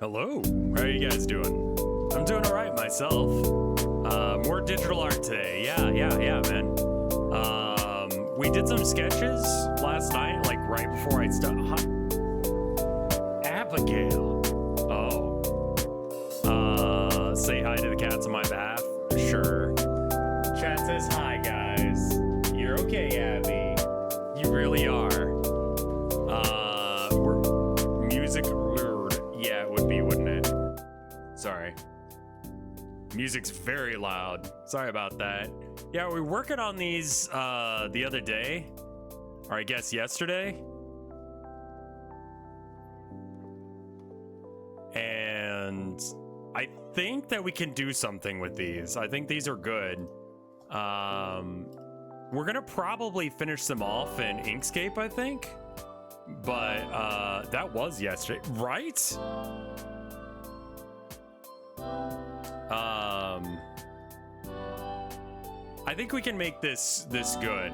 Hello, how are you guys doing? I'm doing all right myself. More digital art today. Yeah, man. We did some sketches last night, like right before I started. Abigail. Oh. Say hi to the cats on my behalf. Sure. Chat says hi, guys. You're okay, Abby. You really are. Music. Yeah, it would be, wouldn't it? Sorry. Music's very loud. Sorry about that. Yeah, we were working on these the other day, or I guess yesterday. And I think that we can do something with these. I think these are good. We're gonna probably finish them off in Inkscape, I think. But that was yesterday, right? I think we can make this good.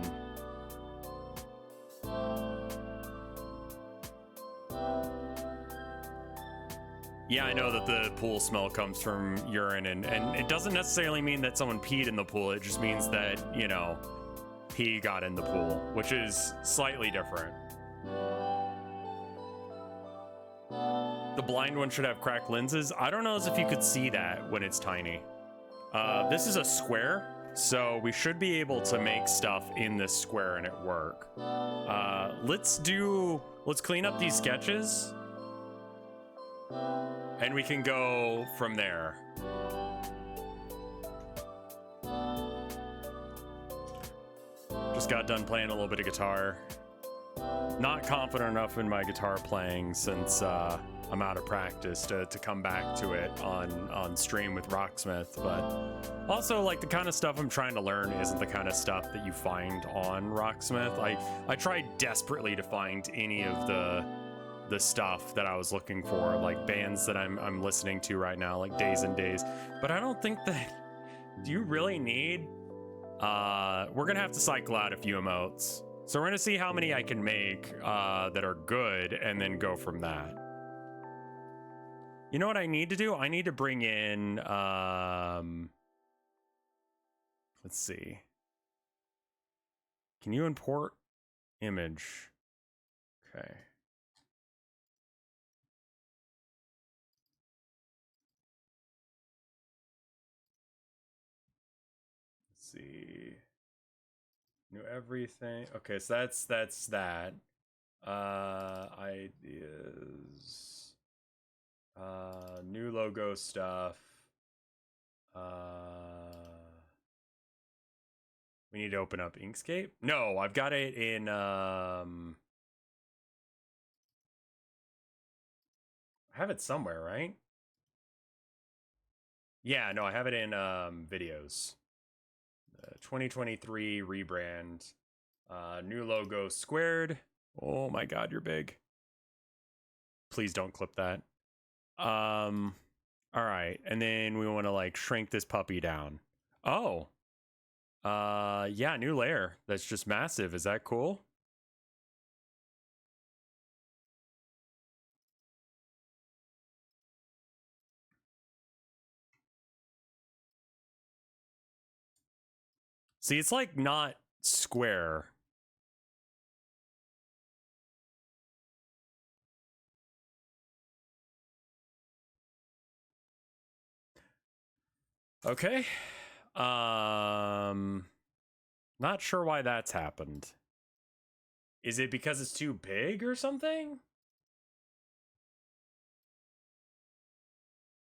Yeah, I know that the pool smell comes from urine, and it doesn't necessarily mean that someone peed in the pool. It just means that, you know, pee got in the pool, which is slightly different. The blind one should have cracked lenses. I don't know if you could see that when it's tiny. This is a square, so we should be able to make stuff in this square and it work. Let's clean up these sketches and we can go from there. Just got done playing a little bit of guitar. Not confident enough in my guitar playing since I'm out of practice to come back to it on stream with Rocksmith, but also, like, the kind of stuff I'm trying to learn isn't the kind of stuff that you find on Rocksmith. I tried desperately to find any of the stuff that I was looking for, like bands that I'm listening to right now, like Days and Days, but I don't think that. Do you really need? We're gonna have to cycle out a few emotes. So we're gonna see how many I can make that are good and then go from that. You know what I need to do? I need to bring in, let's see. Can you import image? Okay. Let's see. New everything. Okay, so that's that. Ideas. New logo stuff. We need to open up Inkscape. No, I've got it in I have it somewhere, right? Yeah, no, I have it in videos. 2023 rebrand. New logo squared. Oh my god, you're big. Please don't clip that. All right, and then we want to like shrink this puppy down. Oh. Yeah, new layer. That's just massive. Is that cool? See, it's like not square. Okay. Not sure why that's happened. Is it because it's too big or something?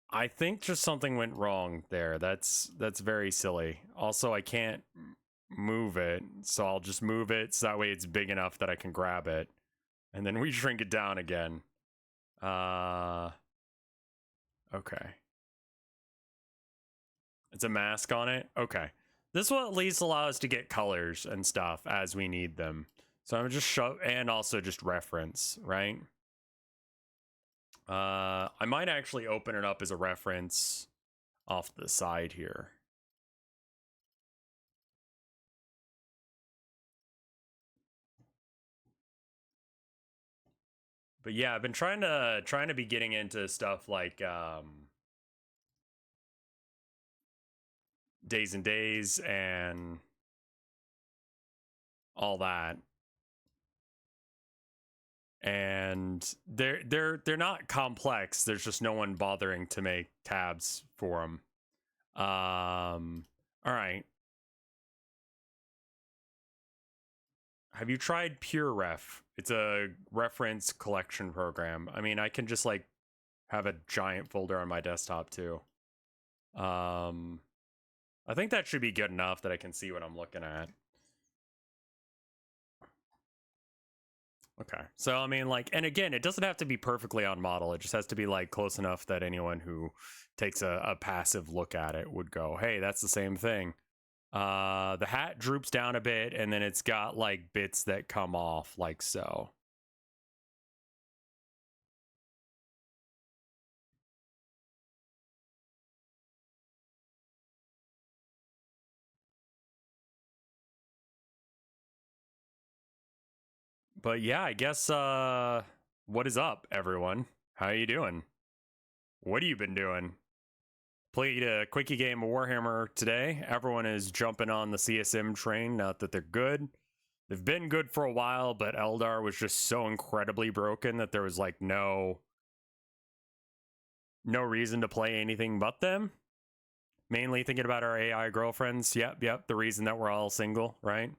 I think just something went wrong there. That's very silly. Also, I can't move it, so I'll just move it so that way it's big enough that I can grab it. And then we shrink it down again. Okay. It's a mask on it? Okay. This will at least allow us to get colors and stuff as we need them. So I'm just show, and also just reference, right? I might actually open it up as a reference off the side here. But yeah, I've been trying to be getting into stuff like Days and Days and all that. And they're not complex. There's just no one bothering to make tabs for them. All right. Have you tried PureRef? It's a reference collection program. I mean, I can just like have a giant folder on my desktop too. I think that should be good enough that I can see what I'm looking at. Okay. So, I mean, like, and again, it doesn't have to be perfectly on model. It just has to be like close enough that anyone who takes a passive look at it would go, hey, that's the same thing. The hat droops down a bit, and then it's got like bits that come off like so. But yeah, I guess what is up, everyone? How you doing? What have you been doing? Played a quickie game of Warhammer today. Everyone is jumping on the CSM train. Not that they're good. They've been good for a while, but Eldar was just so incredibly broken that there was like no reason to play anything but them. Mainly thinking about our AI girlfriends. Yep. The reason that we're all single, right?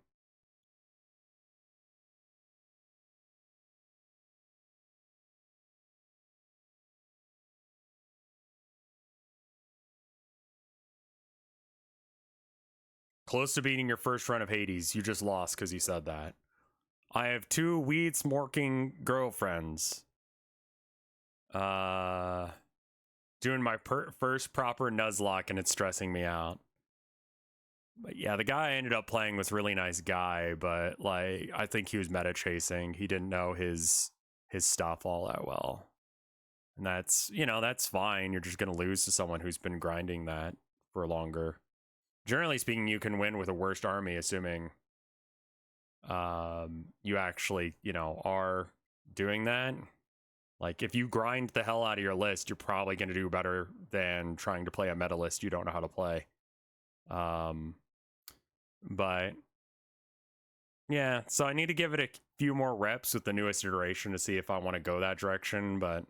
Close to beating your first run of Hades. You just lost because you said that. I have 2 weed smoking girlfriends. Doing my first proper nuzlocke and it's stressing me out. But yeah, the guy I ended up playing was a really nice guy, but like I think he was meta chasing. He didn't know his stuff all that well. And that's, that's fine. You're just going to lose to someone who's been grinding that for longer. Generally speaking, you can win with a worst army, assuming you actually, are doing that. Like, if you grind the hell out of your list, you're probably going to do better than trying to play a meta list you don't know how to play. But yeah, so I need to give it a few more reps with the newest iteration to see if I want to go that direction. But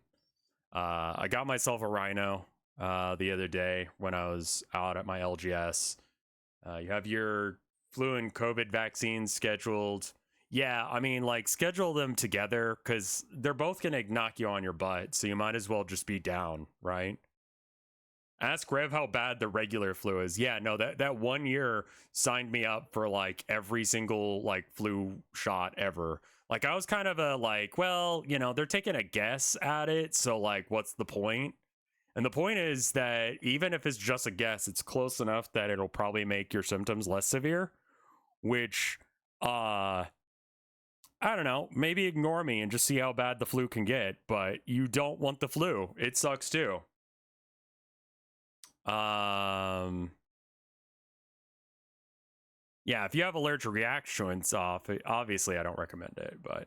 I got myself a Rhino the other day when I was out at my LGS. You have your flu and COVID vaccines scheduled. Yeah, I mean, like, schedule them together because they're both going to knock you on your butt. So you might as well just be down, right? Ask Rev how bad the regular flu is. Yeah, no, that 1 year signed me up for like every single like flu shot ever. Like I was kind of a like, well, they're taking a guess at it. So like, what's the point? And the point is that even if it's just a guess, it's close enough that it'll probably make your symptoms less severe, which, I don't know, maybe ignore me and just see how bad the flu can get, but you don't want the flu. It sucks too. Yeah, if you have allergic reactions off, obviously I don't recommend it, but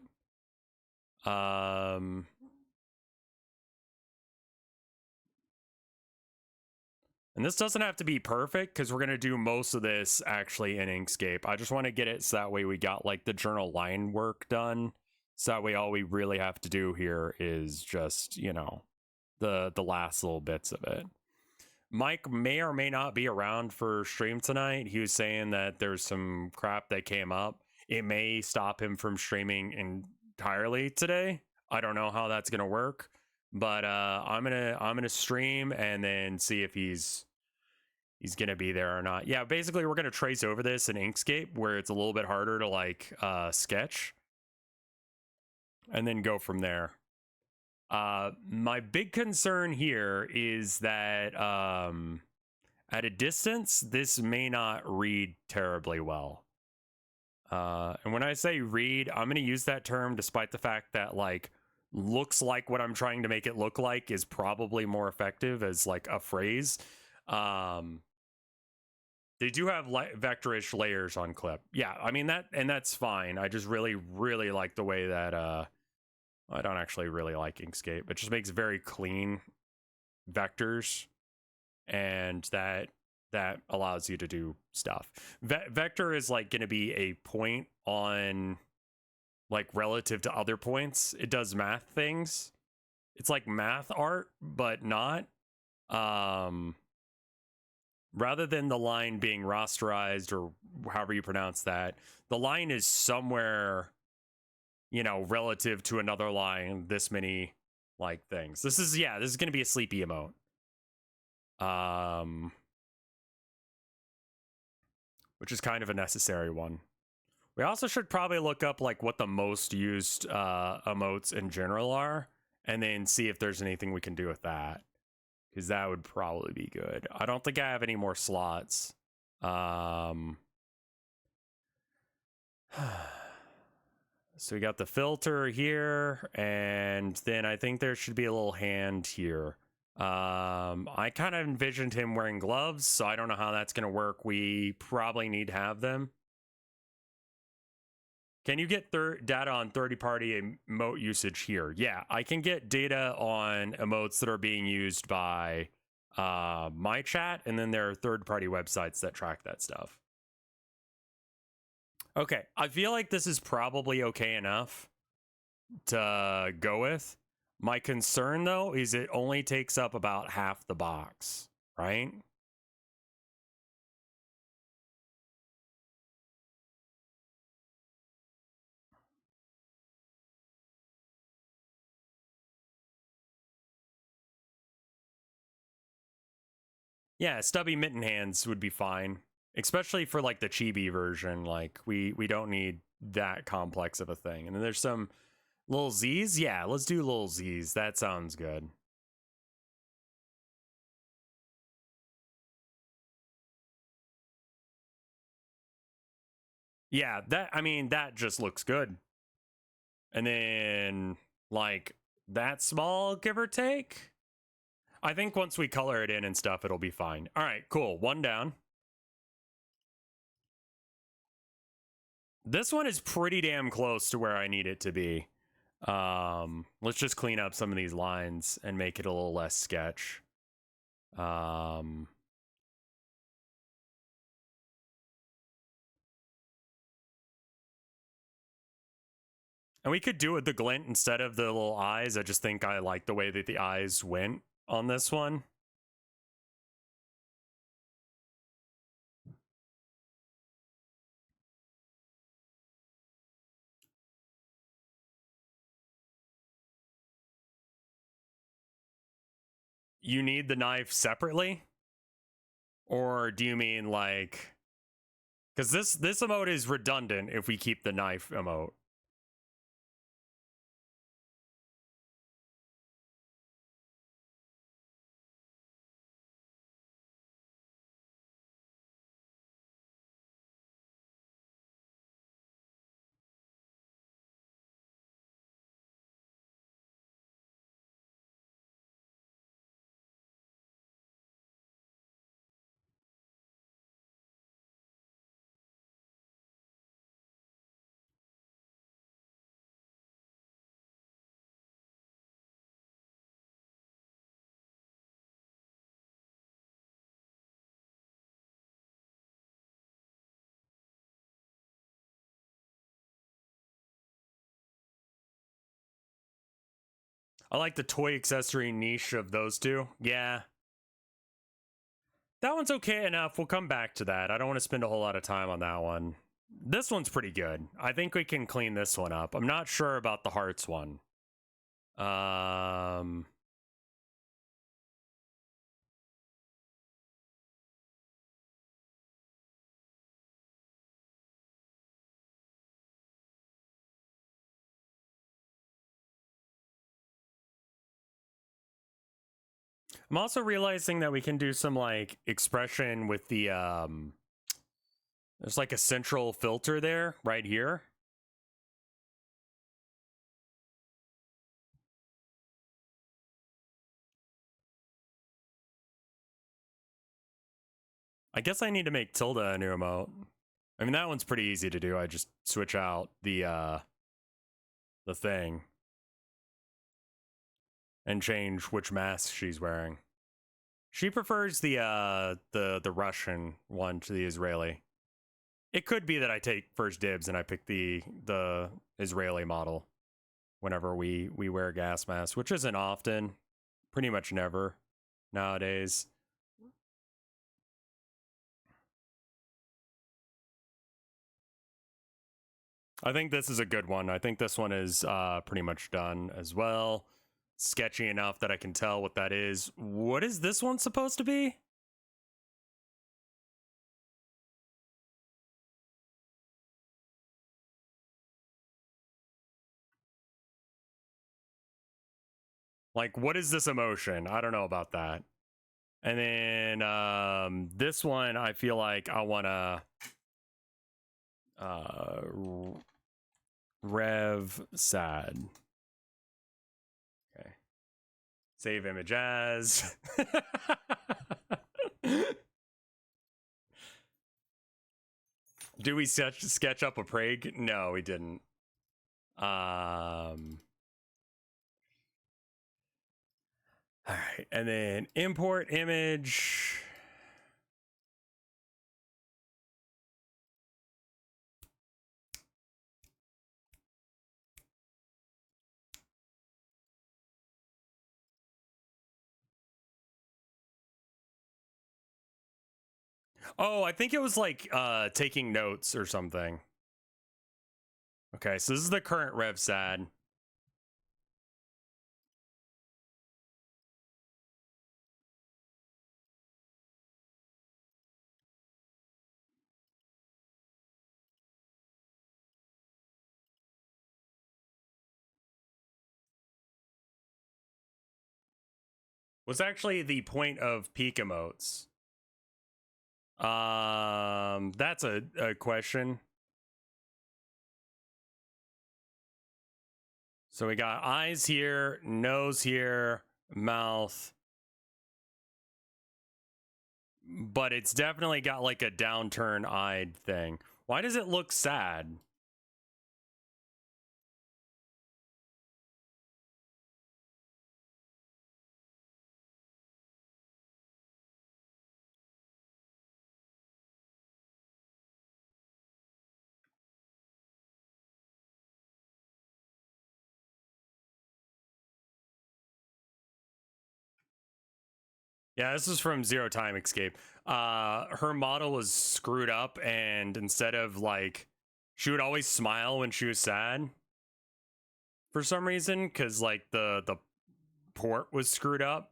and this doesn't have to be perfect because we're going to do most of this actually in Inkscape. I just want to get it so that way we got like the journal line work done. So that way all we really have to do here is just, the last little bits of it. Mike may or may not be around for stream tonight. He was saying that there's some crap that came up. It may stop him from streaming entirely today. I don't know how that's going to work. But I'm gonna stream and then see if he's gonna be there or not. Yeah, basically we're gonna trace over this in Inkscape where it's a little bit harder to like sketch, and then go from there. My big concern here is that at a distance this may not read terribly well. And when I say read, I'm gonna use that term despite the fact that like looks like what I'm trying to make it look like is probably more effective as like a phrase. They do have vectorish layers on clip. Yeah, I mean that's fine. I just really like the way that I don't actually really like Inkscape. It just makes very clean vectors, and that allows you to do stuff. Vector is like going to be a point on, like, relative to other points. It does math things. It's like math art, but not. Rather than the line being rasterized, or however you pronounce that, the line is somewhere, you know, relative to another line, this many, like, things. This is going to be a sleepy emote. Which is kind of a necessary one. We also should probably look up, like, what the most used emotes in general are, and then see if there's anything we can do with that, because that would probably be good. I don't think I have any more slots. So we got the filter here, and then I think there should be a little hand here. I kind of envisioned him wearing gloves, so I don't know how that's going to work. We probably need to have them. Can you get data on third-party emote usage here? Yeah, I can get data on emotes that are being used by my chat, and then there are third-party websites that track that stuff. Okay, I feel like this is probably okay enough to go with. My concern, though, is it only takes up about half the box, right? Yeah, stubby mitten hands would be fine, especially for, like, the chibi version. Like, we don't need that complex of a thing. And then there's some little Z's. Yeah, let's do little Z's. That sounds good. Yeah, that just looks good. And then, like, that small, give or take. I think once we color it in and stuff, it'll be fine. All right, cool. One down. This one is pretty damn close to where I need it to be. Let's just clean up some of these lines and make it a little less sketch. And we could do it with the glint instead of the little eyes. I just think I like the way that the eyes went on this one. You need the knife separately? Or do you mean, like... Because this emote is redundant if we keep the knife emote. I like the toy accessory niche of those two. Yeah. That one's okay enough. We'll come back to that. I don't want to spend a whole lot of time on that one. This one's pretty good. I think we can clean this one up. I'm not sure about the hearts one. I'm also realizing that we can do some, like, expression with the there's like a central filter there right here. I guess I need to make Tilda a new emote. I mean, that one's pretty easy to do. I just switch out the thing. and change which mask she's wearing. She prefers the Russian one to the Israeli. It could be that I take first dibs and I pick the Israeli model whenever we wear gas masks, which isn't often, pretty much never nowadays. I think this is a good one. I think this one is pretty much done as well. Sketchy enough that I can tell what that is. What is this one supposed to be? Like, what is this emotion? I don't know about that. And then this one, I feel like I want to rev sad. Okay. Save image as. Do we sketch up a Prague? No, we didn't. All right, and then import image. Oh, I think it was like taking notes or something. Okay, so this is the current rev sad. What's actually the point of peak emotes? That's a question. So we got eyes here, nose here, mouth. But it's definitely got like a downturn eyed thing. Why does it look sad? Yeah, this is from Zero Time Escape. Her model was screwed up, and instead of like, she would always smile when she was sad for some reason, because like the port was screwed up.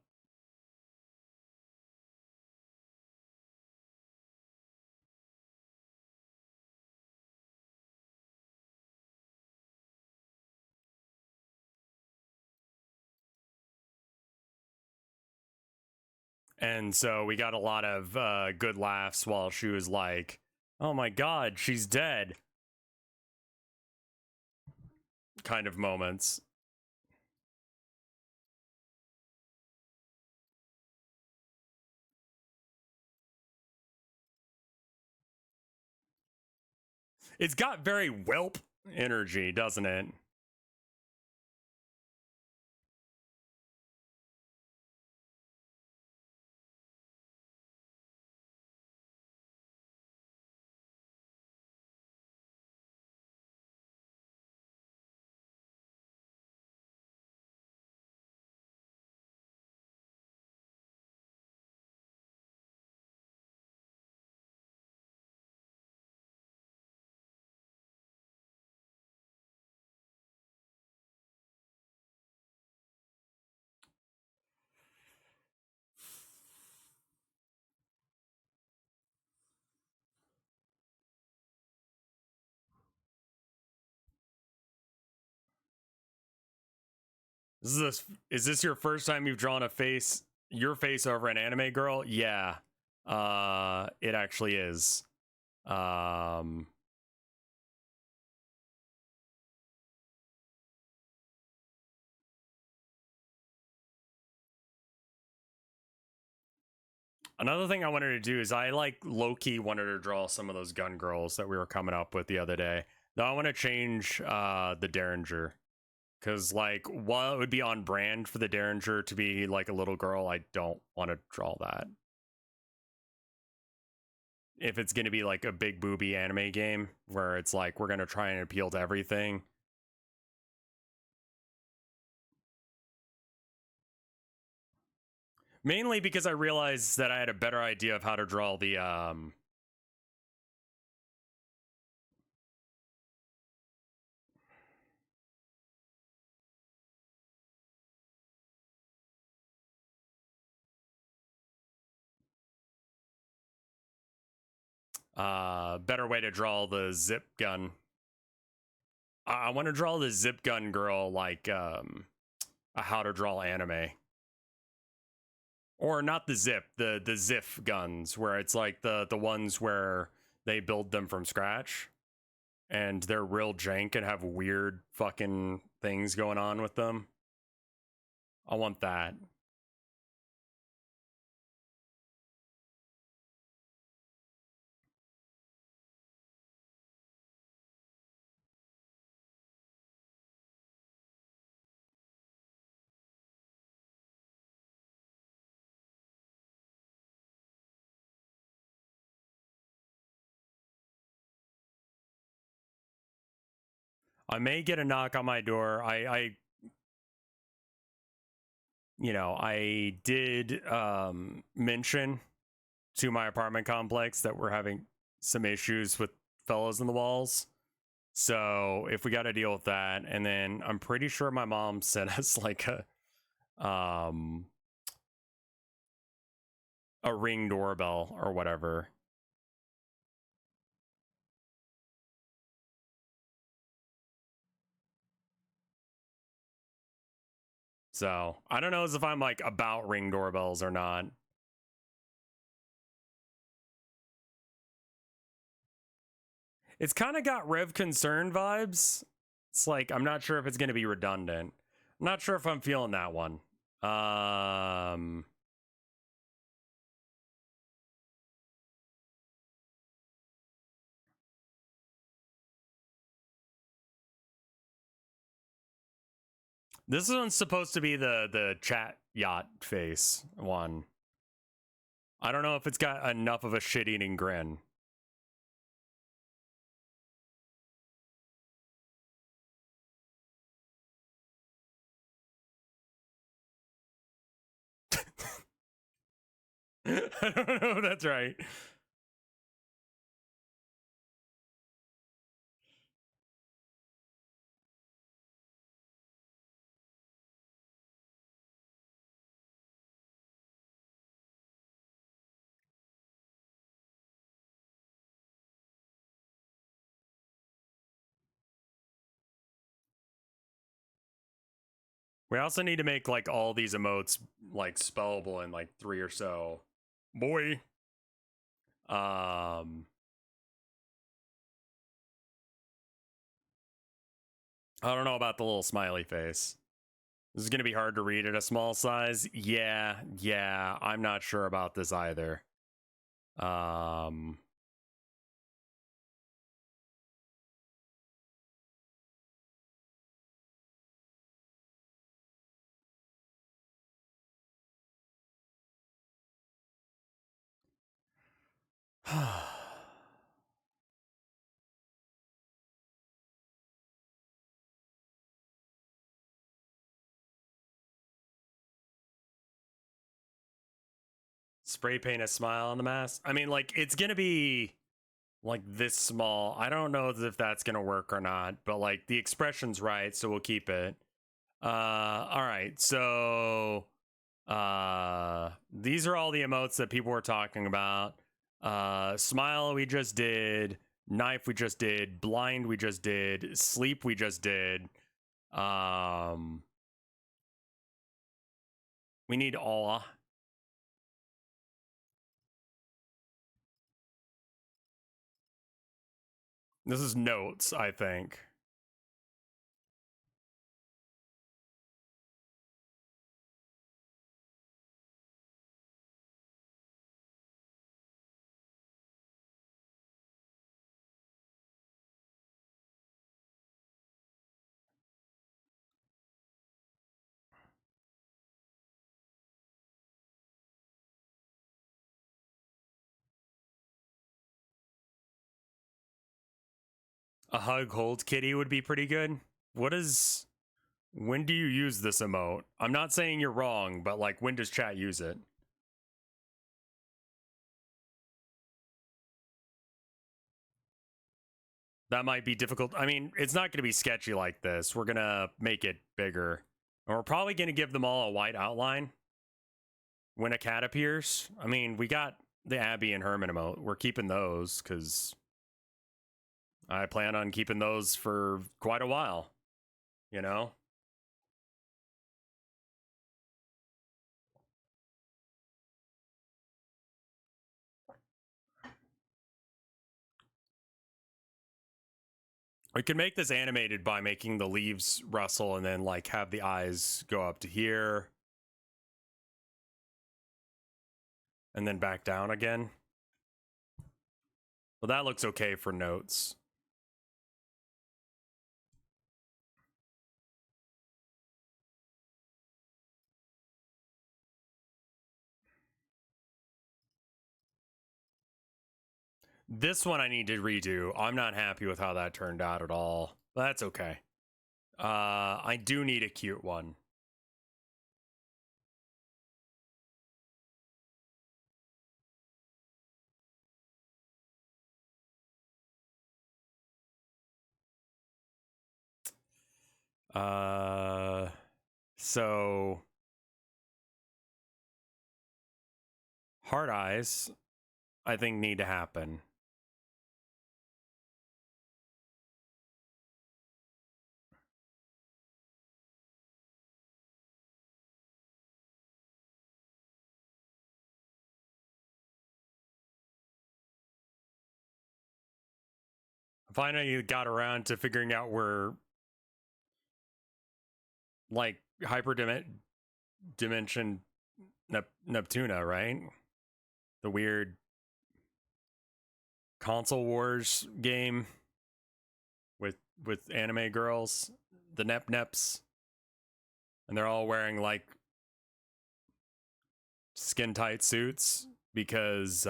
And so we got a lot of good laughs while she was like, oh my god, she's dead, kind of moments. It's got very whelp energy, doesn't it? Is this your first time you've drawn your face over an anime girl? Yeah. It actually is. Another thing I wanted to do is I like low-key wanted to draw some of those gun girls that we were coming up with the other day. Though I want to change the Derringer. Because, like, while it would be on brand for the Derringer to be like a little girl, I don't want to draw that. If it's going to be like a big booby anime game where it's like we're going to try and appeal to everything. Mainly because I realized that I had a better idea of how to draw the better way to draw the zip gun. I want to draw the zip gun girl like a how to draw anime. Or not the zip, the ziff guns, where it's like the ones where they build them from scratch and they're real jank and have weird fucking things going on with them. I want that. I may get a knock on my door. I you know, I did mention to my apartment complex that we're having some issues with fellows in the walls. So if we got to deal with that, and then I'm pretty sure my mom sent us like a Ring doorbell or whatever. So I don't know as if I'm like about Ring doorbells or not. It's kind of got Rev Concern vibes. It's like I'm not sure if it's going to be redundant. I'm not sure if I'm feeling that one. This one's supposed to be the chat yacht face one. I don't know if it's got enough of a shit-eating grin. I don't know if that's right. We also need to make like all these emotes like spellable in like 3 or so. Boy. I don't know about the little smiley face. This is going to be hard to read at a small size. Yeah, I'm not sure about this either. Spray paint a smile on the mask. I mean, like, it's going to be like this small. I don't know if that's going to work or not, but like the expression's right, so we'll keep it. All right. So these are all the emotes that people were talking about. Smile we just did, knife we just did, blind we just did, sleep we just did. We need awe. This is notes, I think. A hug hold kitty would be pretty good. What is... When do you use this emote? I'm not saying you're wrong, but like, when does chat use it? That might be difficult. I mean, it's not going to be sketchy like this. We're going to make it bigger. And we're probably going to give them all a white outline when a cat appears. I mean, we got the Abby and Herman emote. We're keeping those because I plan on keeping those for quite a while, you know? We can make this animated by making the leaves rustle and then like have the eyes go up to here and then back down again. Well, that looks okay for notes. This one I need to redo. I'm not happy with how that turned out at all. But that's okay. I do need a cute one. So hard eyes, I think, need to happen. Finally got around to figuring out where like dimension Neptuna, right? The weird console wars game with anime girls, the Neps, and they're all wearing like skin tight suits because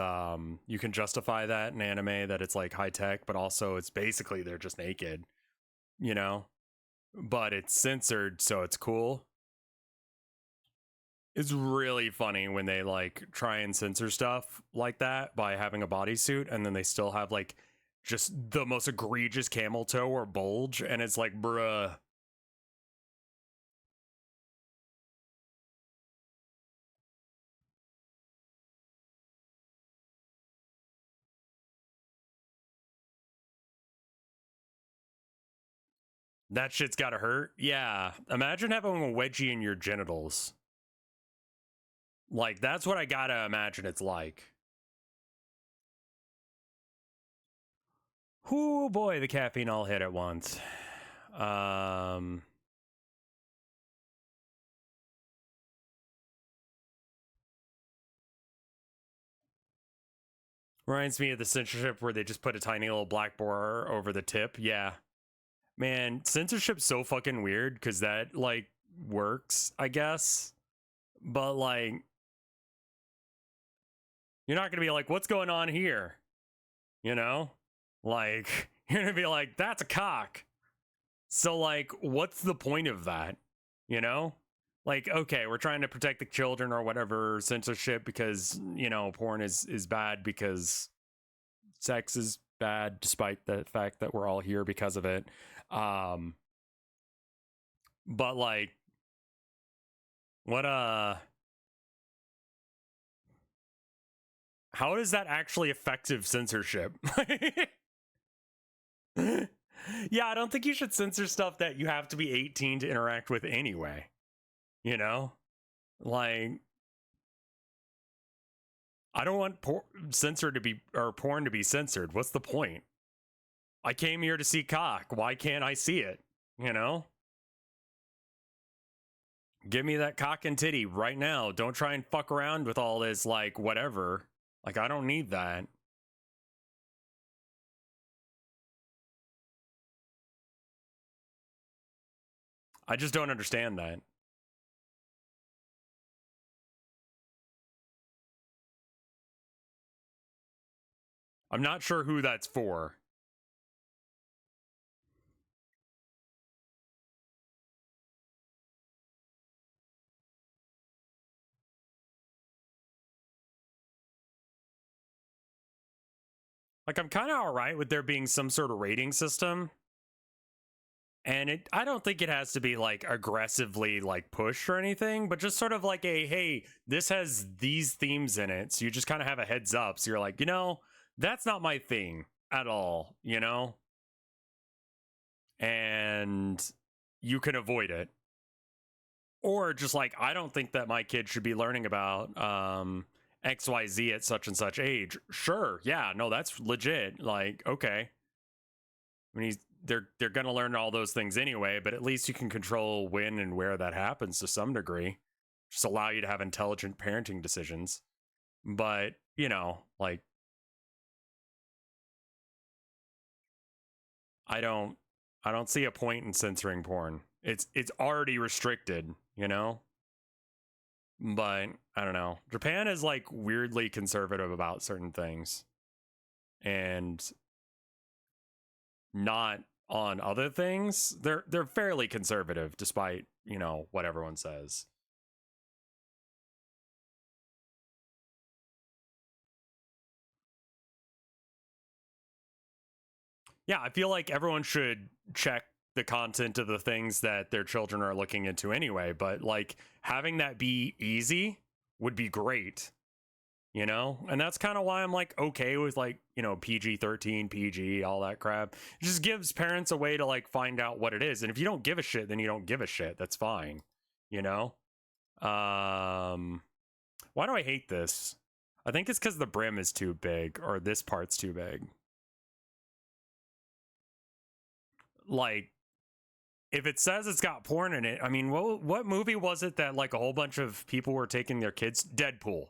you can justify that in anime that it's like high tech, but also it's basically they're just naked, you know? But it's censored, so it's cool. It's really funny when they like try and censor stuff like that by having a bodysuit and then they still have like just the most egregious camel toe or bulge, and it's like, bruh. That shit's gotta hurt. Yeah. Imagine having a wedgie in your genitals. Like, that's what I gotta imagine it's like. Oh boy, the caffeine all hit at once. Reminds me of the censorship where they just put a tiny little black border over the tip. Yeah. Man, censorship's so fucking weird because that, like, works, I guess. But, like, you're not gonna be like, what's going on here? You know? Like, you're gonna be like, that's a cock. So, like, what's the point of that? You know? Like, okay, we're trying to protect the children or whatever censorship because, you know, porn is bad because sex is bad despite the fact that we're all here because of it. But like, what how is that actually effective censorship? Yeah, I don't think you should censor stuff that you have to be 18 to interact with anyway. You know? Like, I don't want censored to be, or porn to be censored. What's the point? I came here to see cock. Why can't I see it? You know? Give me that cock and titty right now. Don't try and fuck around with all this, like, whatever. Like, I don't need that. I just don't understand that. I'm not sure who that's for. Like, I'm kind of all right with there being some sort of rating system. And I don't think it has to be like aggressively like pushed or anything, but just sort of like a, hey, this has these themes in it. So you just kind of have a heads up. So you're like, that's not my thing at all, and you can avoid it. Or just like, I don't think that my kid should be learning about XYZ at such and such age. Sure. Yeah, no, that's legit. Like, okay. I mean, they're going to learn all those things anyway, but at least you can control when and where that happens to some degree. Just allow you to have intelligent parenting decisions. But, like, I don't see a point in censoring porn. It's already restricted, But I don't know. Japan is like weirdly conservative about certain things and not on other things. They're fairly conservative despite, what everyone says. Yeah, I feel like everyone should check the content of the things that their children are looking into anyway, but like having that be easy would be great, And that's kind of why I'm like okay with like, PG-13, PG, all that crap. It just gives parents a way to like find out what it is. And if you don't give a shit, then you don't give a shit. That's fine, Why do I hate this? I think it's because the brim is too big or this part's too big. Like, if it says it's got porn in it, I mean, what movie was it that like a whole bunch of people were taking their kids? Deadpool.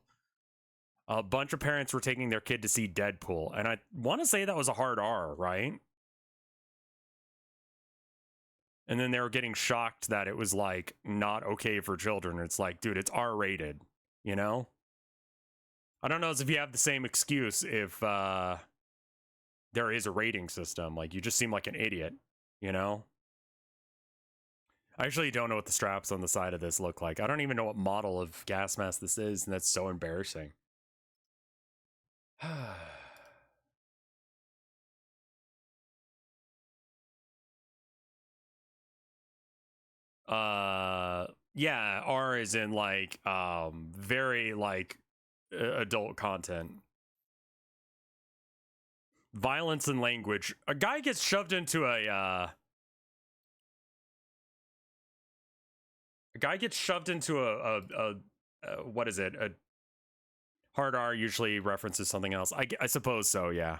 A bunch of parents were taking their kid to see Deadpool, and I want to say that was a hard R, right? And then they were getting shocked that it was like not okay for children. It's like, dude, it's R rated, I don't know if you have the same excuse if there is a rating system. Like, you just seem like an idiot, I actually don't know what the straps on the side of this look like. I don't even know what model of gas mask this is, and that's so embarrassing. Yeah, R is in like very like adult content. Violence and language. A guy gets shoved into a what is it? A hard R usually references something else. I suppose so, yeah.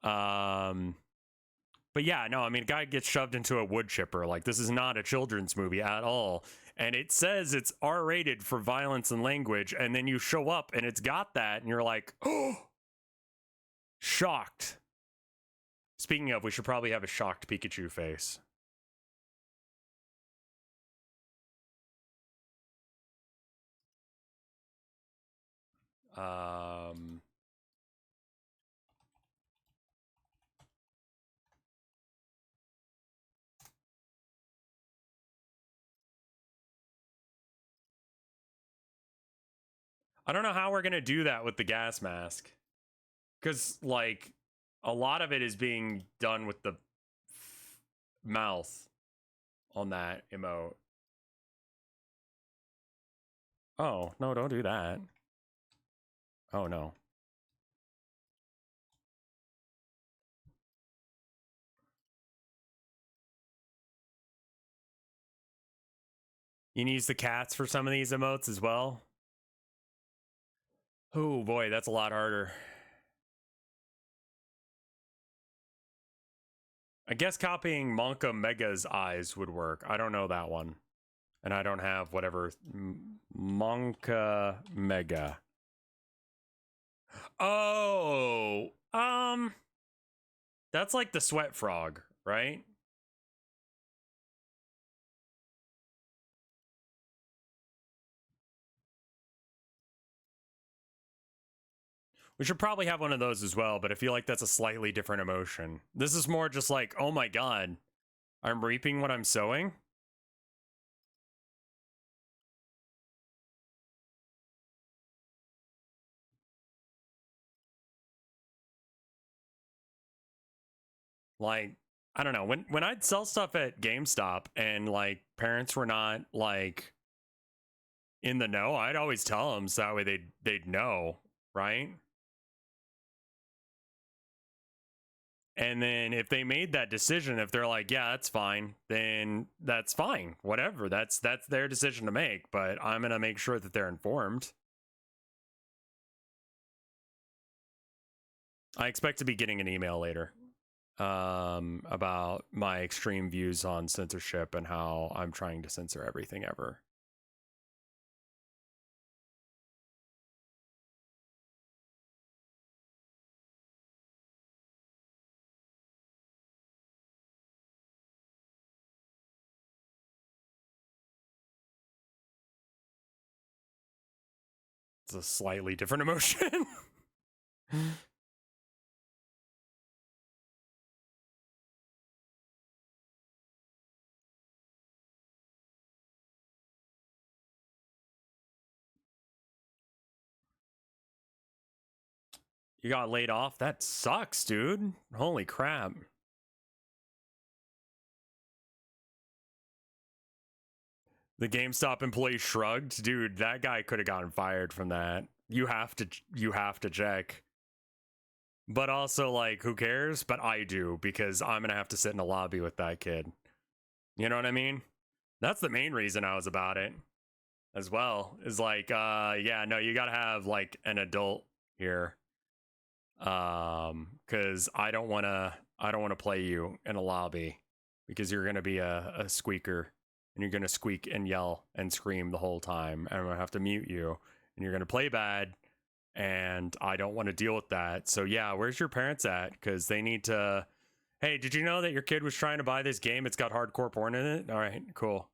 But yeah, no, I mean, a guy gets shoved into a wood chipper. Like, this is not a children's movie at all. And it says it's R rated for violence and language. And then you show up and it's got that. And you're like, oh, shocked. Speaking of, we should probably have a shocked Pikachu face. I don't know how we're going to do that with the gas mask. Because, like, a lot of it is being done with the mouth on that emote. Oh, no, don't do that. Oh, no. You can use the cats for some of these emotes as well. Oh, boy, that's a lot harder. I guess copying Monka Mega's eyes would work. I don't know that one. And I don't have whatever. Monka Mega. Oh, that's like the sweat frog, right? We should probably have one of those as well, but I feel like that's a slightly different emotion. This is more just like, oh my god, I'm reaping what I'm sowing. Like, I don't know, when I'd sell stuff at GameStop and like parents were not like in the know, I'd always tell them so that way they'd know, right? And then if they made that decision, if they're like, yeah, that's fine, then that's fine. Whatever. That's their decision to make, but I'm going to make sure that they're informed. I expect to be getting an email later about my extreme views on censorship and how I'm trying to censor everything ever. It's a slightly different emotion. You got laid off? That sucks, dude. Holy crap. The GameStop employee shrugged. Dude, that guy could have gotten fired from that. You have to check. But also, like, who cares? But I do, because I'm gonna have to sit in a lobby with that kid. You know what I mean? That's the main reason I was about it as well. Is like, yeah, no, you gotta have like an adult here. Cause I don't wanna play you in a lobby because you're gonna be a squeaker and you're gonna squeak and yell and scream the whole time, and I'm gonna have to mute you and you're gonna play bad, and I don't want to deal with that. So yeah, where's your parents at? Because they need to. Hey, did you know that your kid was trying to buy this game? It's got hardcore porn in it. All right, cool.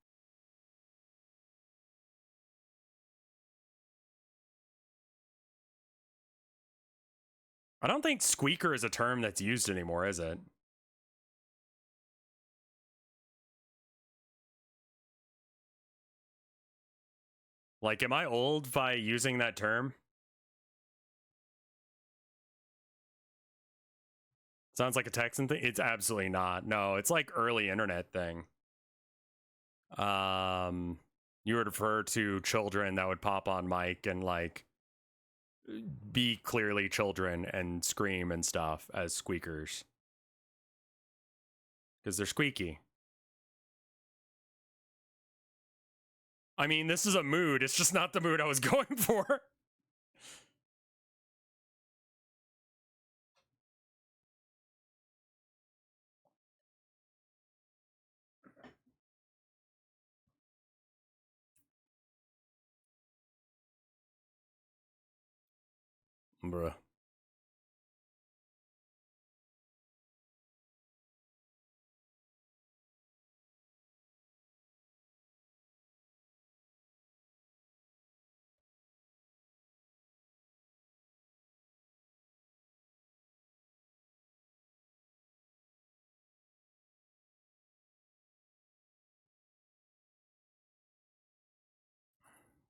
I don't think squeaker is a term that's used anymore, is it? Like, am I old by using that term? Sounds like a Texan thing. It's absolutely not. No, it's like early internet thing. You would refer to children that would pop on mic and like be clearly children and scream and stuff as squeakers because they're squeaky. I mean, this is a mood. It's just not the mood I was going for. Bruh.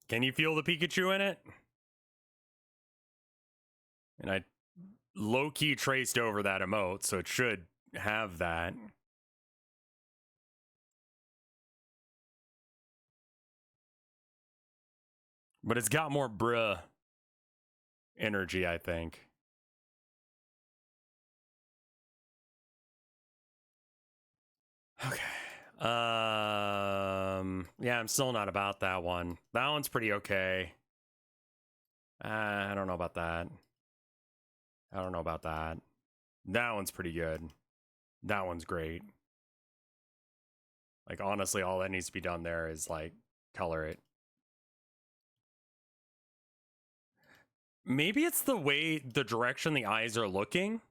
Can you feel the Pikachu in it? And I low key traced over that emote, so it should have that. But it's got more bruh energy, I think. Okay. Yeah, I'm still not about that one. That one's pretty okay. I don't know about that. I don't know about that. That one's pretty good. That one's great. Like, honestly, all that needs to be done there is like color it. Maybe it's the way, the direction the eyes are looking.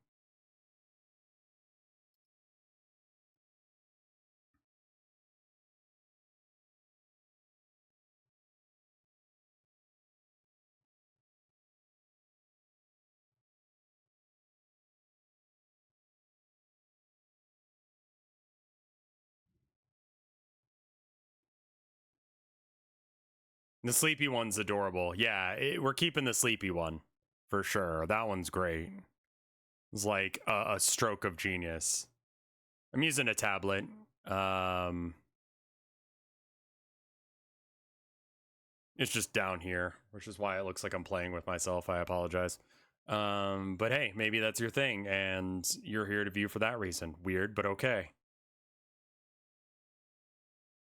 The sleepy one's adorable. Yeah, we're keeping the sleepy one for sure. That one's great. It's like a stroke of genius. I'm using a tablet. It's just down here, which is why it looks like I'm playing with myself. I apologize. But hey, maybe that's your thing, and you're here to view for that reason. Weird, but okay.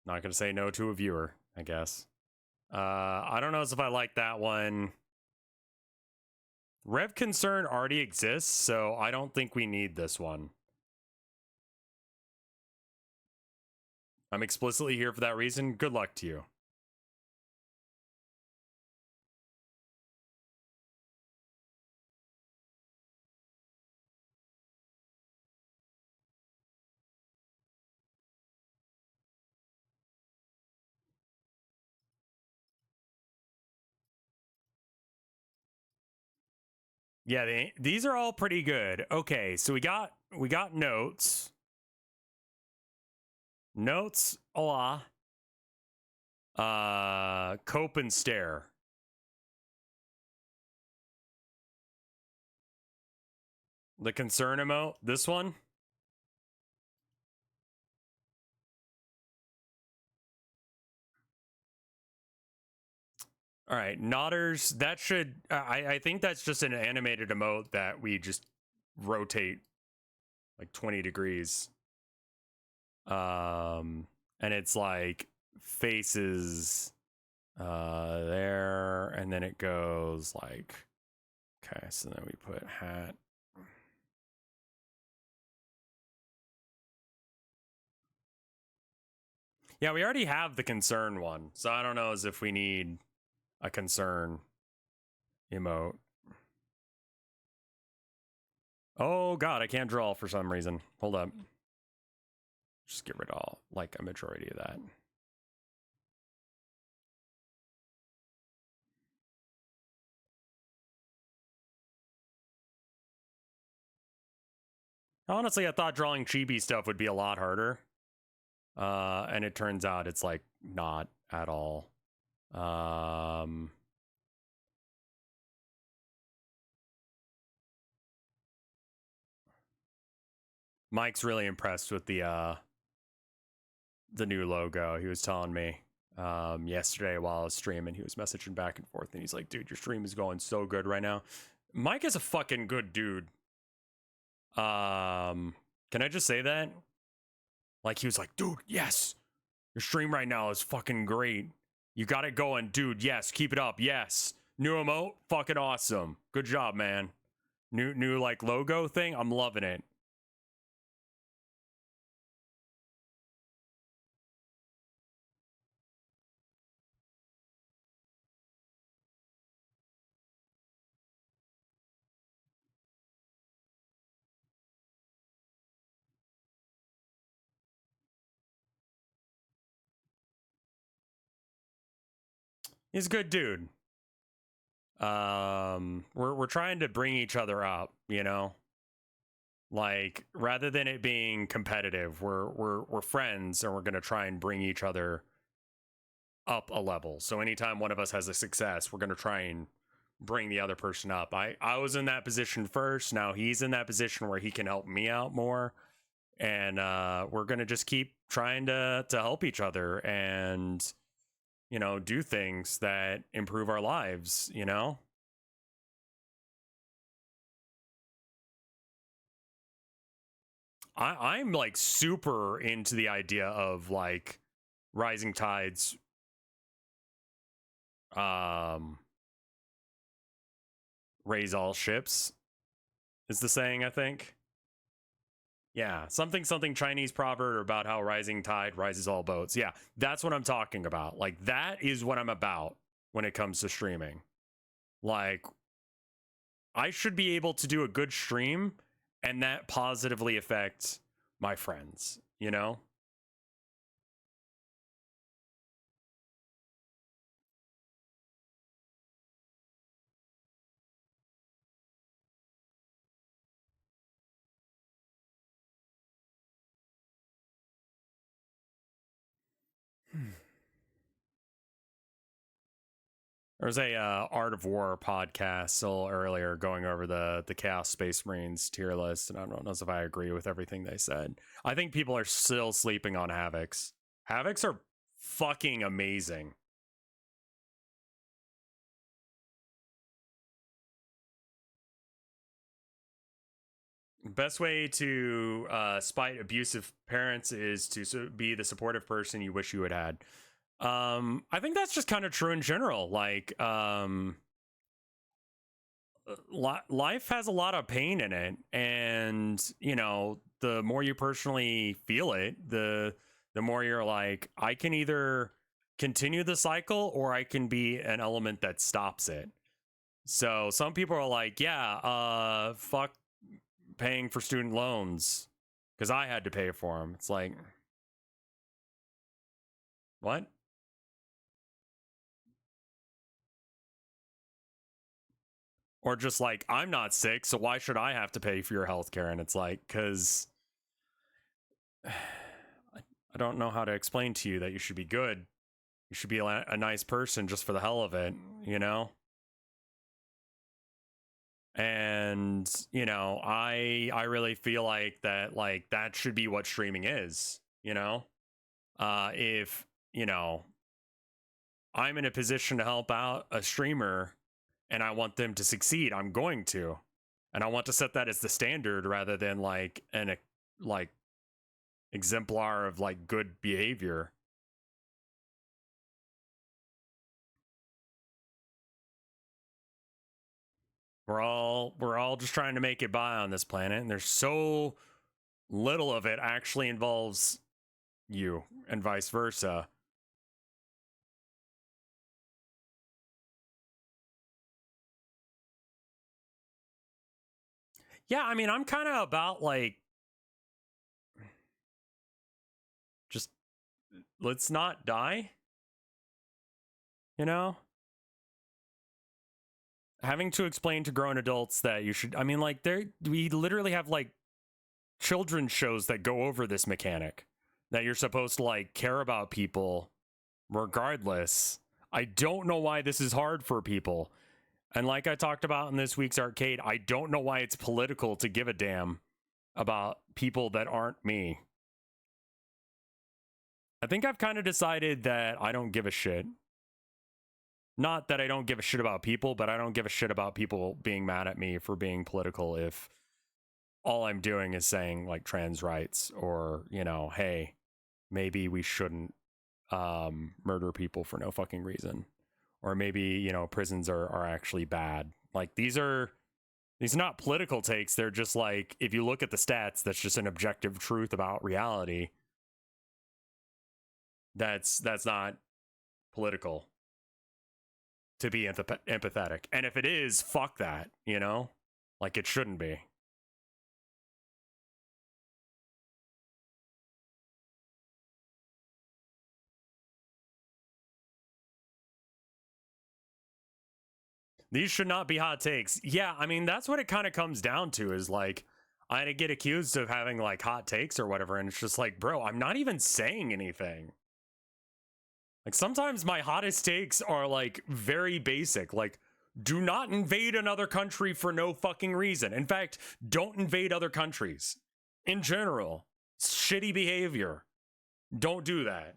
Not gonna say no to a viewer, I guess. I don't know if I like that one. Rev Concern already exists, so I don't think we need this one. I'm explicitly here for that reason. Good luck to you. Yeah, these are all pretty good. Okay, so we got notes. Notes, hola. Cope and stare. The concern emote, this one. All right, nodders. That should. I think that's just an animated emote that we just rotate like 20 degrees. And it's like faces there, and then it goes like. Okay, so then we put hat. Yeah, we already have the concern one, so I don't know as if we need a concern emote. Oh god, I can't draw for some reason. Hold up. Just get rid of all, like a majority of that. Honestly, I thought drawing chibi stuff would be a lot harder. And it turns out it's like not at all. Mike's really impressed with the new logo. He was telling me yesterday while I was streaming, he was messaging back and forth, and he's like, dude, your stream is going so good right now. Mike is a fucking good dude. Can I just say that? Like, he was like, dude, yes, your stream right now is fucking great. You got it going, dude. Yes, keep it up. Yes. New emote, fucking awesome. Good job, man. New like logo thing. I'm loving it. He's a good dude. We're trying to bring each other up, you know? Like, rather than it being competitive, we're friends, and we're gonna try and bring each other up a level. So anytime one of us has a success, we're gonna try and bring the other person up. I was in that position first. Now he's in that position where he can help me out more, and we're gonna just keep trying to help each other and, you know, do things that improve our lives, you know? I'm like super into the idea of like rising tides raise all ships is the saying, I think. Yeah, something Chinese proverb about how rising tide rises all boats. Yeah, that's what I'm talking about. Like, that is what I'm about when it comes to streaming. Like, I should be able to do a good stream and that positively affect my friends, you know? There was a Art of War podcast a little earlier going over the Chaos Space Marines tier list, and I don't know if I agree with everything they said. I think people are still sleeping on Havocs. Havocs are fucking amazing. Best way to spite abusive parents is to be the supportive person you wish you had had. I think that's just kind of true in general. Like, life has a lot of pain in it, and you know, the more you personally feel it, the more you're like, I can either continue the cycle or I can be an element that stops it. So some people are like, yeah, fuck paying for student loans because I had to pay for them. It's like, what? Or just like, I'm not sick, so why should I have to pay for your health care? And it's like, because I don't know how to explain to you that you should be good. You should be a nice person just for the hell of it, you know? And, you know, I really feel like that should be what streaming is, you know? If, you know, I'm in a position to help out a streamer and I want them to succeed, I'm going to. And I want to set that as the standard rather than like an like exemplar of like good behavior. We're all just trying to make it by on this planet, and there's so little of it actually involves you and vice versa. Yeah, I mean, I'm kind of about like, just let's not die, you know? Having to explain to grown adults that you should, I mean, like, we literally have like children's shows that go over this mechanic that you're supposed to like care about people regardless. I don't know why this is hard for people. And like I talked about in this week's arcade, I don't know why it's political to give a damn about people that aren't me. I think I've kind of decided that I don't give a shit. Not that I don't give a shit about people, but I don't give a shit about people being mad at me for being political if all I'm doing is saying like trans rights or, you know, hey, maybe we shouldn't murder people for no fucking reason. Or maybe, you know, prisons are actually bad. Like these are not political takes. They're just like, if you look at the stats, that's just an objective truth about reality. That's not political to be empathetic. And if it is, fuck that, you know? Like it shouldn't be. These should not be hot takes. Yeah, I mean, that's what it kind of comes down to is like, I get accused of having like hot takes or whatever, and it's just like, bro, I'm not even saying anything. Like sometimes my hottest takes are like very basic, like do not invade another country for no fucking reason. In fact, don't invade other countries. In general, shitty behavior. Don't do that.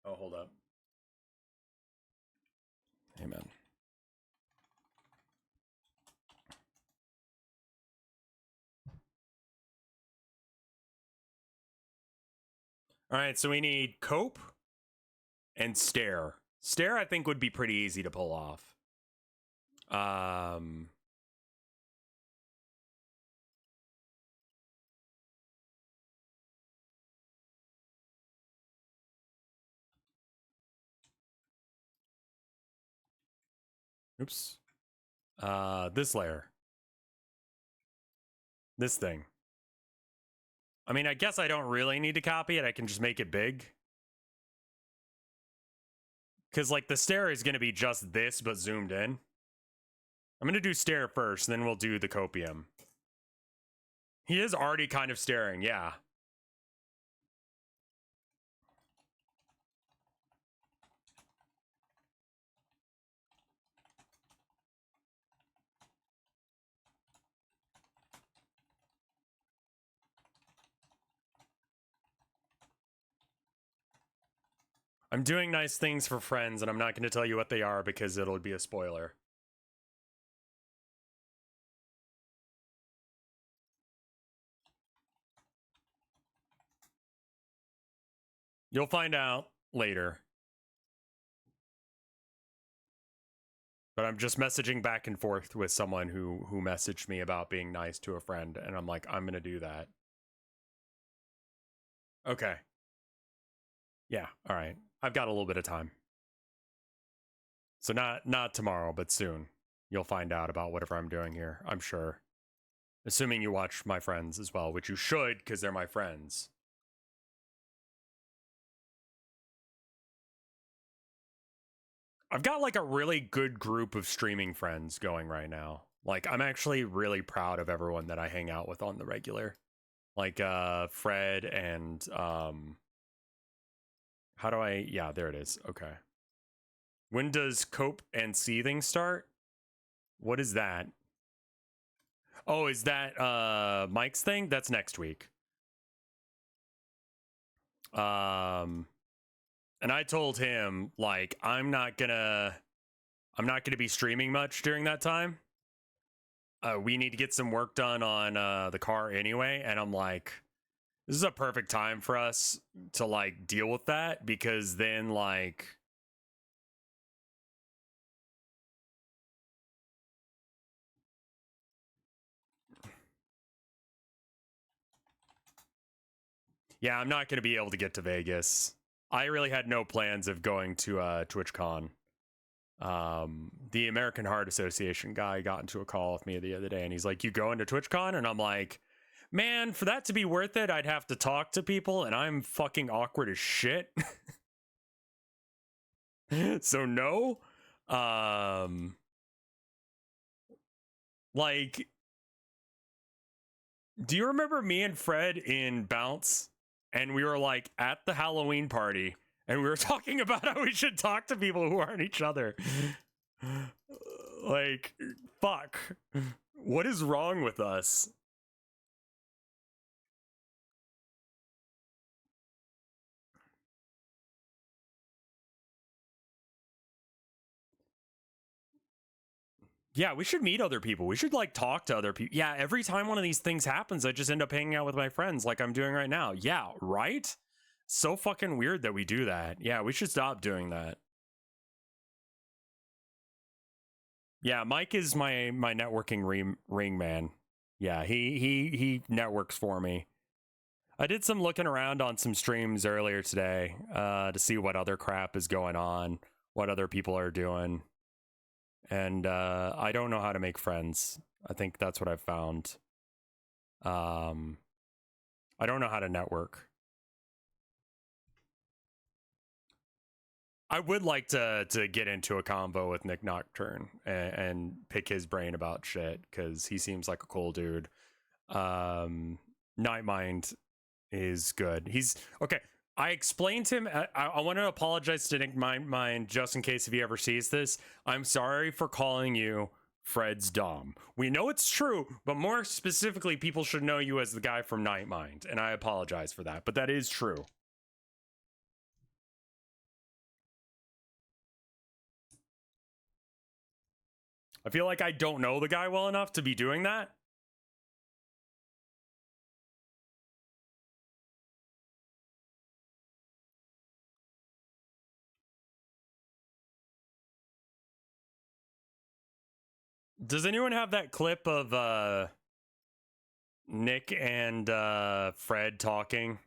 Oh, hold up. Amen. All right, so we need cope and stare. Stare, I think, would be pretty easy to pull off. Oops. This layer. This thing. I mean, I guess I don't really need to copy it. I can just make it big. Because, like, the stare is going to be just this, but zoomed in. I'm going to do stare first, then we'll do the copium. He is already kind of staring, yeah. I'm doing nice things for friends, and I'm not going to tell you what they are because it'll be a spoiler. You'll find out later. But I'm just messaging back and forth with someone who messaged me about being nice to a friend, and I'm like, I'm going to do that. Okay. Yeah, all right. I've got a little bit of time. So not tomorrow, but soon. You'll find out about whatever I'm doing here, I'm sure. Assuming you watch my friends as well, which you should because they're my friends. I've got like a really good group of streaming friends going right now. Like I'm actually really proud of everyone that I hang out with on the regular. Like Fred and how do I yeah, there it is. Okay. When does Cope and Seething start? What is that? Oh, is that Mike's thing? That's next week. And I told him like I'm not gonna be streaming much during that time. We need to get some work done on the car anyway, and I'm like, this is a perfect time for us to like deal with that because then like yeah, I'm not gonna be able to get to Vegas. I really had no plans of going to TwitchCon. The American Heart Association guy got into a call with me the other day, and he's like, "You going to TwitchCon?" And I'm like, "Man, for that to be worth it, I'd have to talk to people, and I'm fucking awkward as shit." So no. Like, do you remember me and Fred in Bounce? And we were like at the Halloween party, and we were talking about how we should talk to people who aren't each other. Like, fuck. What is wrong with us? Yeah, we should meet other people. We should like talk to other people. Yeah, every time one of these things happens, I just end up hanging out with my friends like I'm doing right now. Yeah, right? So fucking weird that we do that. Yeah, we should stop doing that. Yeah, Mike is my networking ring man. Yeah, he networks for me. I did some looking around on some streams earlier today to see what other crap is going on, what other people are doing. And I don't know how to make friends. I think that's what I've found. I don't know how to network. I would like to get into a convo with Nick Nocturne and pick his brain about shit because he seems like a cool dude. Nightmind is good. He's okay. I explained to him. I want to apologize to Nick Mind just in case if he ever sees this. I'm sorry for calling you Fred's Dom. We know it's true, but more specifically, people should know you as the guy from Nightmind, and I apologize for that. But that is true. I feel like I don't know the guy well enough to be doing that. Does anyone have that clip of Nick and Fred talking?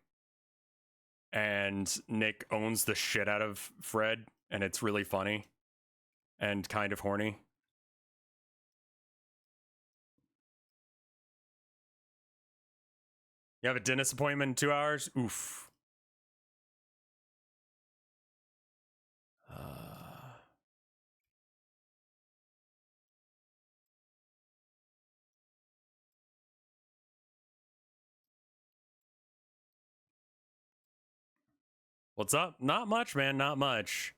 And Nick owns the shit out of Fred, and it's really funny and kind of horny. You have a dentist appointment in 2 hours? Oof. What's up? Not much, man. Not much.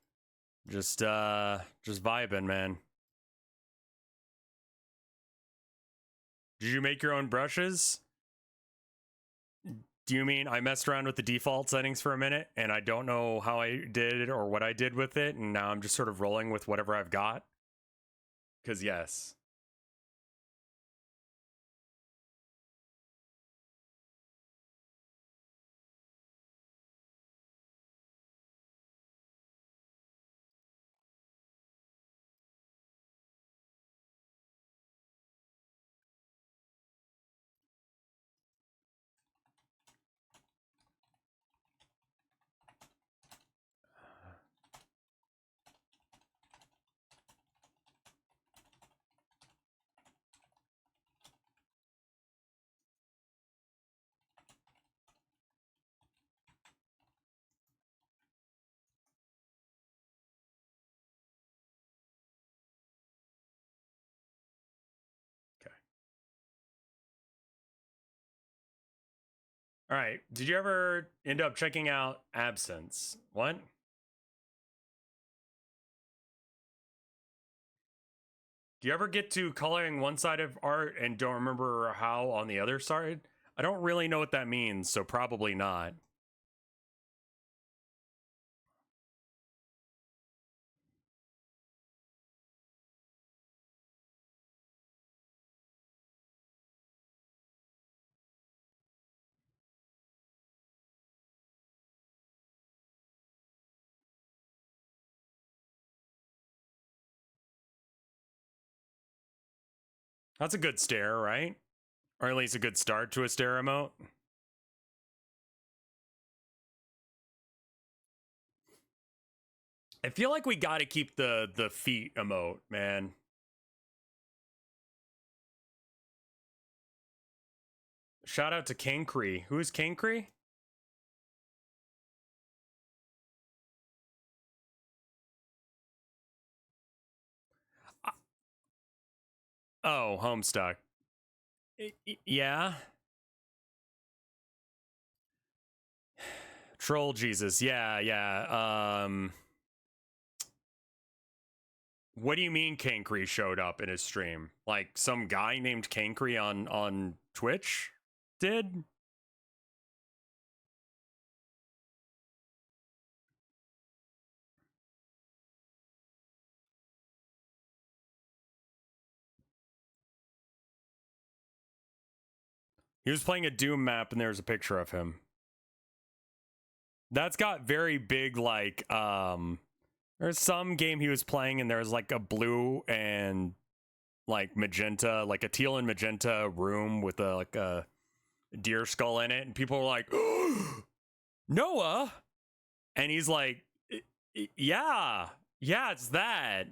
Just vibing, man. Did you make your own brushes? Do you mean I messed around with the default settings for a minute and I don't know how I did it or what I did with it, and now I'm just sort of rolling with whatever I've got? Because yes. Okay. All right. Did you ever end up checking out Absence? What? Do you ever get to coloring one side of art and don't remember how on the other side? I don't really know what that means, so probably not. That's a good stare, right? Or at least a good start to a stare emote. I feel like we got to keep the feet emote, man. Shout out to Kankri. Who is Kankri? Oh, Homestuck. Yeah. Troll Jesus. Yeah, yeah. What do you mean Kankri showed up in his stream? Like some guy named Kankri on Twitch did? He was playing a Doom map and there's a picture of him. That's got very big like there's some game he was playing and there's like a blue and like magenta, like a teal and magenta room with a like a deer skull in it, and people were like, Noah, and he's like, yeah, it's that.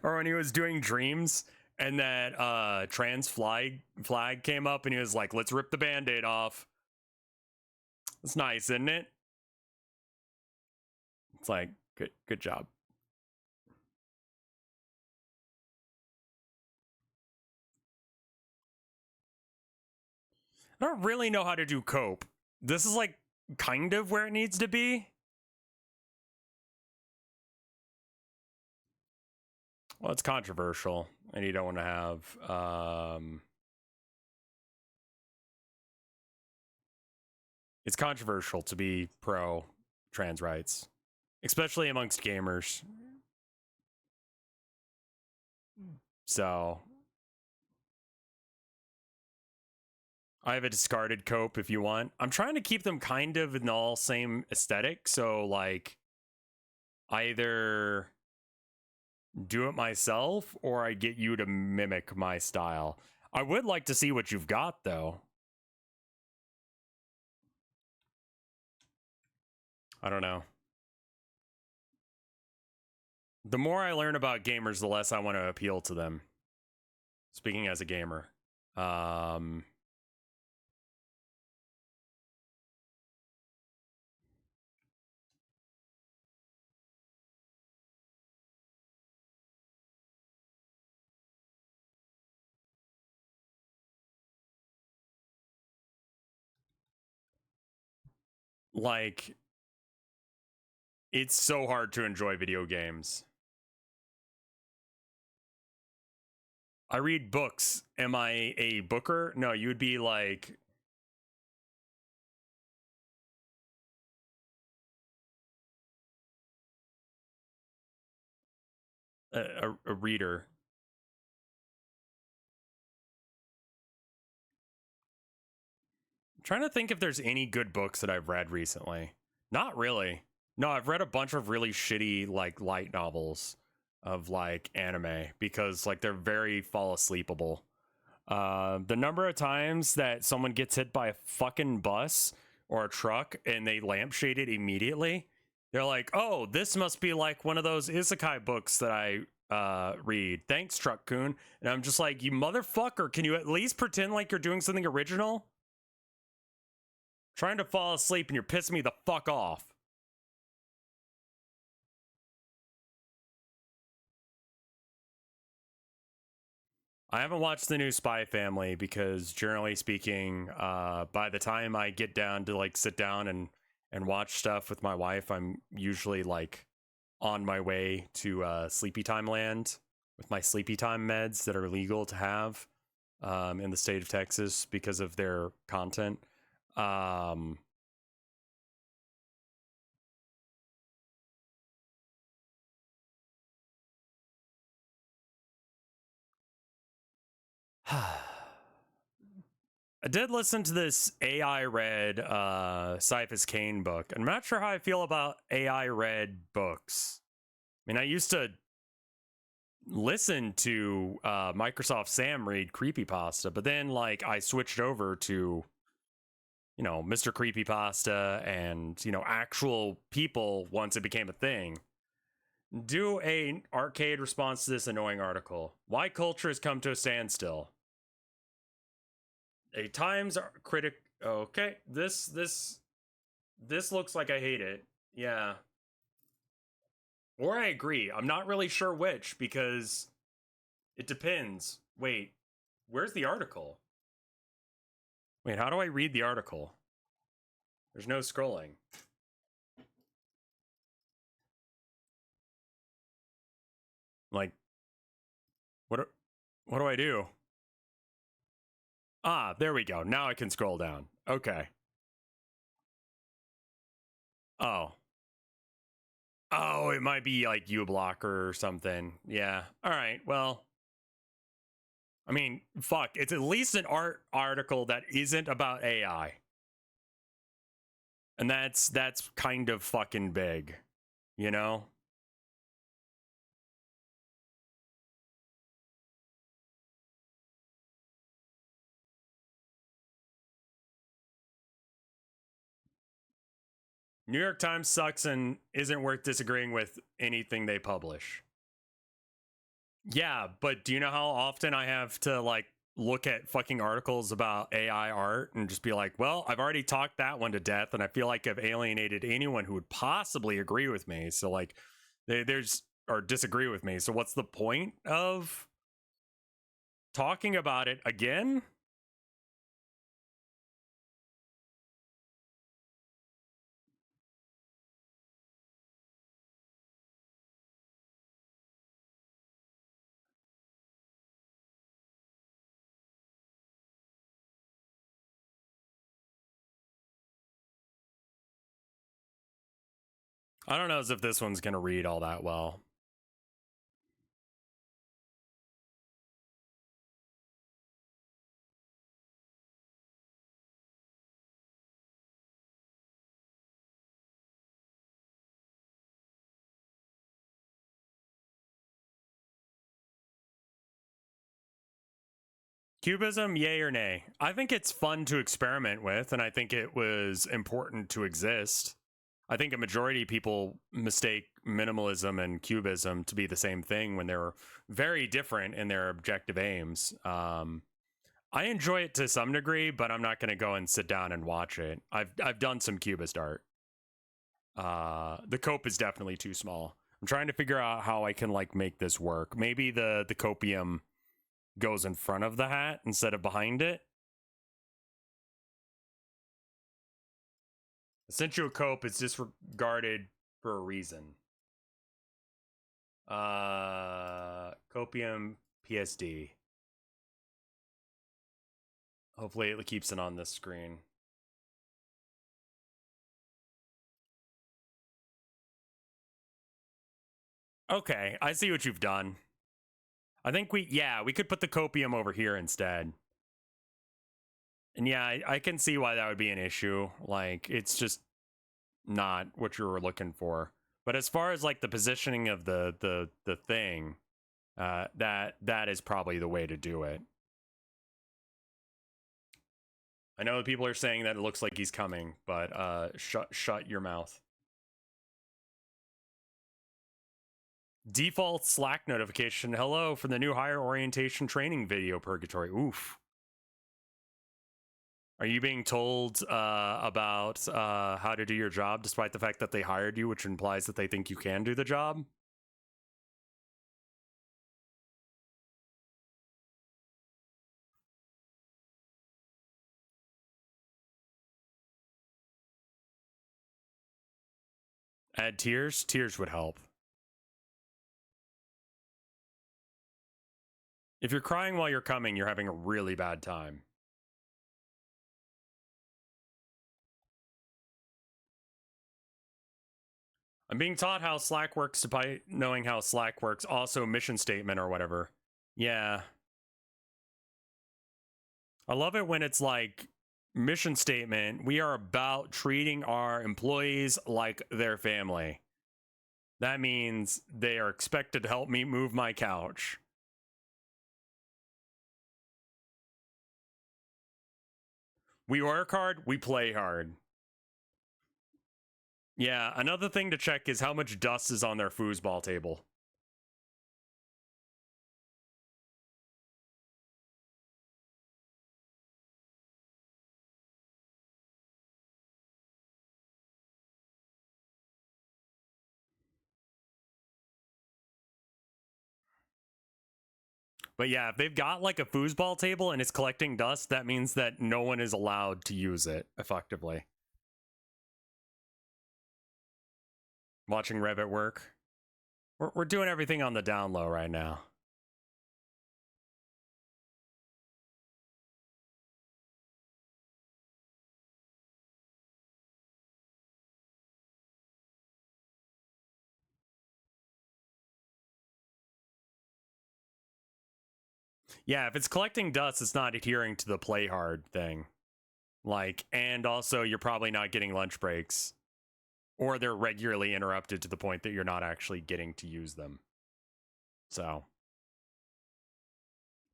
Or when he was doing dreams and that trans flag came up and he was like, let's rip the band-aid off. It's nice, isn't it? It's like, good job. I don't really know how to do cope. This is like kind of where it needs to be. Well, it's controversial and you don't want to have it's controversial to be pro trans rights, especially amongst gamers. So I have a discarded cope if you want. I'm trying to keep them kind of in the all same aesthetic. So like either do it myself or I get you to mimic my style. I would like to see what you've got though. I don't know. The more I learn about gamers, the less I want to appeal to them. Speaking as a gamer. Like, it's so hard to enjoy video games. I read books. Am I a booker? No, you would be like a reader. I'm trying to think if there's any good books that I've read recently. Not really. No, I've read a bunch of really shitty like light novels of like anime because like they're very fall asleepable. The number of times that someone gets hit by a fucking bus or a truck and they lampshade it immediately, they're like, "Oh, this must be like one of those isekai books that I read. Thanks, Truck Coon." And I'm just like, "You motherfucker! Can you at least pretend like you're doing something original?" Trying to fall asleep and you're pissing me the fuck off. I haven't watched the new Spy Family because, generally speaking, by the time I get down to like sit down and watch stuff with my wife, I'm usually like on my way to sleepy time land with my sleepy time meds that are legal to have in the state of Texas because of their content. I did listen to this AI read Cyphus Kane book. I'm not sure how I feel about AI read books. I mean, I used to listen to Microsoft Sam read creepypasta, but then like I switched over to, you know, Mr. Creepypasta and, you know, actual people once it became a thing. Do a arcade response to this annoying article. Why culture has come to a standstill. A Times critic. Okay, this looks like I hate it. Yeah. Or I agree. I'm not really sure which because it depends. Wait, where's the article? Wait, how do I read the article? There's no scrolling. Like, what do I do? Ah, there we go. Now I can scroll down. Okay. Oh. Oh, it might be like uBlocker or something. Yeah. All right. Well, I mean, fuck. It's at least an article that isn't about AI. And that's kind of fucking big, you know? New York Times sucks and isn't worth disagreeing with anything they publish. Yeah, but do you know how often I have to like look at fucking articles about AI art and just be like, well, I've already talked that one to death and I feel like I've alienated anyone who would possibly agree with me. So like there's or disagree with me. So what's the point of talking about it again? I don't know as if this one's going to read all that well. Cubism, yay or nay? I think it's fun to experiment with, and I think it was important to exist. I think a majority of people mistake minimalism and cubism to be the same thing when they're very different in their objective aims. I enjoy it to some degree, but I'm not going to go and sit down and watch it. I've done some cubist art. The cope is definitely too small. I'm trying to figure out how I can like make this work. Maybe the copium goes in front of the hat instead of behind it. Sent you a cope. It's disregarded for a reason. Copium PSD. Hopefully it keeps it on this screen. Okay, I see what you've done. I think we could put the copium over here instead. And yeah, I can see why that would be an issue. Like, it's just not what you were looking for. But as far as like the positioning of the thing, that is probably the way to do it. I know people are saying that it looks like he's coming, but shut your mouth. Default Slack notification. Hello from the new hire orientation training video, Purgatory. Oof. Are you being told about how to do your job despite the fact that they hired you, which implies that they think you can do the job? Add tears? Tears would help. If you're crying while you're coming, you're having a really bad time. I'm being taught how Slack works by knowing how Slack works. Also, mission statement or whatever. Yeah. I love it when it's like, mission statement, we are about treating our employees like their family. That means they are expected to help me move my couch. We work hard, we play hard. Yeah, another thing to check is how much dust is on their foosball table. But yeah, if they've got like a foosball table and it's collecting dust, that means that no one is allowed to use it effectively. Watching Rev at work. We're doing everything on the down low right now. Yeah, if it's collecting dust, it's not adhering to the play hard thing. Like, and also you're probably not getting lunch breaks. Or they're regularly interrupted to the point that you're not actually getting to use them. So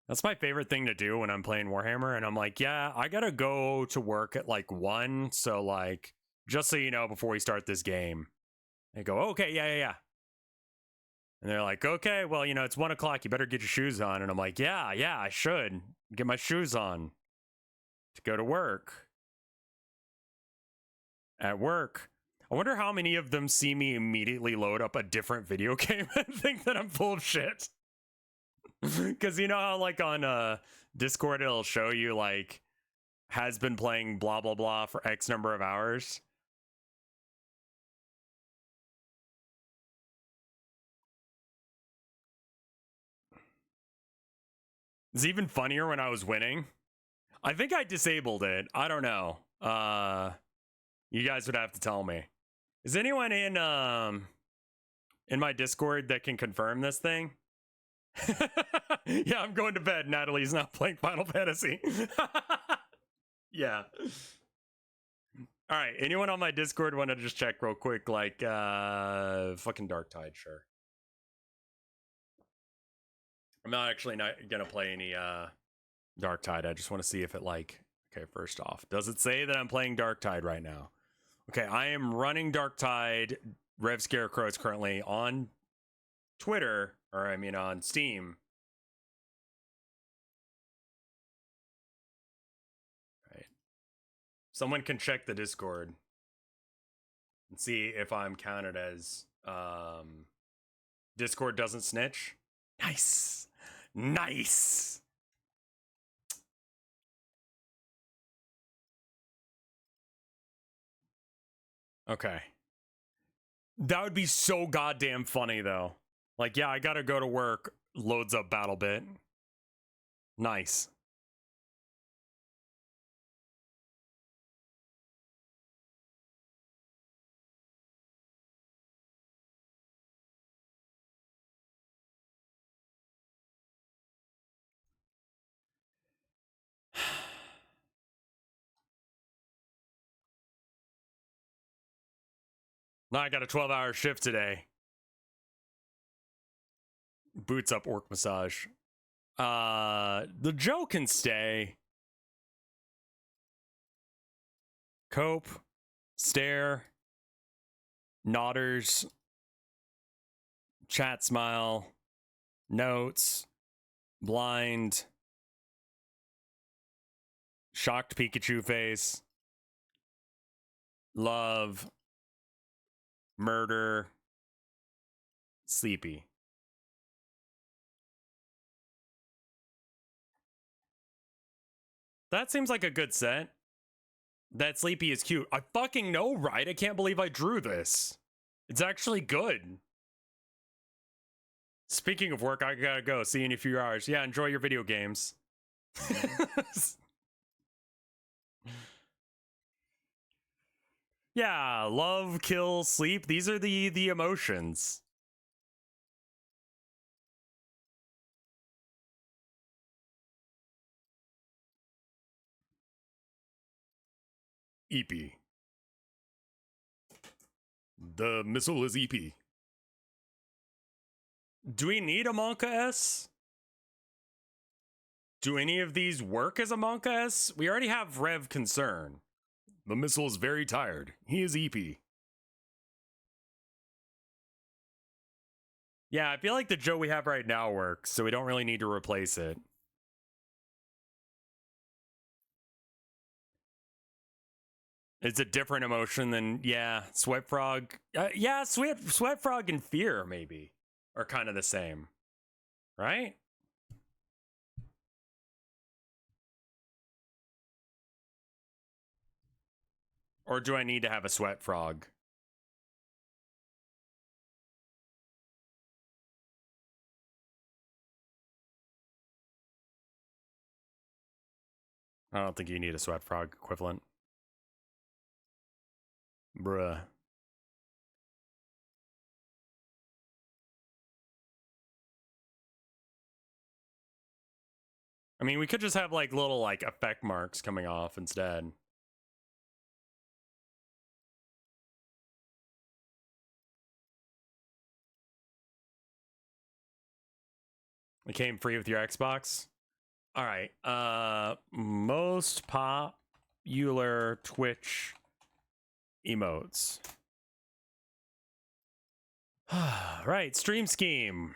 that's my favorite thing to do when I'm playing Warhammer. And I'm like, yeah, I gotta go to work at like 1. So like, just so you know, before we start this game. They go, okay, yeah. And they're like, okay, well, you know, it's 1 o'clock. You better get your shoes on. And I'm like, yeah, I should get my shoes on to go to work. At work. I wonder how many of them see me immediately load up a different video game and think that I'm full of shit. Because you know how, like, on Discord, it'll show you, like, has been playing blah, blah, blah for X number of hours. It's even funnier when I was winning. I think I disabled it. I don't know. You guys would have to tell me. Is anyone in my Discord that can confirm this thing? Yeah, I'm going to bed. Natalie's not playing Final Fantasy. Yeah. All right. Anyone on my Discord want to just check real quick? Like, fucking Dark Tide, sure. I'm not actually not gonna play any Dark Tide. I just want to see if it like. Okay, first off, does it say that I'm playing Dark Tide right now? Okay, I am running Dark Tide. RevScarecrow is currently on Twitter, or I mean on Steam. Right. Someone can check the Discord and see if I'm counted as Discord doesn't snitch. Nice. Nice. Okay. That would be so goddamn funny, though. Like, yeah, I gotta go to work. Loads up BattleBit. Nice. Now I got a 12-hour shift today. Boots up orc massage. The Joe can stay. Cope. Stare. Nodders. Chat smile. Notes. Blind. Shocked Pikachu face. Love. Murder. Sleepy. That seems like a good set. That Sleepy is cute. I fucking know, right? I can't believe I drew this. It's actually good. Speaking of work, I gotta go. See you in a few hours. Yeah, enjoy your video games. Yeah, love, kill, sleep. These are the emotions. EP. The missile is EP. Do we need a Monka S? Do any of these work as a Monka S? We already have Rev Concern. The missile is very tired. He is EP. Yeah, I feel like the Joe we have right now works, so we don't really need to replace it. It's a different emotion than, yeah, Sweat Frog. Yeah, Sweat Frog and Fear, maybe, are kind of the same. Right? Or do I need to have a Sweat Frog? I don't think you need a Sweat Frog equivalent. Bruh. I mean, we could just have like little like effect marks coming off instead. It came free with your Xbox. All right. Most popular Twitch emotes. Right, stream scheme.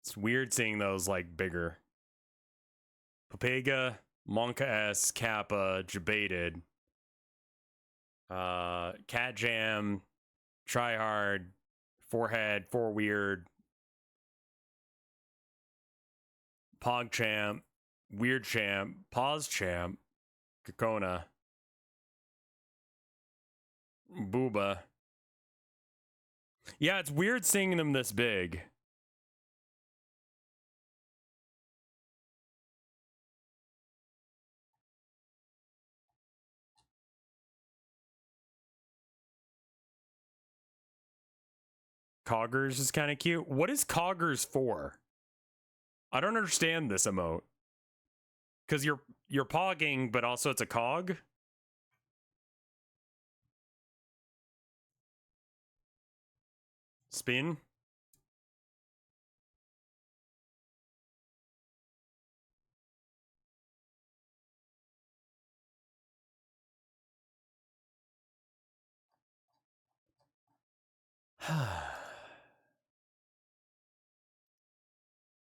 It's weird seeing those like bigger. Papega, Monka S, Kappa, Jebaited, Cat Jam, Tryhard, Forehead, Four Weird, PogChamp, Weird Champ, Pause Champ, Kakona, Booba. Yeah, it's weird seeing them this big. Coggers is kind of cute. What is Coggers for? I don't understand this emote. Because you're pogging, but also it's a cog? Spin?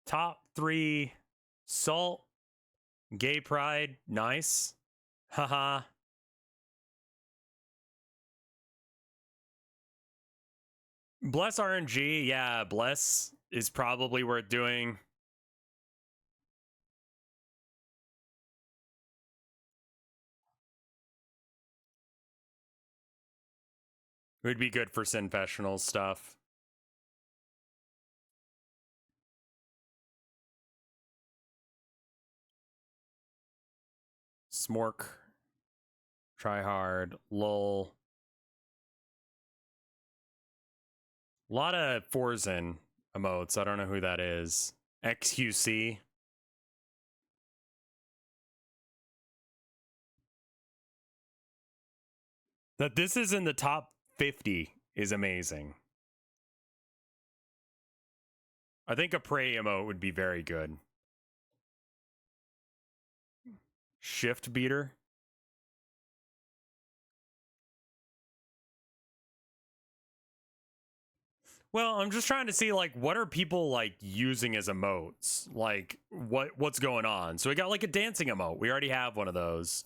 Top 3 Salt, Gay Pride, nice. Haha. Bless RNG, yeah, Bless is probably worth doing. It would be good for Sinfessional stuff. Smork. Try hard. Lull. A lot of Forzen emotes. I don't know who that is. XQC. That this is in the top 50 is amazing. I think a prey emote would be very good. Shift beater. Well, I'm just trying to see like what are people like using as emotes? Like what's going on? So we got like a dancing emote. We already have one of those.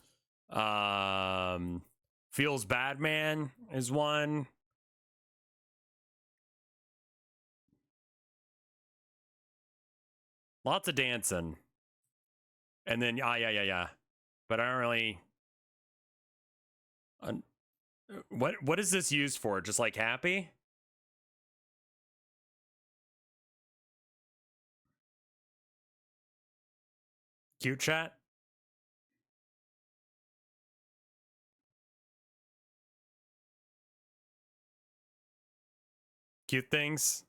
Feels bad man is one. Lots of dancing. And then yeah. But I don't really what is this used for? Just like happy? Cute chat? Cute things?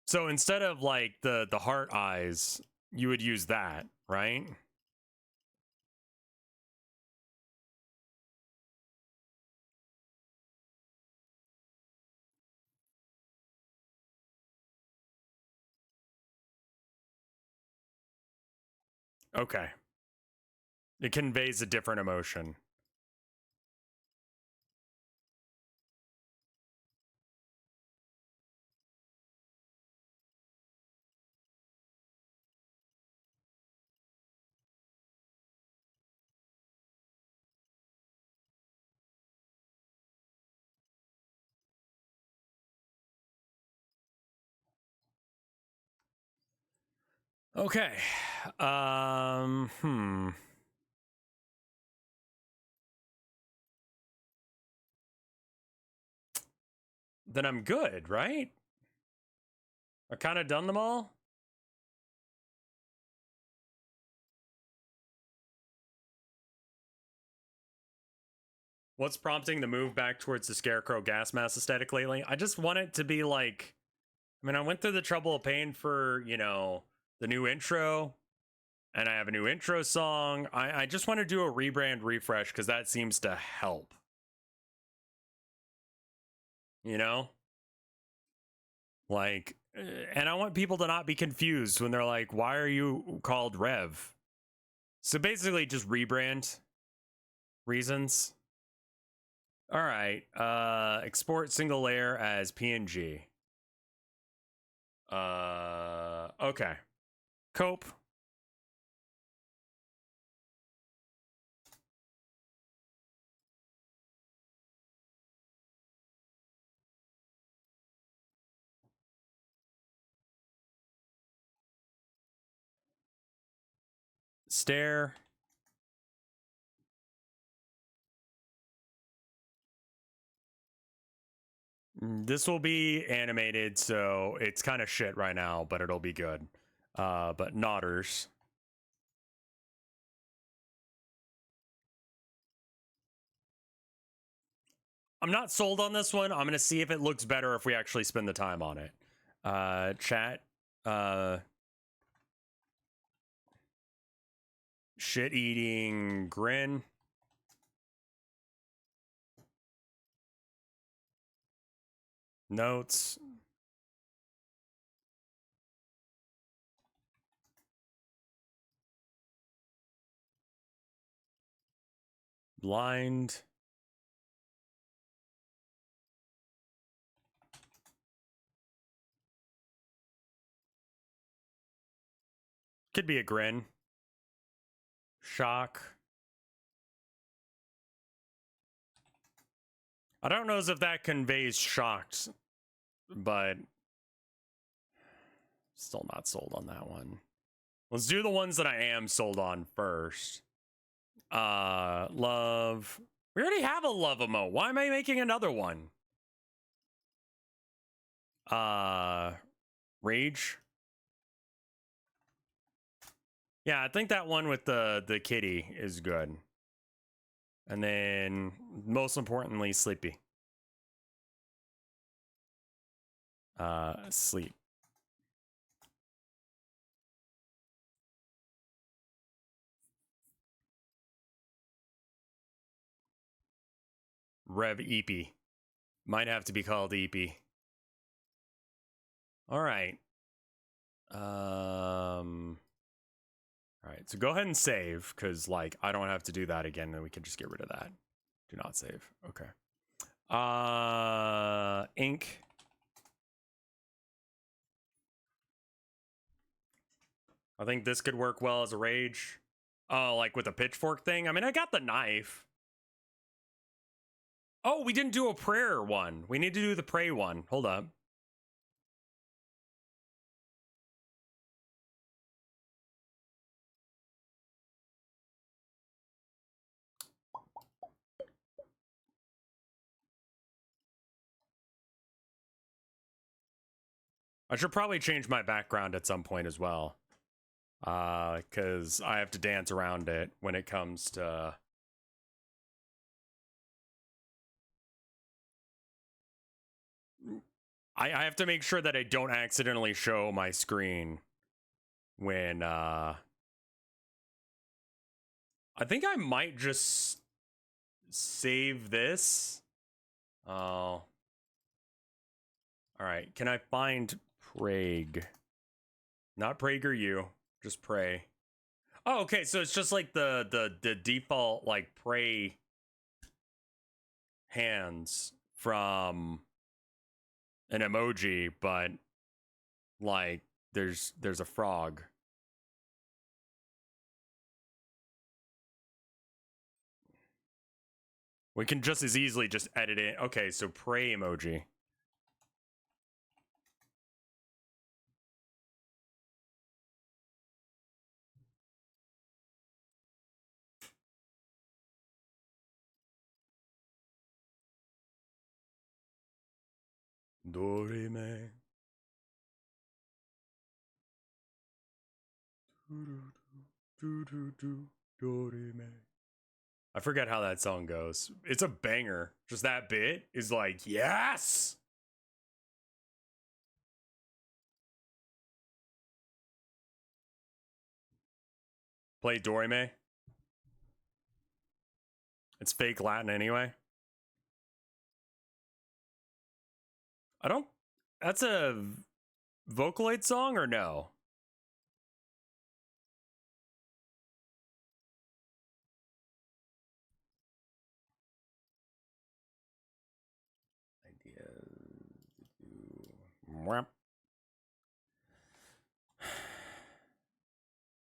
So instead of like the heart eyes, you would use that, right? Okay. It conveys a different emotion. Okay. Then I'm good, right? I kind of done them all. What's prompting the move back towards the Scarecrow gas mask aesthetic lately? I just want it to be like, I mean, I went through the trouble of paying for, you know, the new intro, and I have a new intro song. I just want to do a rebrand refresh because that seems to help. You know? Like, and I want people to not be confused when they're like, why are you called Rev? So basically, just rebrand reasons. All right. Export single layer as PNG. Okay. Cope. Stare. This will be animated, so it's kind of shit right now, but it'll be good. But Nodders. I'm not sold on this one. I'm gonna see if it looks better if we actually spend the time on it. Chat. Shit eating grin. Notes. Blind. Could be a grin. Shock. I don't know as if that conveys shocked, but still not sold on that one. Let's do the ones that I am sold on first. Love. We already have a love emote. Why am I making another one? Rage. Yeah, I think that one with the kitty is good. And then, most importantly, sleepy. Sleep. Rev EP. Might have to be called EP. All right. All right, so go ahead and save, because, like, I don't have to do that again, and we can just get rid of that. Do not save. Okay. Ink. I think this could work well as a rage. Oh, like with a pitchfork thing? I mean, I got the knife. Oh, we didn't do a prayer one. We need to do the pray one. Hold up. I should probably change my background at some point as well. Because I have to dance around it when it comes to... I have to make sure that I don't accidentally show my screen when, I think I might just save this. Oh. Alright, can I find Prague? Not PragerU, just Pray. Oh, okay, so it's just like the default, like, Pray hands from an emoji, but, like, there's a frog. We can just as easily just edit it. Okay, so Pray emoji. Dorime. Dorime. I forget how that song goes. It's a banger. Just that bit is like, yes! Play Dorime. It's fake Latin anyway. I don't... That's a Vocaloid song or no?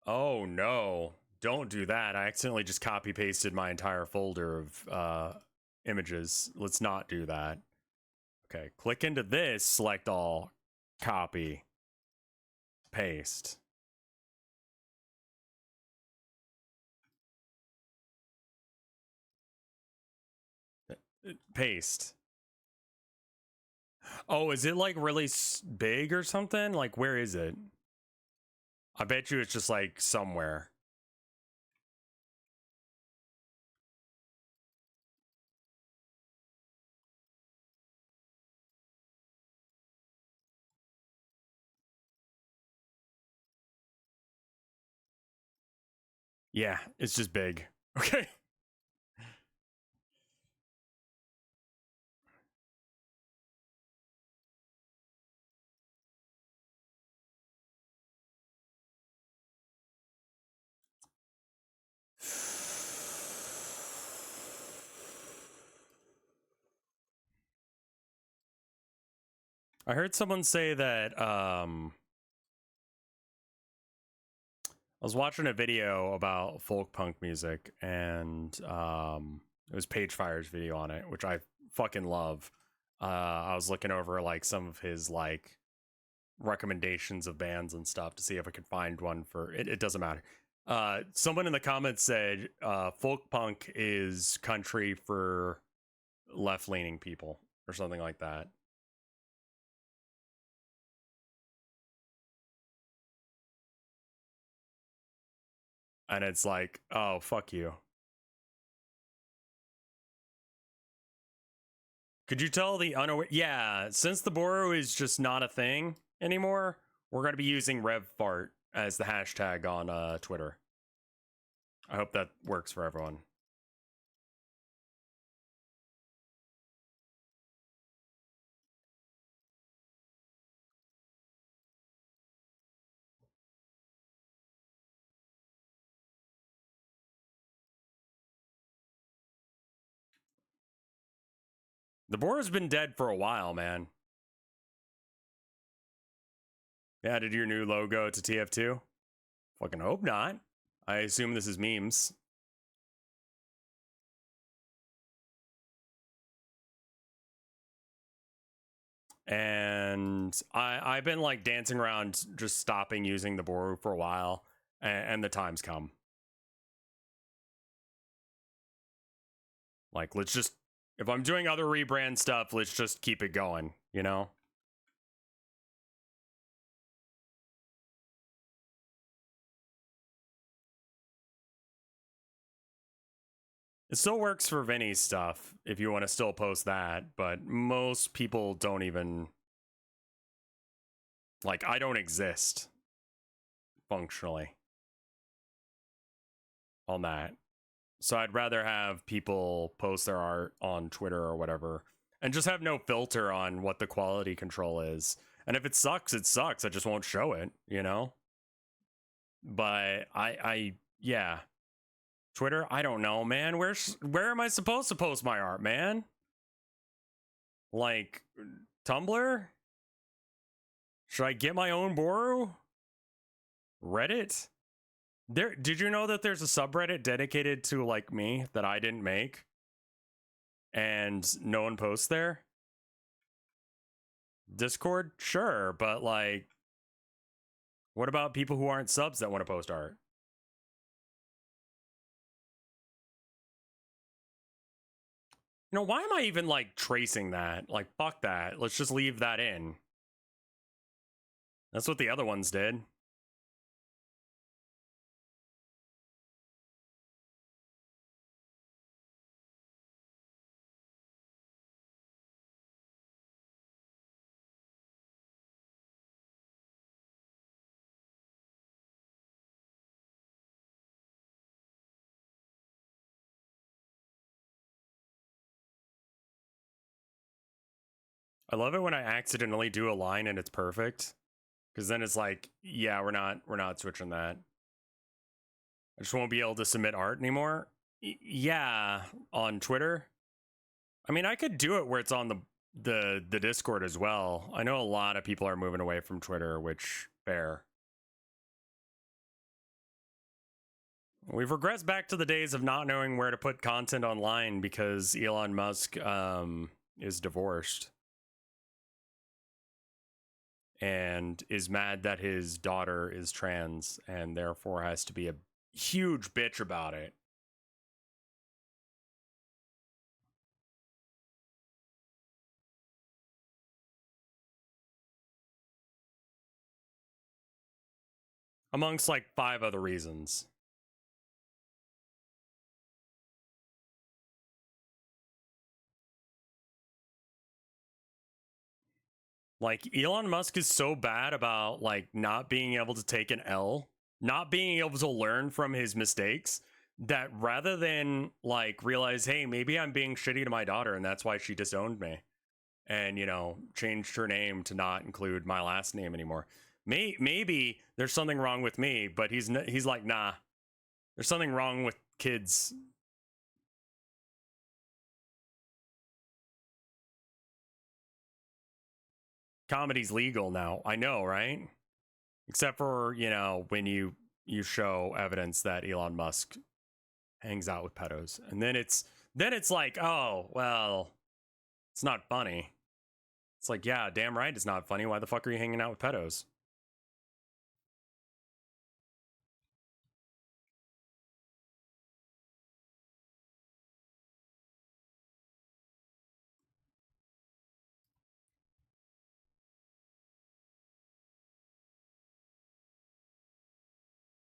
Oh no, don't do that. I accidentally just copy pasted my entire folder of images. Let's not do that. Okay, click into this, select all, copy, paste. Paste. Oh, is it like really big or something? Like, where is it? I bet you it's just like somewhere. Yeah, it's just big. Okay. I heard someone say that, I was watching a video about folk punk music, and it was Pagefire's video on it, which I fucking love. I was looking over like some of his like recommendations of bands and stuff to see if I could find one for it. It doesn't matter. Someone in the comments said folk punk is country for left-leaning people or something like that. And it's like, oh, fuck you. Could you tell the unaware? Yeah, since the Boro is just not a thing anymore, we're going to be using RevFart as the hashtag on Twitter. I hope that works for everyone. The Boro's been dead for a while, man. They added your new logo to TF2? Fucking hope not. I assume this is memes. And I've been like dancing around just stopping using the Boru for a while, and the time's come. Like, let's just, if I'm doing other rebrand stuff, let's just keep it going, you know? It still works for Vinny's stuff if you want to still post that, but most people don't even, like, I don't exist functionally on that. So I'd rather have people post their art on Twitter or whatever and just have no filter on what the quality control is. And if it sucks, it sucks. I just won't show it, you know? But yeah. Twitter, I don't know, man. Where am I supposed to post my art, man? Like Tumblr? Should I get my own Boru? Reddit? Did you know that there's a subreddit dedicated to like me that I didn't make? And no one posts there? Discord? Sure, but like what about people who aren't subs that want to post art? You know, why am I even like tracing that? Like fuck that. Let's just leave that in. That's what the other ones did. I love it when I accidentally do a line and it's perfect. Because then it's like, yeah, we're not switching that. I just won't be able to submit art anymore. Yeah, on Twitter. I mean, I could do it where it's on the Discord as well. I know a lot of people are moving away from Twitter, which fair. We've regressed back to the days of not knowing where to put content online because Elon Musk is divorced and is mad that his daughter is trans and therefore has to be a huge bitch about it. Amongst like 5 other reasons. Like Elon Musk is so bad about like not being able to take an L, not being able to learn from his mistakes, that rather than like realize, hey, maybe I'm being shitty to my daughter and that's why she disowned me and, you know, changed her name to not include my last name anymore. Maybe there's something wrong with me, but he's like, nah, there's something wrong with kids. Comedy's legal now. I know, right? Except for, you know, when you show evidence that Elon Musk hangs out with pedos. And then it's like, oh, well, it's not funny. It's like, yeah, damn right it's not funny. Why the fuck are you hanging out with pedos?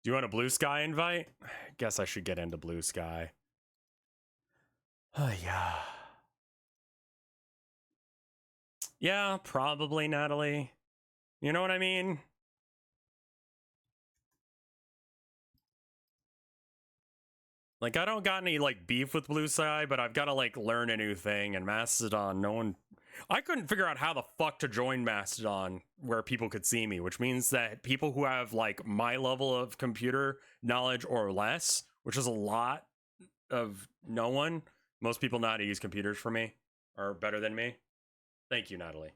Do you want a Blue Sky invite? Guess I should get into Blue Sky. Oh, yeah. Yeah, probably, Natalie. You know what I mean? Like, I don't got any, like, beef with Blue Sky, but I've got to, like, learn a new thing. And Mastodon, no one... I couldn't figure out how the fuck to join Mastodon where people could see me, which means that people who have, like, my level of computer knowledge or less, which is a lot of no one, most people know how to use computers for me, are better than me. Thank you, Natalie.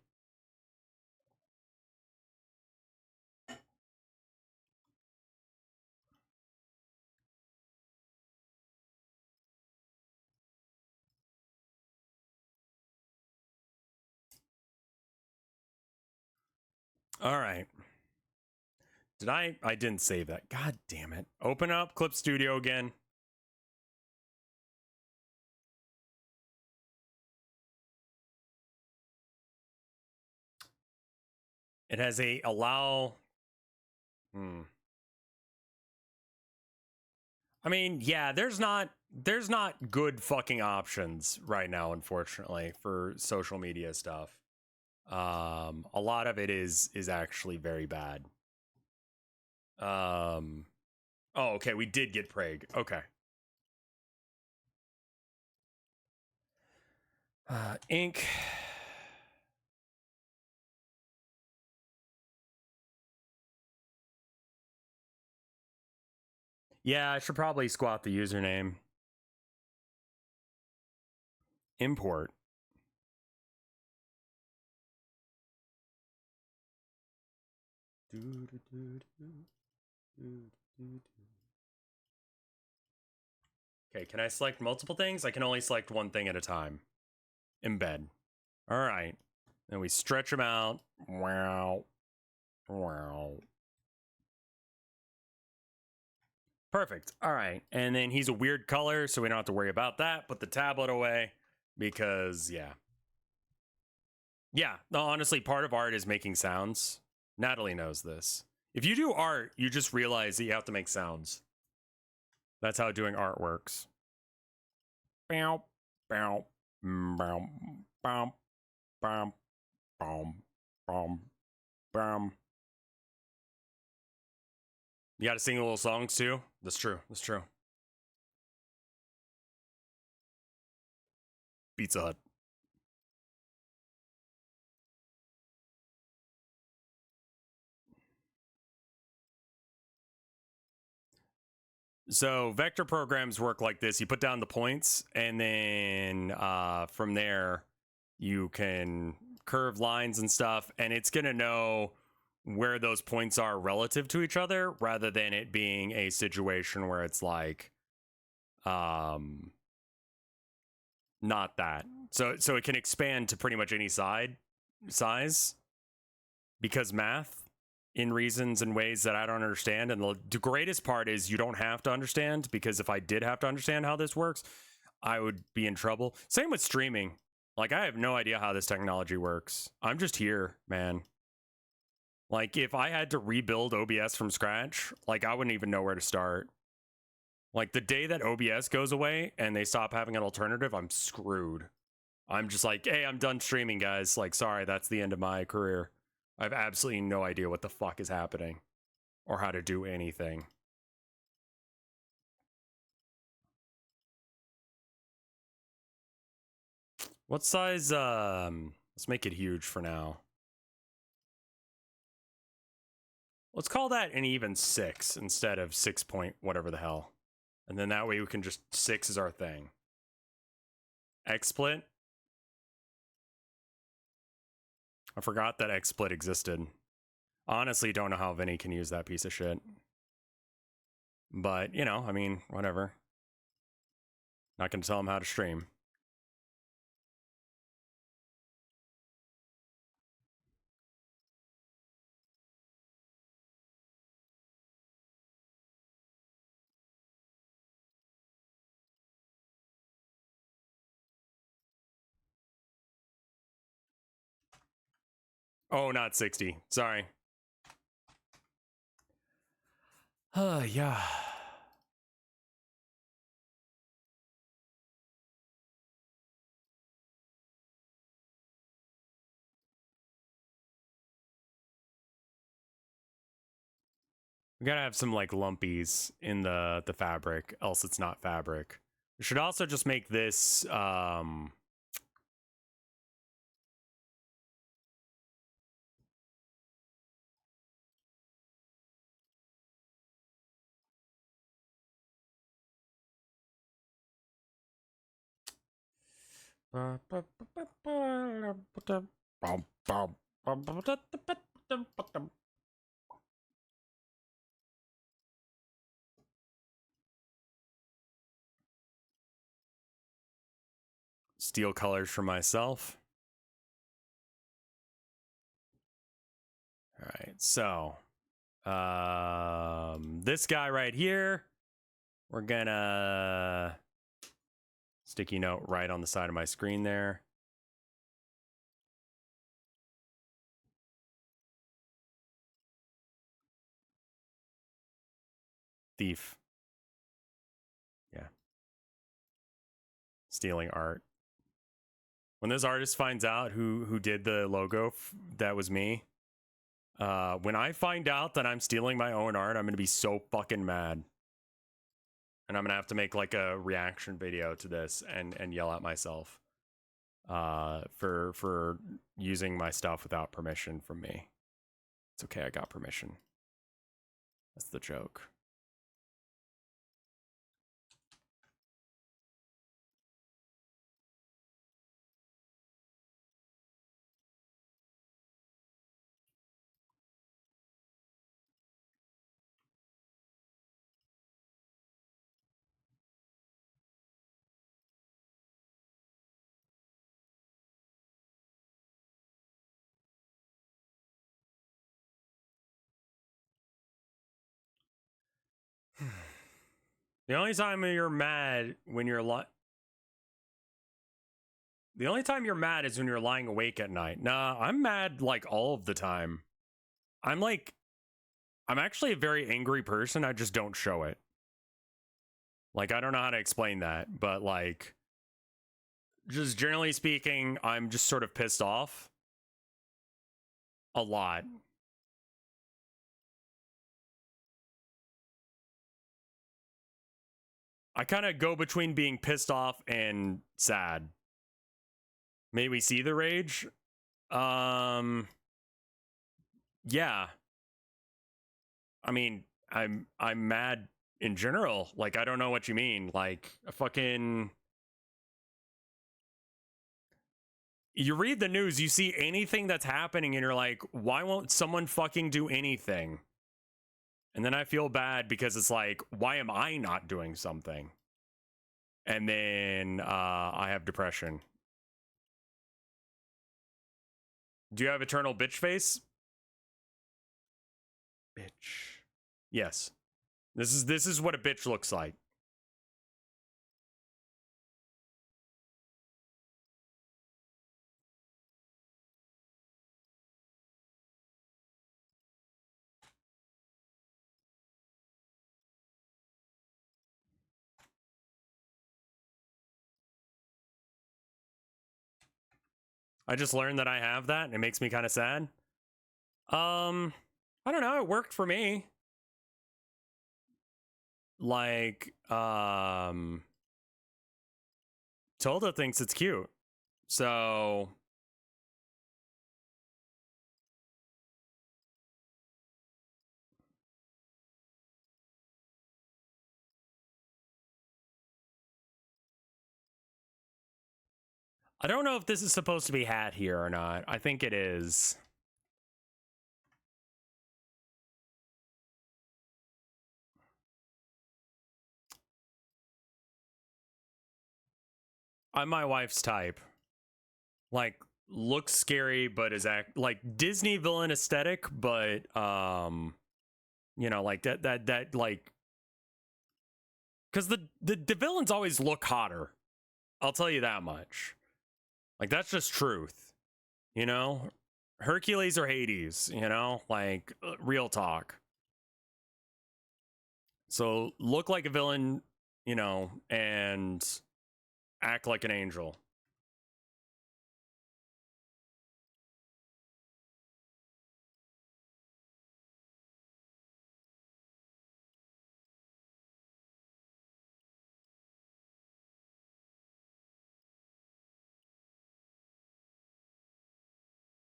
All right. Did I didn't save that. God damn it. Open up Clip Studio again. It has a allow. I mean, yeah, there's not good fucking options right now, unfortunately, for social media stuff. A lot of it is actually very bad. Oh, okay, we did get Prague. Okay. Ink. Yeah, I should probably squat the username. Import. Okay, can I select multiple things? I can only select one thing at a time. Embed. All right. Then we stretch them out. Wow. Wow. Perfect. All right. And then he's a weird color, so we don't have to worry about that. Put the tablet away because, yeah. Yeah. No, honestly, part of art is making sounds. Natalie knows this. If you do art, you just realize that you have to make sounds. That's how doing art works. Bow, bow, bow, bow, bow, bow, bow, bow. You got to sing little songs too? That's true. That's true. Pizza Hut. So vector programs work like this. You put down the points, and then from there, you can curve lines and stuff, and it's going to know where those points are relative to each other, rather than it being a situation where it's like, not that. So it can expand to pretty much any size, because math in reasons and ways that I don't understand. And the greatest part is you don't have to understand, because if I did have to understand how this works, I would be in trouble. Same with streaming. Like, I have no idea how this technology works. I'm just here, man. Like, if I had to rebuild OBS from scratch, like, I wouldn't even know where to start. Like, the day that OBS goes away and they stop having an alternative, I'm screwed. I'm just like, hey, I'm done streaming, guys. Like, sorry, that's the end of my career. I have absolutely no idea what the fuck is happening or how to do anything. What size? Let's make it huge for now. Let's call that an even 6 instead of 6 point whatever the hell. And then that way we can just 6 is our thing. XSplit. I forgot that XSplit existed. Honestly, don't know how Vinny can use that piece of shit. But, you know, I mean, whatever. Not gonna tell him how to stream. Oh, not 60. Sorry. Yeah. We gotta have some like lumpies in the fabric, else it's not fabric. We should also just make this steel colors for myself. All right, so this guy right here, we're gonna sticky note right on the side of my screen there. Thief. Yeah. Stealing art. When this artist finds out who did the logo, that was me. When I find out that I'm stealing my own art, I'm gonna be so fucking mad. And I'm gonna have to make like a reaction video to this and yell at myself for using my stuff without permission from me. It's okay, I got permission. That's the joke. The only time you're mad when you're the only time you're mad is when you're lying awake at night. Nah, I'm mad like all of the time. I'm actually a very angry person. I just don't show it. Like, I don't know how to explain that, but like, just generally speaking, I'm just sort of pissed off a lot. I kind of go between being pissed off and sad. May we see the rage? Yeah. I mean, I'm mad in general. Like, I don't know what you mean. Like, a fucking, you read the news, you see anything that's happening, and you're like, why won't someone fucking do anything? And then I feel bad because it's like, why am I not doing something? And then I have depression. Do you have eternal bitch face? Bitch. Yes. This is what a bitch looks like. I just learned that I have that, and it makes me kind of sad. I don't know. It worked for me. Like, Tilda thinks it's cute. So I don't know if this is supposed to be hat here or not. I think it is. I'm my wife's type. Like, looks scary, but is like Disney villain aesthetic, but you know, like that like, because the villains always look hotter. I'll tell you that much. Like, that's just truth. You know, Hercules or Hades. You know, like real talk. So look like a villain, you know, and act like an angel.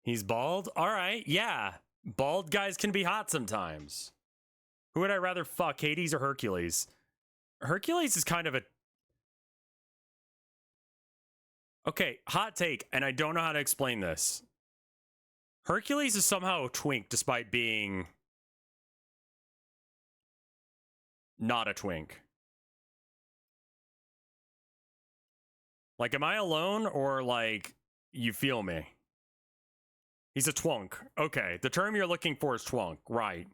He's bald? All right, yeah. Bald guys can be hot sometimes. Who would I rather fuck, Hades or Hercules? Hercules is kind of a... Okay, hot take, and I don't know how to explain this. Hercules is somehow a twink despite being not a twink. Like, am I alone or like you feel me? He's a twunk. Okay, the term you're looking for is twunk, right?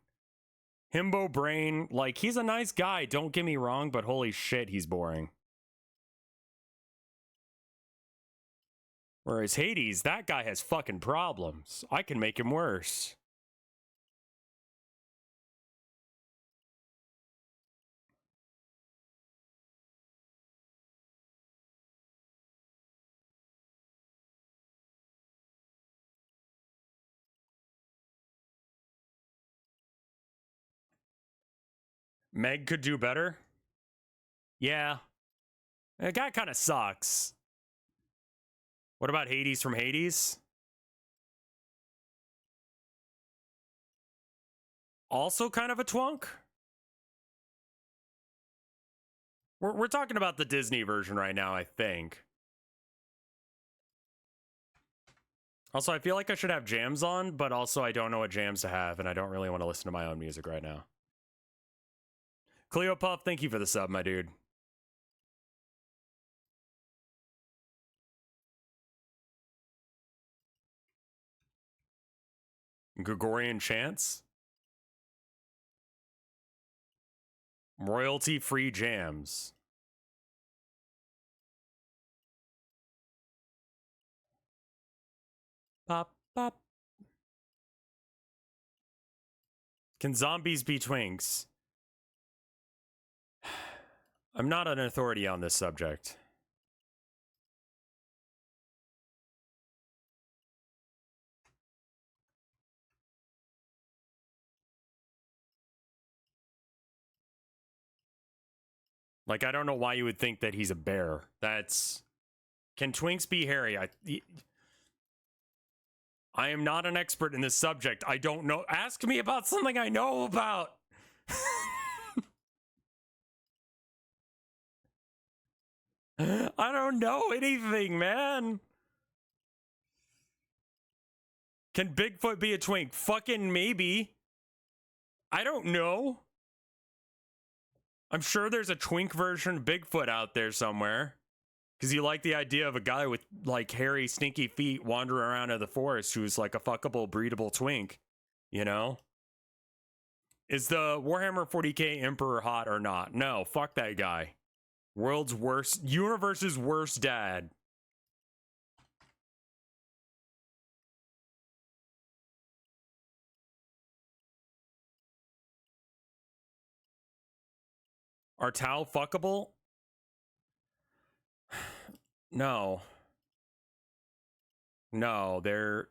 Himbo brain, like, he's a nice guy, don't get me wrong, but holy shit, he's boring. Whereas Hades, that guy has fucking problems. I can make him worse. Meg could do better? Yeah. That guy kind of sucks. What about Hades from Hades? Also kind of a twunk? We're talking about the Disney version right now, I think. Also, I feel like I should have jams on, but also I don't know what jams to have, and I don't really want to listen to my own music right now. Cleo Puff, thank you for the sub, my dude. Gregorian chants? Royalty-free jams. Pop, pop. Can zombies be twinks? I'm not an authority on this subject. Like, I don't know why you would think that he's a bear. That's... Can twinks be hairy? I am not an expert in this subject. I don't know. Ask me about something I know about. I don't know anything, man. Can Bigfoot be a twink? Fucking maybe. I don't know. I'm sure there's a twink version of Bigfoot out there somewhere. Because you like the idea of a guy with, like, hairy, stinky feet wandering around in the forest who's, like, a fuckable, breedable twink. You know? Is the Warhammer 40k Emperor hot or not? No, fuck that guy. World's worst, universe's worst dad. Are Tau fuckable? No. No, they're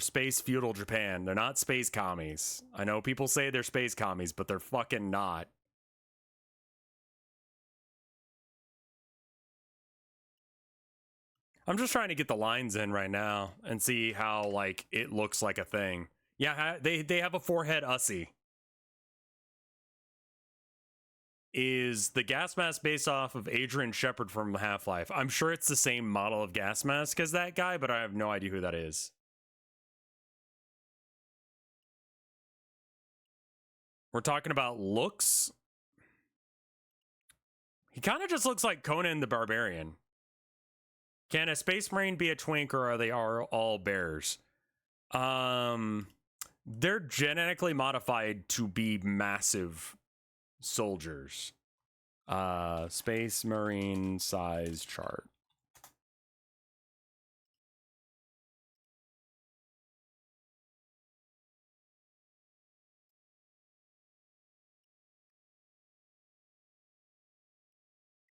space feudal Japan. They're not space commies. I know people say they're space commies, but they're fucking not. I'm just trying to get the lines in right now and see how, like, it looks like a thing. Yeah, they have a forehead Ussie. Is the gas mask based off of Adrian Shepard from Half-Life? I'm sure it's the same model of gas mask as that guy, but I have no idea who that is. We're talking about looks. He kind of just looks like Conan the Barbarian. Can a Space Marine be a twink, or are they all bears? They're genetically modified to be massive soldiers. Space Marine size chart.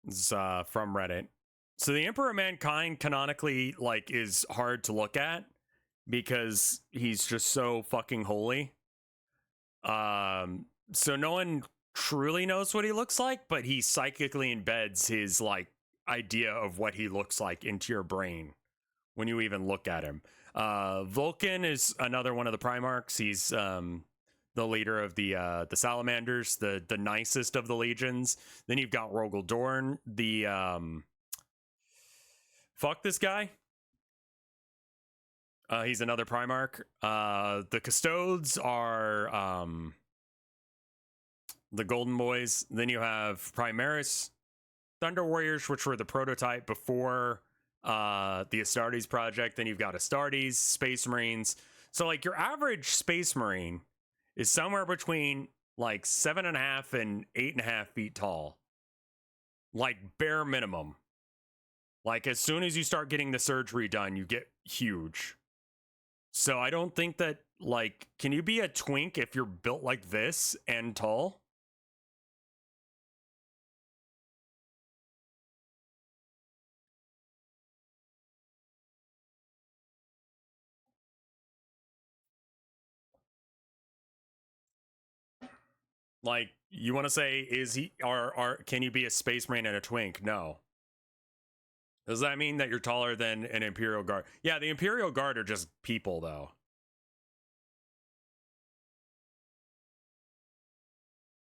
It's from Reddit. So the Emperor of Mankind canonically like is hard to look at because he's just so fucking holy. So no one truly knows what he looks like, but he psychically embeds his like idea of what he looks like into your brain when you even look at him. Vulcan is another one of the Primarchs. He's the leader of the Salamanders, the nicest of the legions. Then you've got Rogel Dorn, the fuck this guy. He's another Primarch. The Custodes are the Golden Boys. Then you have Primaris, Thunder Warriors, which were the prototype before the Astartes project. Then you've got Astartes, Space Marines. So like your average Space Marine is somewhere between like 7.5 and 8.5 feet tall. Like bare minimum. Like as soon as you start getting the surgery done, you get huge. So I don't think that like, can you be a twink if you're built like this and tall? Like, you want to say, is he, can you be a Space Marine and a twink? No. Does that mean that you're taller than an Imperial Guard? Yeah, the Imperial Guard are just people, though.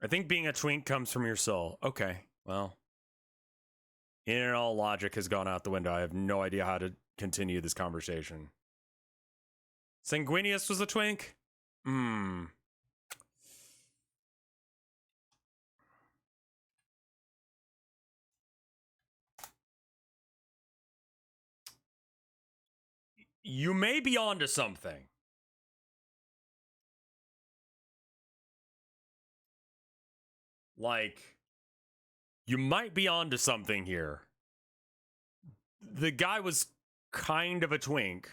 I think being a twink comes from your soul. Okay, well. In and all logic has gone out the window. I have no idea how to continue this conversation. Sanguinius was a twink? Hmm. You may be onto something. Like, you might be onto something here. The guy was kind of a twink.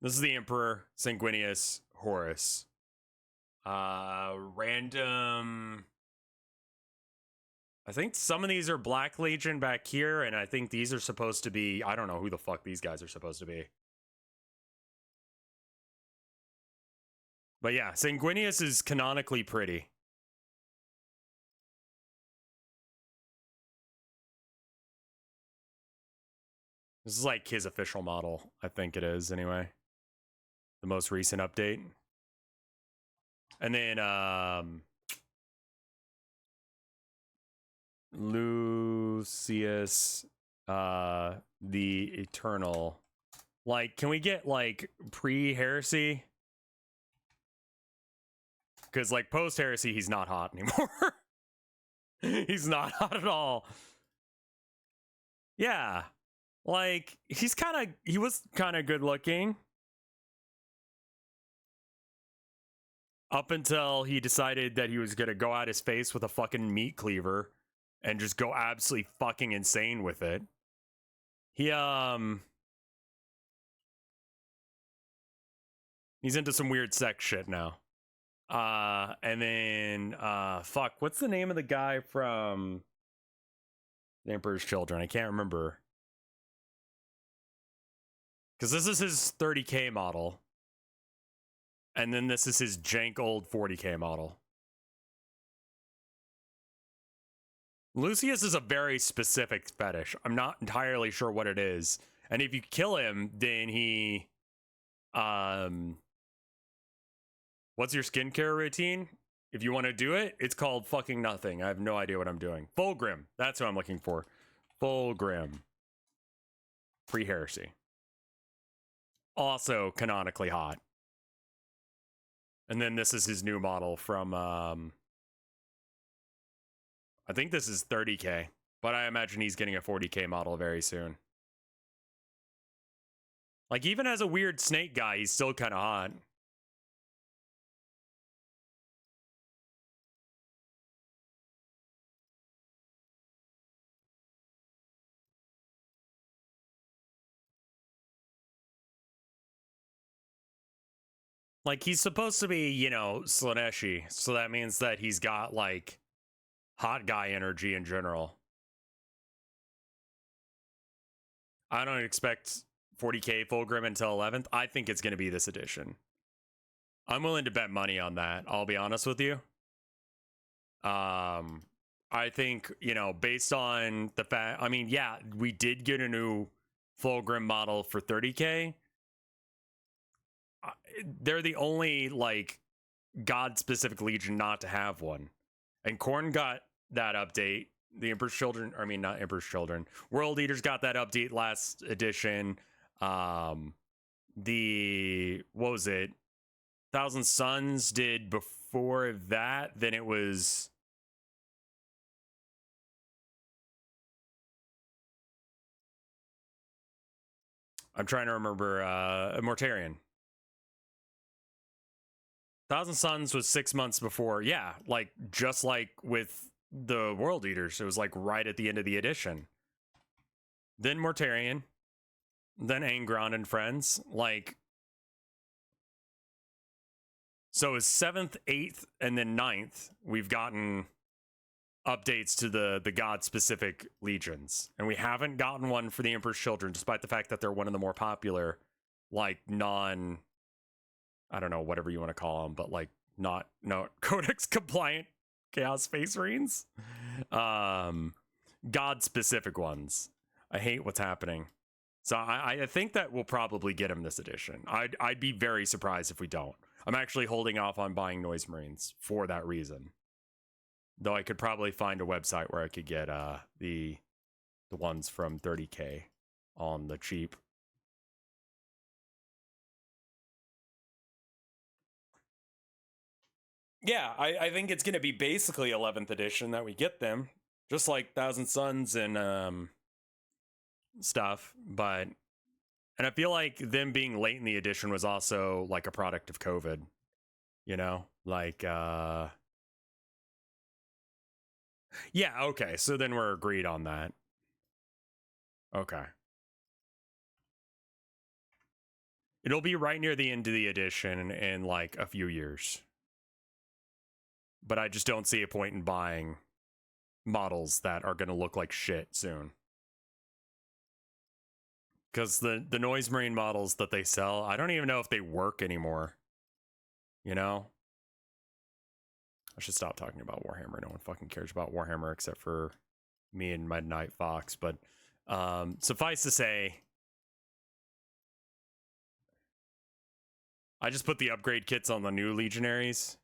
This is the Emperor, Sanguinius, Horus. Random. I think some of these are Black Legion back here, and I think these are supposed to be. I don't know who the fuck these guys are supposed to be. But yeah, Sanguinius is canonically pretty. This is like his official model. I think it is, anyway. The most recent update. And then, Lucius, the Eternal. Like, can we get, like, pre-heresy? Because, like, post-heresy, he's not hot anymore. He's not hot at all. Yeah. Like, he was kind of good looking. Up until he decided that he was going to go out his face with a fucking meat cleaver and just go absolutely fucking insane with it. He's into some weird sex shit now. And then, fuck, what's the name of the guy from The Emperor's Children? I can't remember. Because this is his 30K model. And then this is his jank old 40K model. Lucius is a very specific fetish. I'm not entirely sure what it is. And if you kill him, then he... What's your skincare routine? If you want to do it, it's called fucking nothing. I have no idea what I'm doing. Fulgrim. That's what I'm looking for. Fulgrim. Pre-heresy. Also canonically hot. And then this is his new model from, I think this is 30K. But I imagine he's getting a 40K model very soon. Like, even as a weird snake guy, he's still kind of hot. Like, he's supposed to be, you know, Slaneshi, so that means that he's got, like, hot guy energy in general. I don't expect 40k Fulgrim until 11th. I think it's going to be this edition. I'm willing to bet money on that, I'll be honest with you. I think, you know, based on the fact, I mean, yeah, we did get a new Fulgrim model for 30k. They're the only, like, god-specific legion not to have one. And Khorne got that update. The Emperor's Children, I mean, not Emperor's Children. World Eaters got that update last edition. What was it? Thousand Suns did before that. Then it was... I'm trying to remember, Mortarion. Thousand Suns was 6 months before. Yeah, like, just like with the World Eaters. It was, like, right at the end of the edition. Then Mortarion. Then Angron and Friends. Like... So is 7th, 8th, and then 9th, we've gotten updates to the god-specific legions. And we haven't gotten one for the Emperor's Children, despite the fact that they're one of the more popular, like, non... I don't know, whatever you want to call them, but, like, not Codex-compliant Chaos Space Marines. God-specific ones. I hate what's happening. So I think that we'll probably get him this edition. I'd be very surprised if we don't. I'm actually holding off on buying Noise Marines for that reason. Though I could probably find a website where I could get the ones from 30k on the cheap. Yeah, I think it's going to be basically 11th edition that we get them. Just like Thousand Suns and stuff. But... And I feel like them being late in the edition was also, like, a product of COVID. You know? Like, yeah, okay. So then we're agreed on that. Okay. It'll be right near the end of the edition in, like, a few years. But I just don't see a point in buying models that are going to look like shit soon. Because the Noise Marine models that they sell, I don't even know if they work anymore. You know? I should stop talking about Warhammer. No one fucking cares about Warhammer except for me and my Night Fox. But suffice to say, I just put the upgrade kits on the new Legionaries.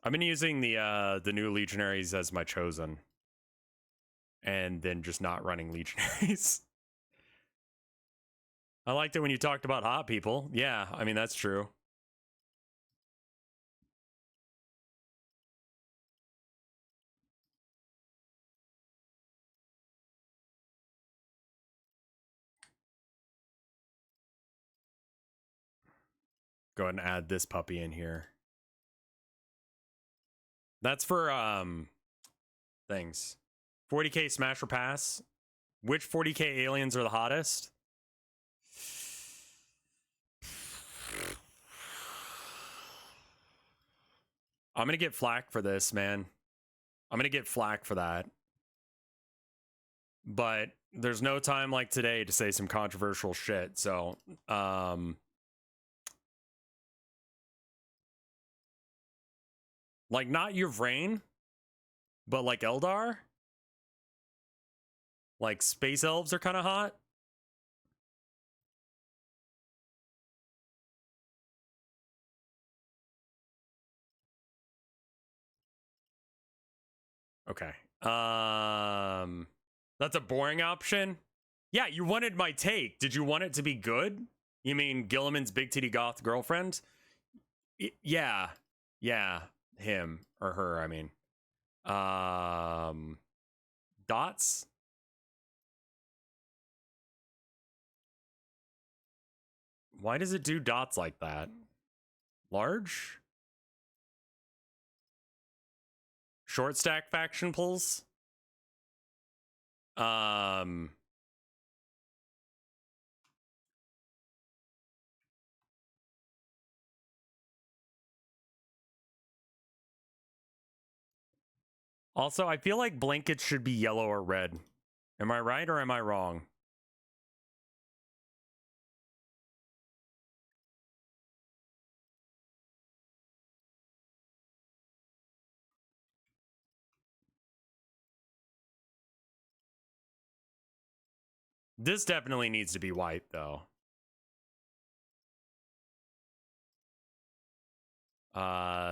I've been using the new Legionaries as my chosen. And then just not running Legionaries. I liked it when you talked about hot people. Yeah, I mean, that's true. Go ahead and add this puppy in here. That's for things. 40k Smash or Pass. Which 40k aliens are the hottest? I'm gonna get flack for this, man. I'm gonna get flack for that. But there's no time like today to say some controversial shit, so like, not Yvrain, but like Eldar. Like, space elves are kind of hot. Okay. That's a boring option. Yeah, you wanted my take. Did you want it to be good? You mean Gilliman's big titty goth girlfriend? Yeah. Yeah. Him or her, I mean. Dots? Why does it do dots like that? Large? Short stack faction pulls? Also, I feel like blankets should be yellow or red. Am I right or am I wrong? This definitely needs to be white, though.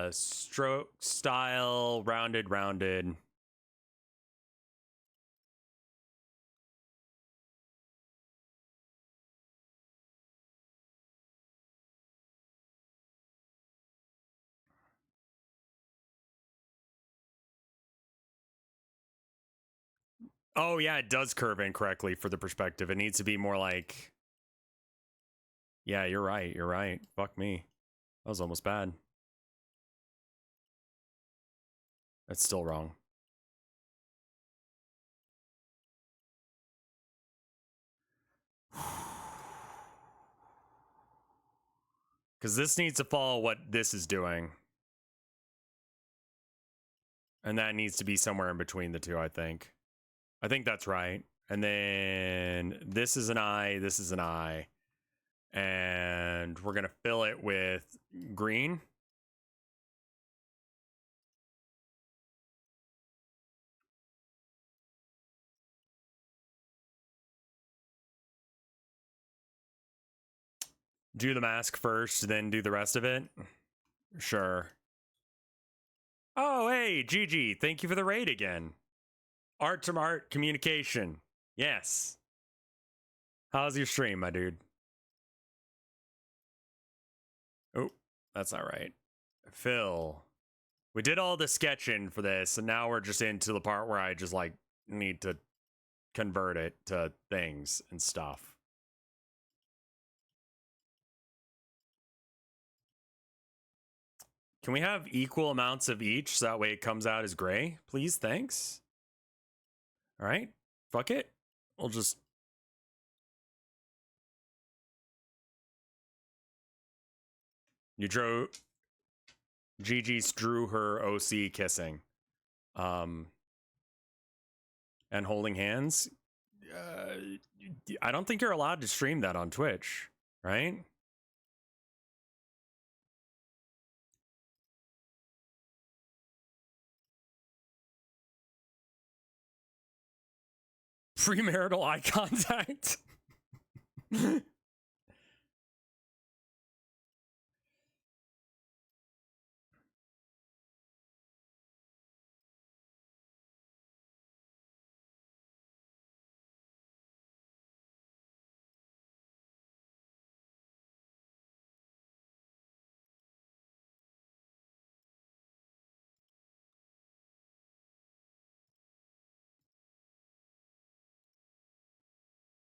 Stroke style, rounded. Oh, yeah, it does curve incorrectly for the perspective. It needs to be more like... Yeah, you're right. You're right. Fuck me. That was almost bad. That's still wrong. Because this needs to follow what this is doing. And that needs to be somewhere in between the two, I think. I think that's right. And then this is an eye, this is an eye. And we're going to fill it with green. Do the mask first, then do the rest of it. Sure. Oh, hey, Gigi, thank you for the raid again. Art to art communication. Yes. How's your stream, my dude? Oh, that's not right. Phil. We did all the sketching for this, and now we're just into the part where I just, like, need to convert it to things and stuff. Can we have equal amounts of each so that way it comes out as gray? Please, thanks. All right, fuck it. We'll just... You drew... Gigi's drew her OC kissing. And holding hands. I don't think you're allowed to stream that on Twitch, right? Premarital eye contact.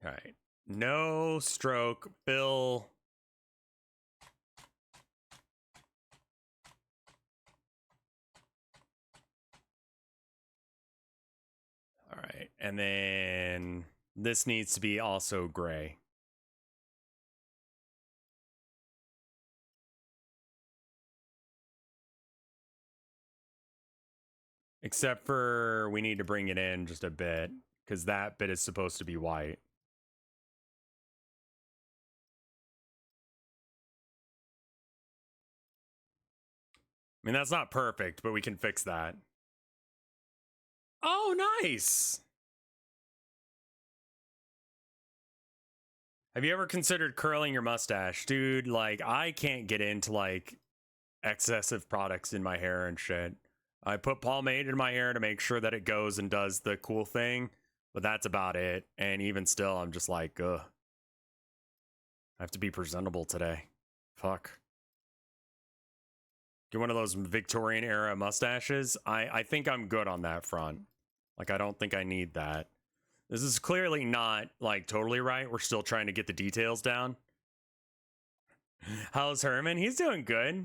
All right. No stroke, Bill. All right. And then this needs to be also gray. Except for we need to bring it in just a bit because that bit is supposed to be white. I mean, that's not perfect, but we can fix that. Oh, nice. Have you ever considered curling your mustache? Dude, like, I can't get into, like, excessive products in my hair and shit. I put pomade in my hair to make sure that it goes and does the cool thing, but that's about it. And even still, I'm just like, ugh. I have to be presentable today. Fuck. Get one of those Victorian era mustaches. I think I'm good on that front. Like, I don't think I need that. This is clearly not, like, totally right. We're still trying to get the details down. How's Herman? He's doing good.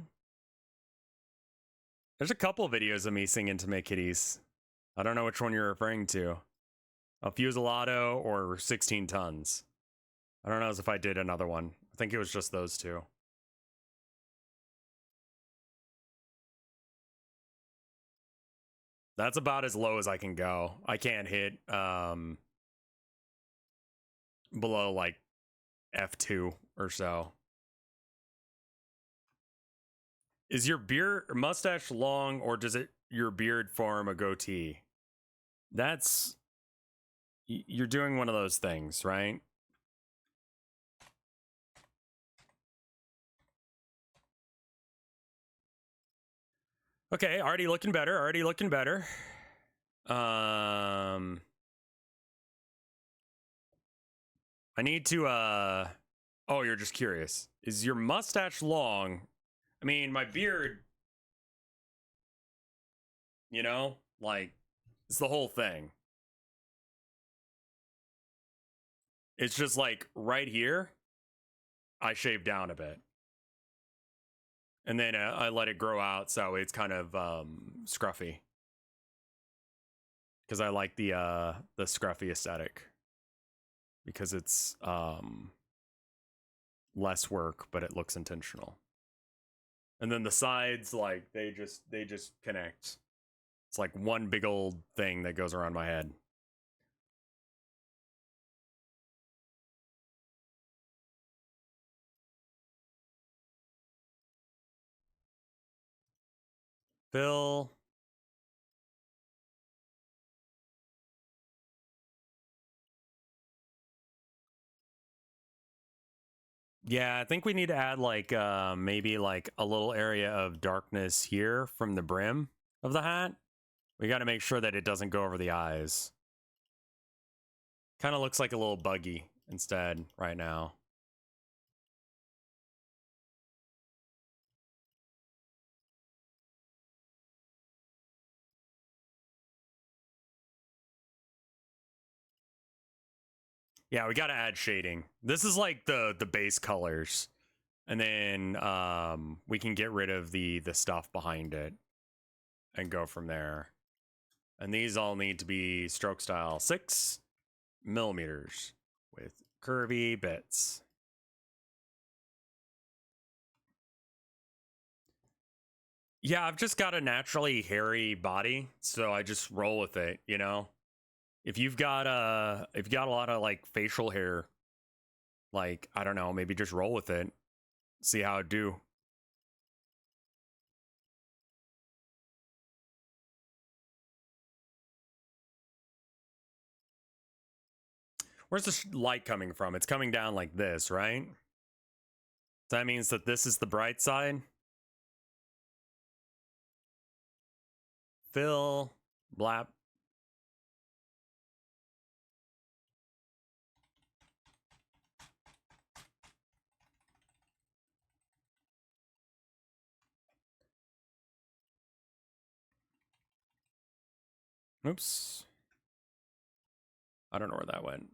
There's a couple videos of me singing to my kitties. I don't know which one you're referring to. A Fusilado or 16 tons. I don't know if I did another one. I think it was just those two. That's about as low as I can go. I can't hit below like F2 or so. Is your beard mustache long, or does it your beard form a goatee? That's you're doing one of those things, right? Okay, already looking better, already looking better. I need to oh, you're just curious. Is your mustache long? I mean, my beard, you know, like it's the whole thing. It's just like right here, I shave down a bit. And then I let it grow out so it's kind of scruffy. Because I like the scruffy aesthetic. Because it's less work, but it looks intentional. And then the sides, like they just connect. It's like one big old thing that goes around my head. Phil. Yeah, I think we need to add like maybe like a little area of darkness here from the brim of the hat. We got to make sure that it doesn't go over the eyes. Kind of looks like a little buggy instead right now. Yeah, we got to add shading. This is like the base colors. And then we can get rid of the stuff behind it and go from there. And these all need to be stroke style 6 millimeters with curvy bits. Yeah, I've just got a naturally hairy body, so I just roll with it, you know? If you've got a lot of like facial hair, like I don't know, maybe just roll with it. See how it do. Where's the light coming from? It's coming down like this, right? So that means that this is the bright side. Fill, blap. Oops. I don't know where that went.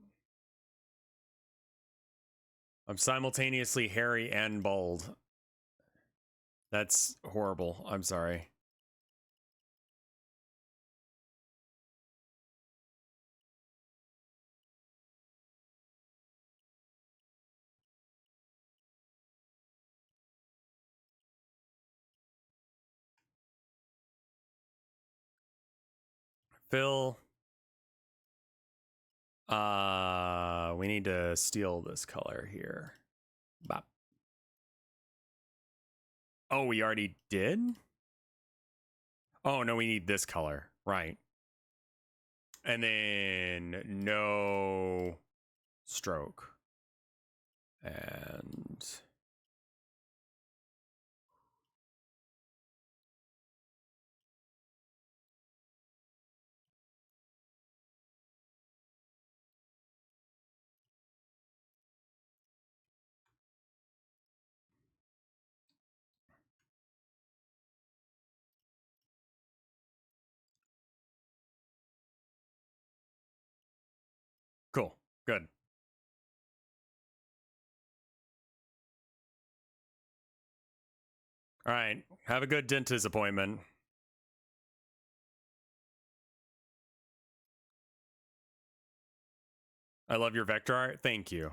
I'm simultaneously hairy and bald. That's horrible. I'm sorry. Phil. We need to steal this color here. Bop. Oh, we already did? Oh, no, we need this color. Right. And then no stroke. And cool. Good. All right. Have a good dentist appointment. I love your vector art. Thank you.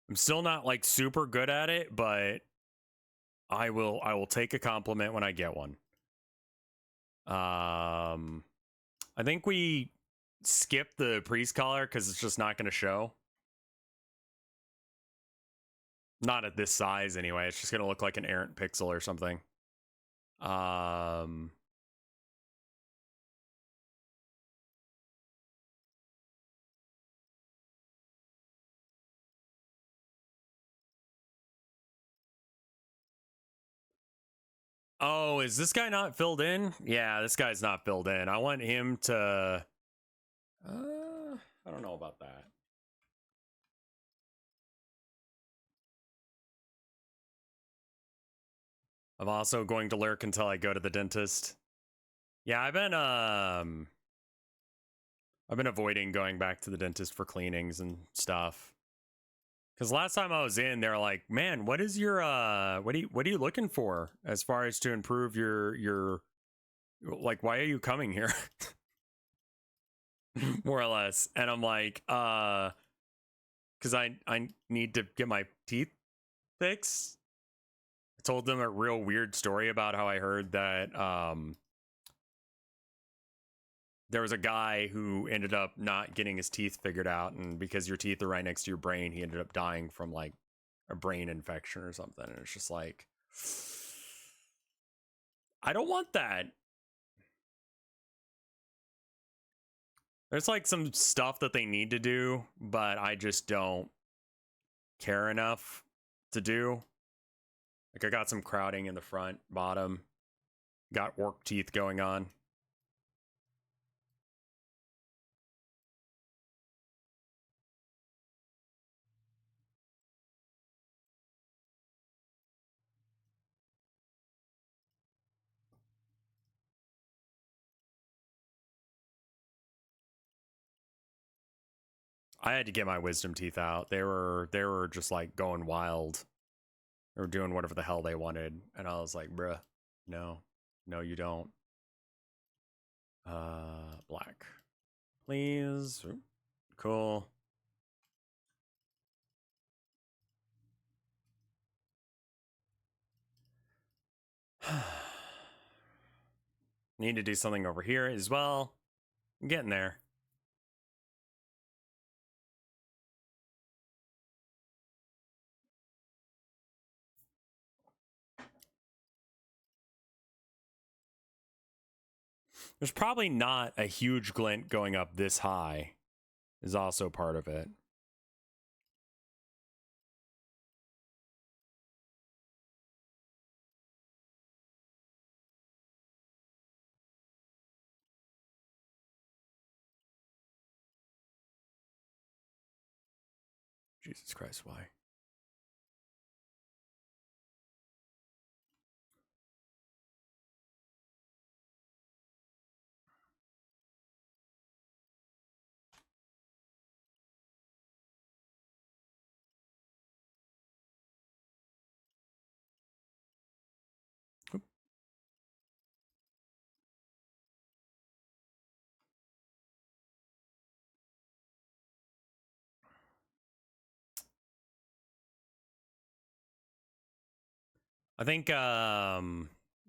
I'm still not like super good at it, but I will take a compliment when I get one. I think we skip the priest collar because it's just not going to show. Not at this size anyway. It's just going to look like an errant pixel or something. Oh, is this guy not filled in? Yeah, this guy's not filled in. I want him to... I don't know about that. I'm also going to lurk until I go to the dentist. Yeah, I've been avoiding going back to the dentist for cleanings and stuff. Because last time I was in, they're like, "Man, what is your what are you looking for as far as to improve your like, why are you coming here?" More or less. And I'm like, because I need to get my teeth fixed. I told them a real weird story about how I heard that there was a guy who ended up not getting his teeth figured out, and because your teeth are right next to your brain, he ended up dying from like a brain infection or something. And it's just like, I don't want that. There's like some stuff that they need to do, but I just don't care enough to do. Like I got some crowding in the front, bottom, got orc teeth going on. I had to get my wisdom teeth out. They were just like going wild. They were doing whatever the hell they wanted, and I was like, bruh, no, you don't. Black, please. Ooh, cool. Need to do something over here as well. I'm getting there. There's probably not a huge glint going up this high is also part of it. Jesus Christ, why? Oop. I think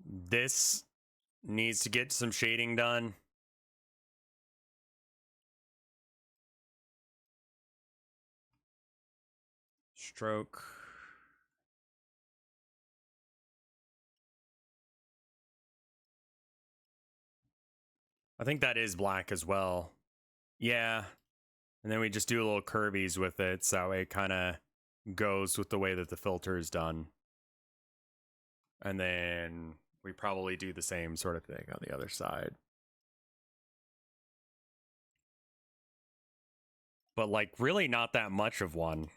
this needs to get some shading done. Stroke. I think that is black as well. Yeah. And then we just do little curvies with it so it kind of goes with the way that the filter is done. And then we probably do the same sort of thing on the other side. But like really not that much of one.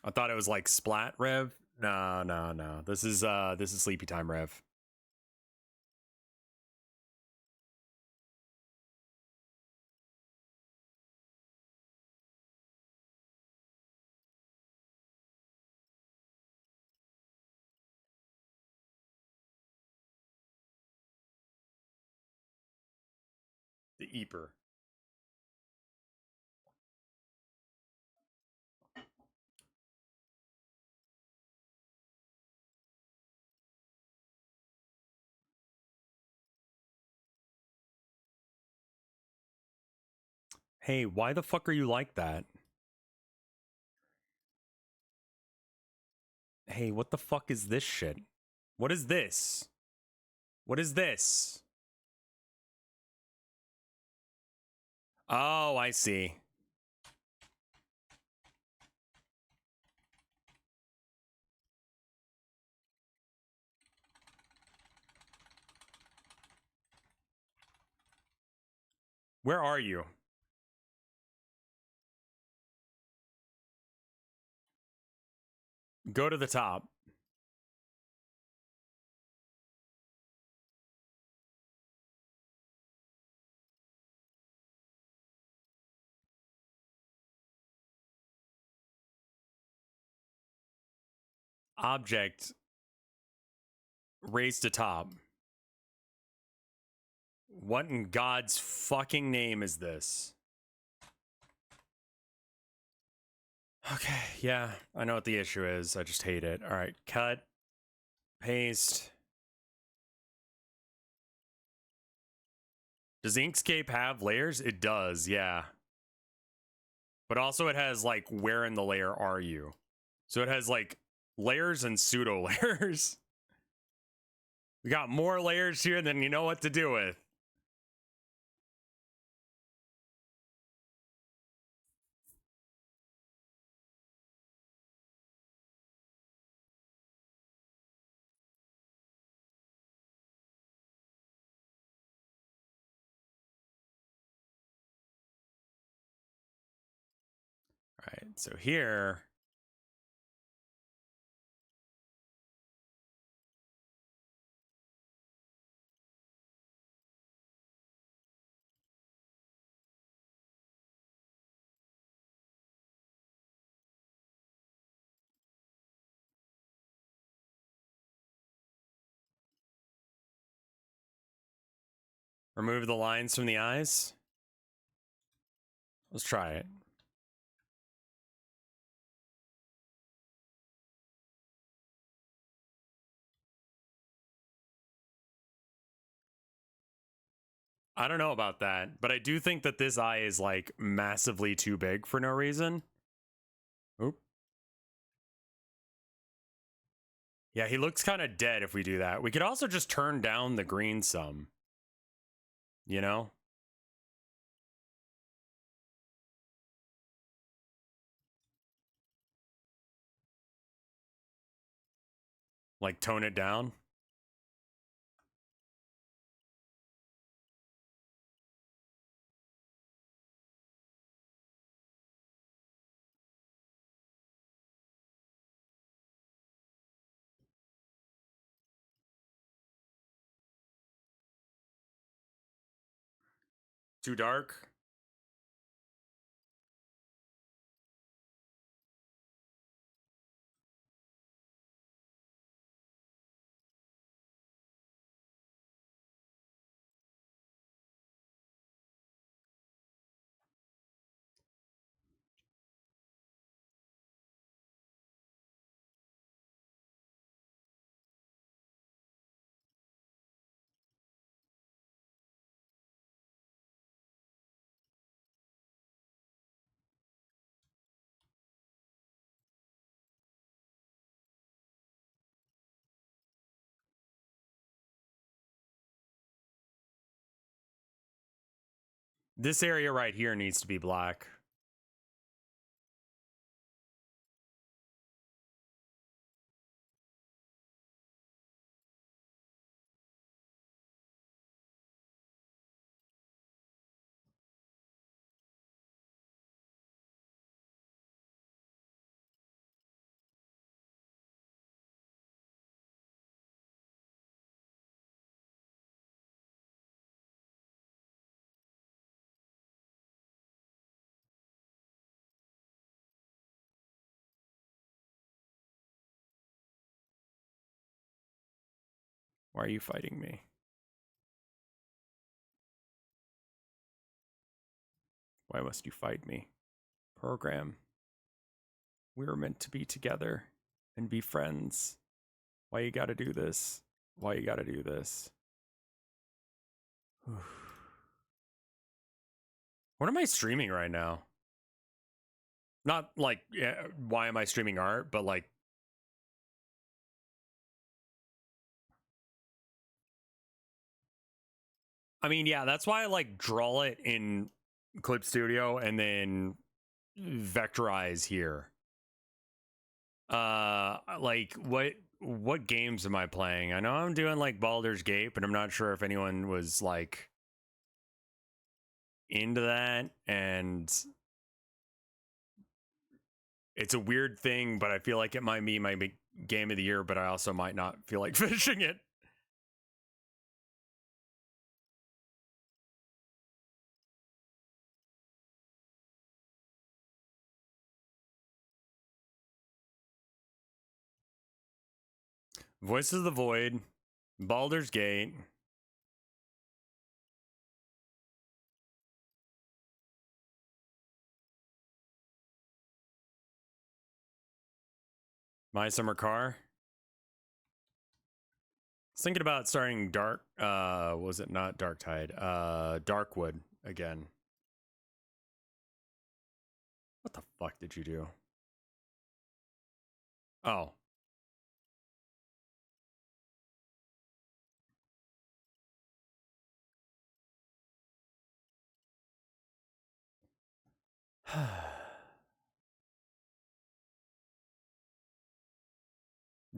I thought it was like Splat Rev. No. This is Sleepy Time Rev. The Eeper. Hey, why the fuck are you like that? Hey, what the fuck is this shit? What is this? What is this? Oh, I see. Where are you? Go to the top. Object. Raise to top. What in God's fucking name is this? Okay, yeah, I know what the issue is. I just hate it. All right, cut, paste. Does Inkscape have layers? It does, yeah. But also it has like, where in the layer are you? So it has like layers and pseudo layers. We got more layers here than you know what to do with. All right, so here. Remove the lines from the eyes. Let's try it. I don't know about that, but I do think that this eye is like massively too big for no reason. Oop. Yeah, he looks kind of dead if we do that. We could also just turn down the green some. You know? Like tone it down. Too dark. This area right here needs to be black. Why are you fighting me? Why must you fight me? Program. We were meant to be together and be friends. Why you gotta do this? Why you gotta do this? What am I streaming right now? Not like, yeah, why am I streaming art, but like, I mean, yeah, that's why I like draw it in Clip Studio and then vectorize here. Like what games am I playing? I know I'm doing like Baldur's Gate, but I'm not sure if anyone was like into that, and it's a weird thing, but I feel like it might be my game of the year, but I also might not feel like finishing it. Voices of the Void, Baldur's Gate. My Summer Car. I was thinking about starting was it not Dark Tide? Darkwood again. What the fuck did you do? Oh.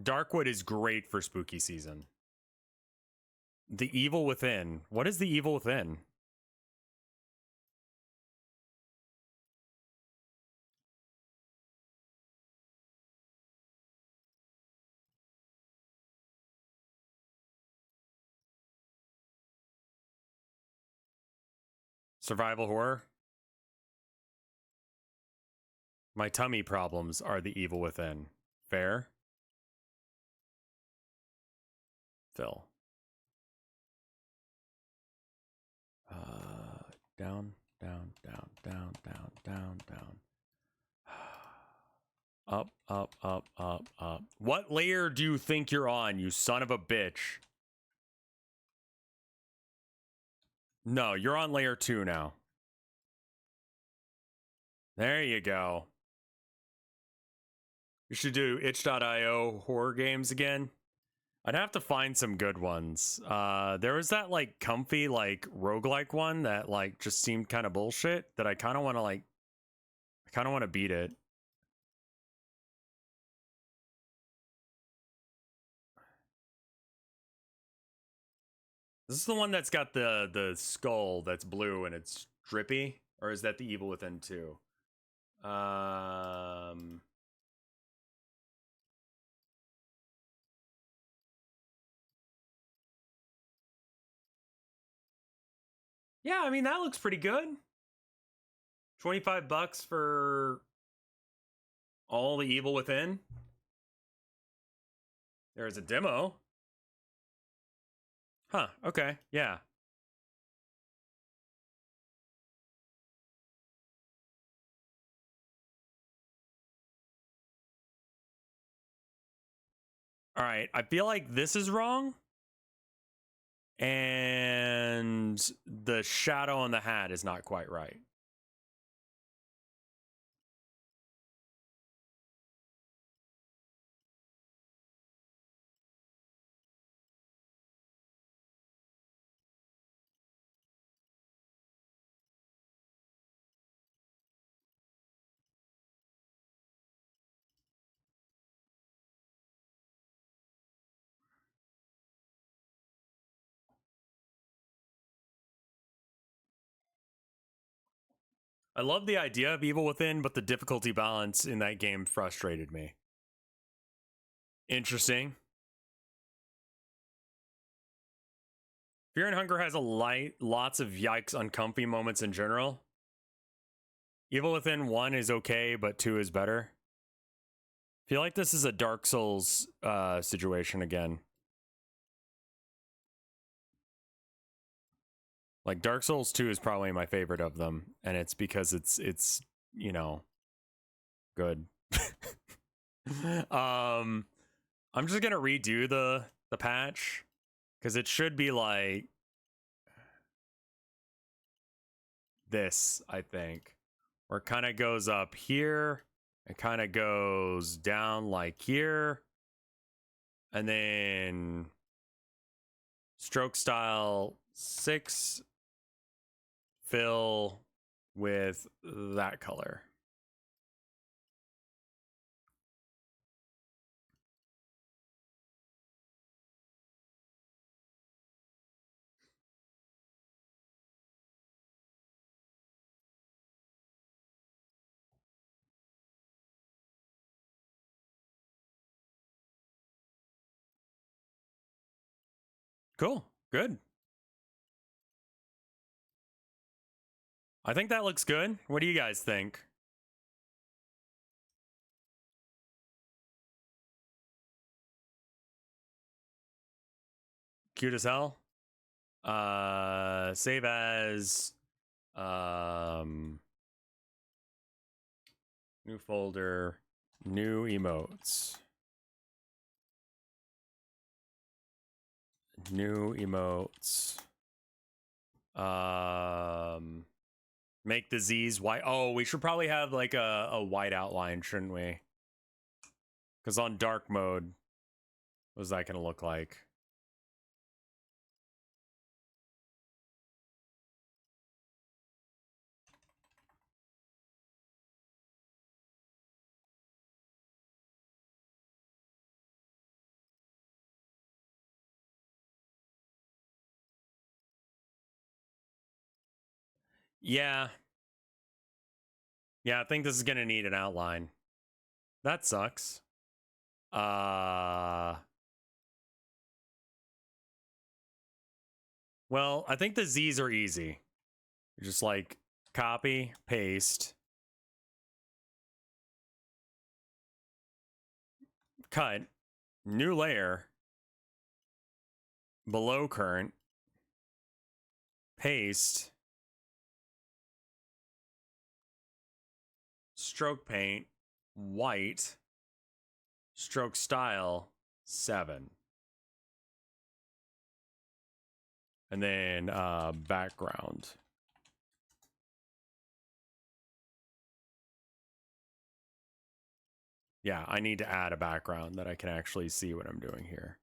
Darkwood is great for spooky season. The Evil Within. What is The Evil Within? Survival horror? My tummy problems are the evil within. Fair? Phil. Down, down, down, down, down, down, down. Up, up, up, up, up. What layer do you think you're on, you son of a bitch? No, you're on layer 2 now. There you go. You should do itch.io horror games again. I'd have to find some good ones. There was that like comfy like roguelike one that like just seemed kind of bullshit that I kind of want to beat it. This is the one that's got the skull that's blue and it's drippy, or is that the Evil Within 2? Yeah, I mean that looks pretty good. $25 for all the Evil Within. There's a demo. Huh, okay, yeah. All right, I feel like this is wrong. And the shadow on the hat is not quite right. I love the idea of Evil Within, but the difficulty balance in that game frustrated me. Interesting. Fear and Hunger has lots of yikes uncomfy moments in general. Evil Within 1 is okay, but 2 is better. I feel like this is a Dark Souls situation again. Like Dark Souls 2 is probably my favorite of them, and it's because it's you know, good. I'm just gonna redo the patch because it should be like this, I think. Where it kind of goes up here. It kind of goes down like here. And then stroke style 6 fill with that color. Cool. Good. I think that looks good. What do you guys think? Cute as hell. Save as new folder, new emotes. New emotes. Make the Z's white. Oh, we should probably have like a white outline, shouldn't we? Because on dark mode, what is that going to look like? Yeah. Yeah, I think this is going to need an outline. That sucks. Well, I think the Z's are easy. Just like copy, paste, cut, new layer, below current, paste, stroke paint, white, stroke style, 7. And then background. Yeah, I need to add a background that I can actually see what I'm doing here.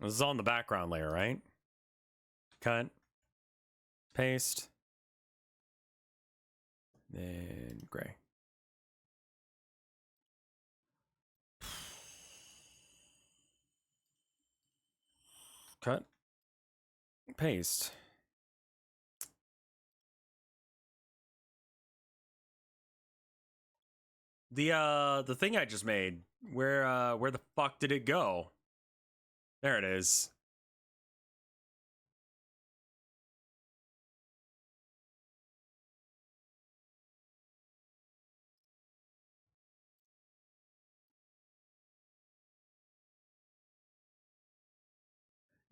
This is on the background layer, right? Cut, paste, then gray. Cut, paste. The thing I just made, where the fuck did it go? There it is.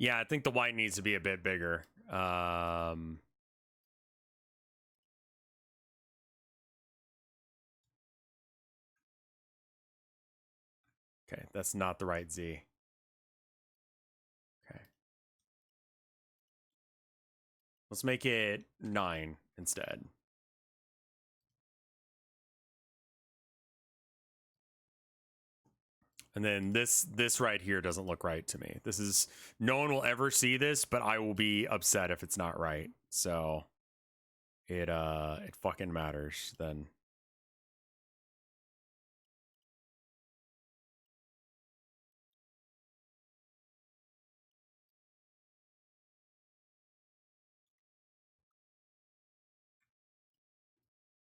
Yeah, I think the white needs to be a bit bigger. Okay, that's not the right Z. Okay. Let's make it 9 instead. And then this right here doesn't look right to me. This is, no one will ever see this, but I will be upset if it's not right. So it fucking matters then.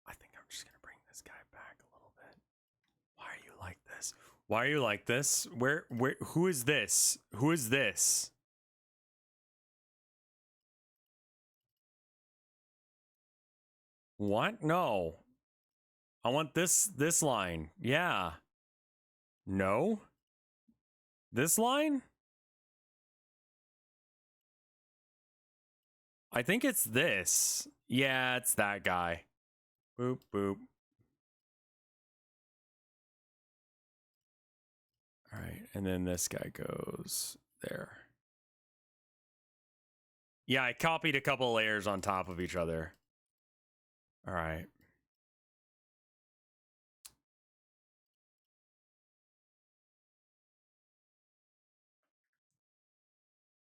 I think I'm just gonna bring this guy back a little bit. Why are you like this? Why are you like this? Where who is this? Who is this? What? No. I want this line. Yeah. No. This line? I think it's this. Yeah, it's that guy. Boop boop. All right, and then this guy goes there. Yeah, I copied a couple layers on top of each other. All right.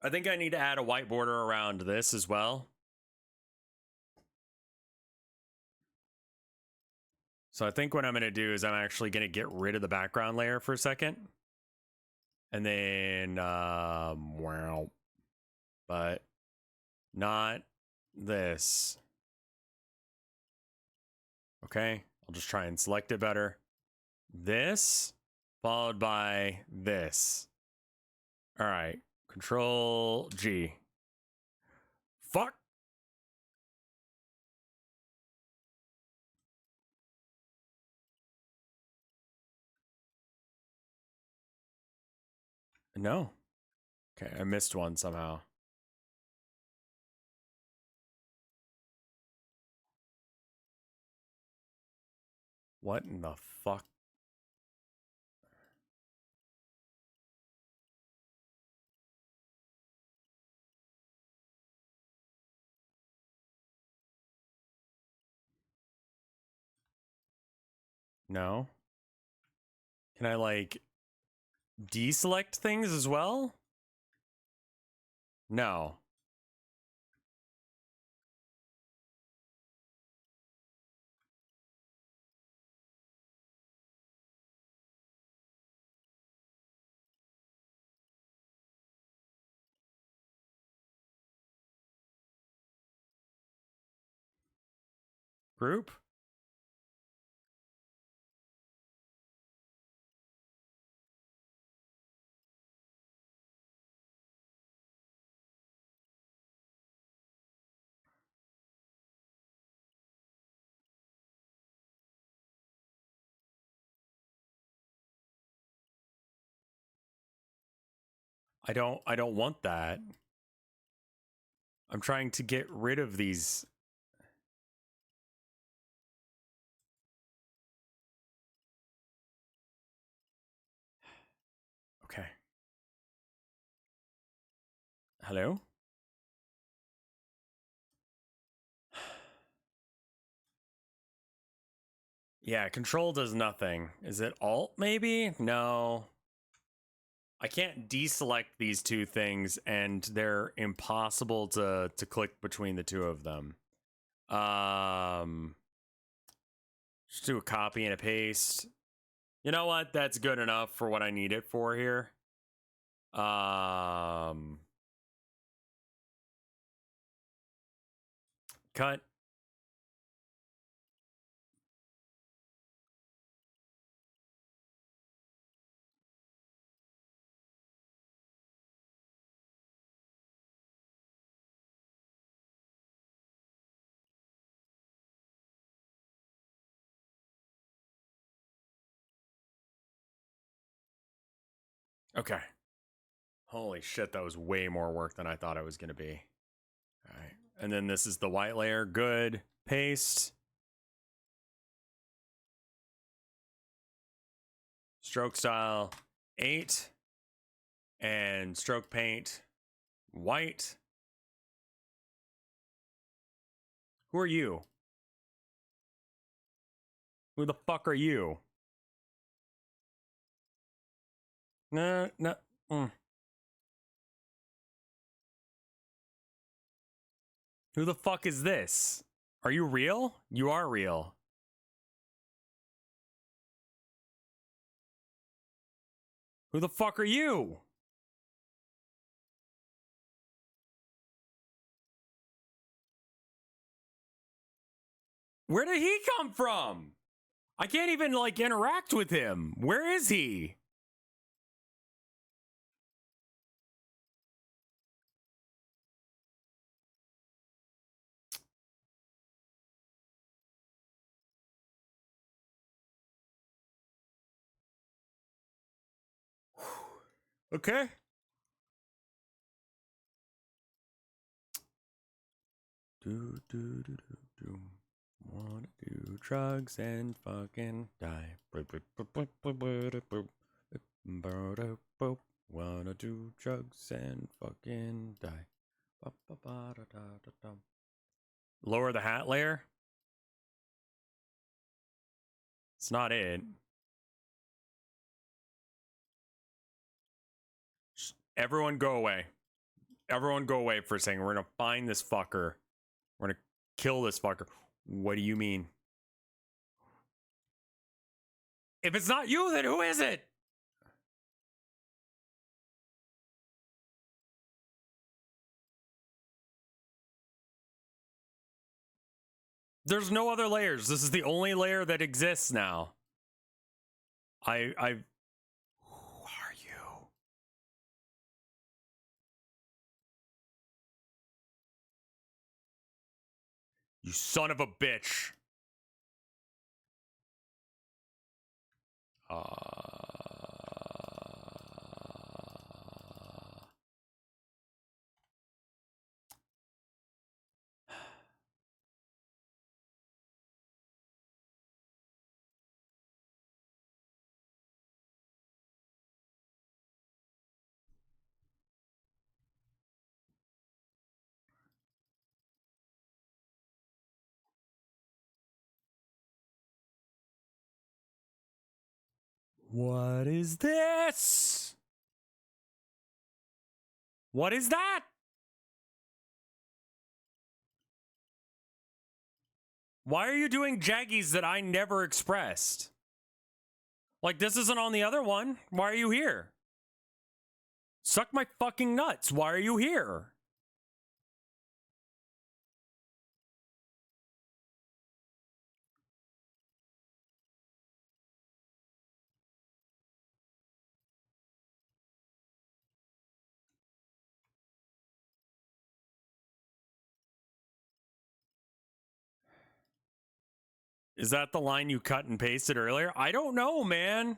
I think I need to add a white border around this as well. So I think what I'm going to do is I'm actually going to get rid of the background layer for a second. And then, wow. But not this. Okay, I'll just try and select it better. This, followed by this. All right, Control G. Fuck. No. Okay, I missed one somehow. What in the fuck? No. Can I like deselect things as well? No. Group? I don't want that. I'm trying to get rid of these. Okay. Hello? Yeah, control does nothing. Is it alt maybe? No. I can't deselect these two things and they're impossible to click between the two of them. Just do a copy and a paste. You know what? That's good enough for what I need it for here. Cut. Okay. Holy shit, that was way more work than I thought it was going to be. All right. And then this is the white layer. Good. Paste. Stroke style 8. And stroke paint white. Who are you? Who the fuck are you? No, no. Who the fuck is this? Are you real? You are real. Who the fuck are you? Where did he come from? I can't even like interact with him. Where is he? Okay. Do. Wanna do drugs and fucking die. Wanna do drugs and fucking die. Lower the hat layer? It's not it. Everyone go away. Everyone go away for a second. We're gonna find this fucker. We're gonna kill this fucker. What do you mean? If it's not you, then who is it? There's no other layers. This is the only layer that exists now. Who are you? You son of a bitch. What is this? What is that? Why are you doing jaggies that I never expressed? Like, this isn't on the other one. Why are you here? Suck my fucking nuts. Why are you here? Is that the line you cut and pasted earlier? I don't know, man.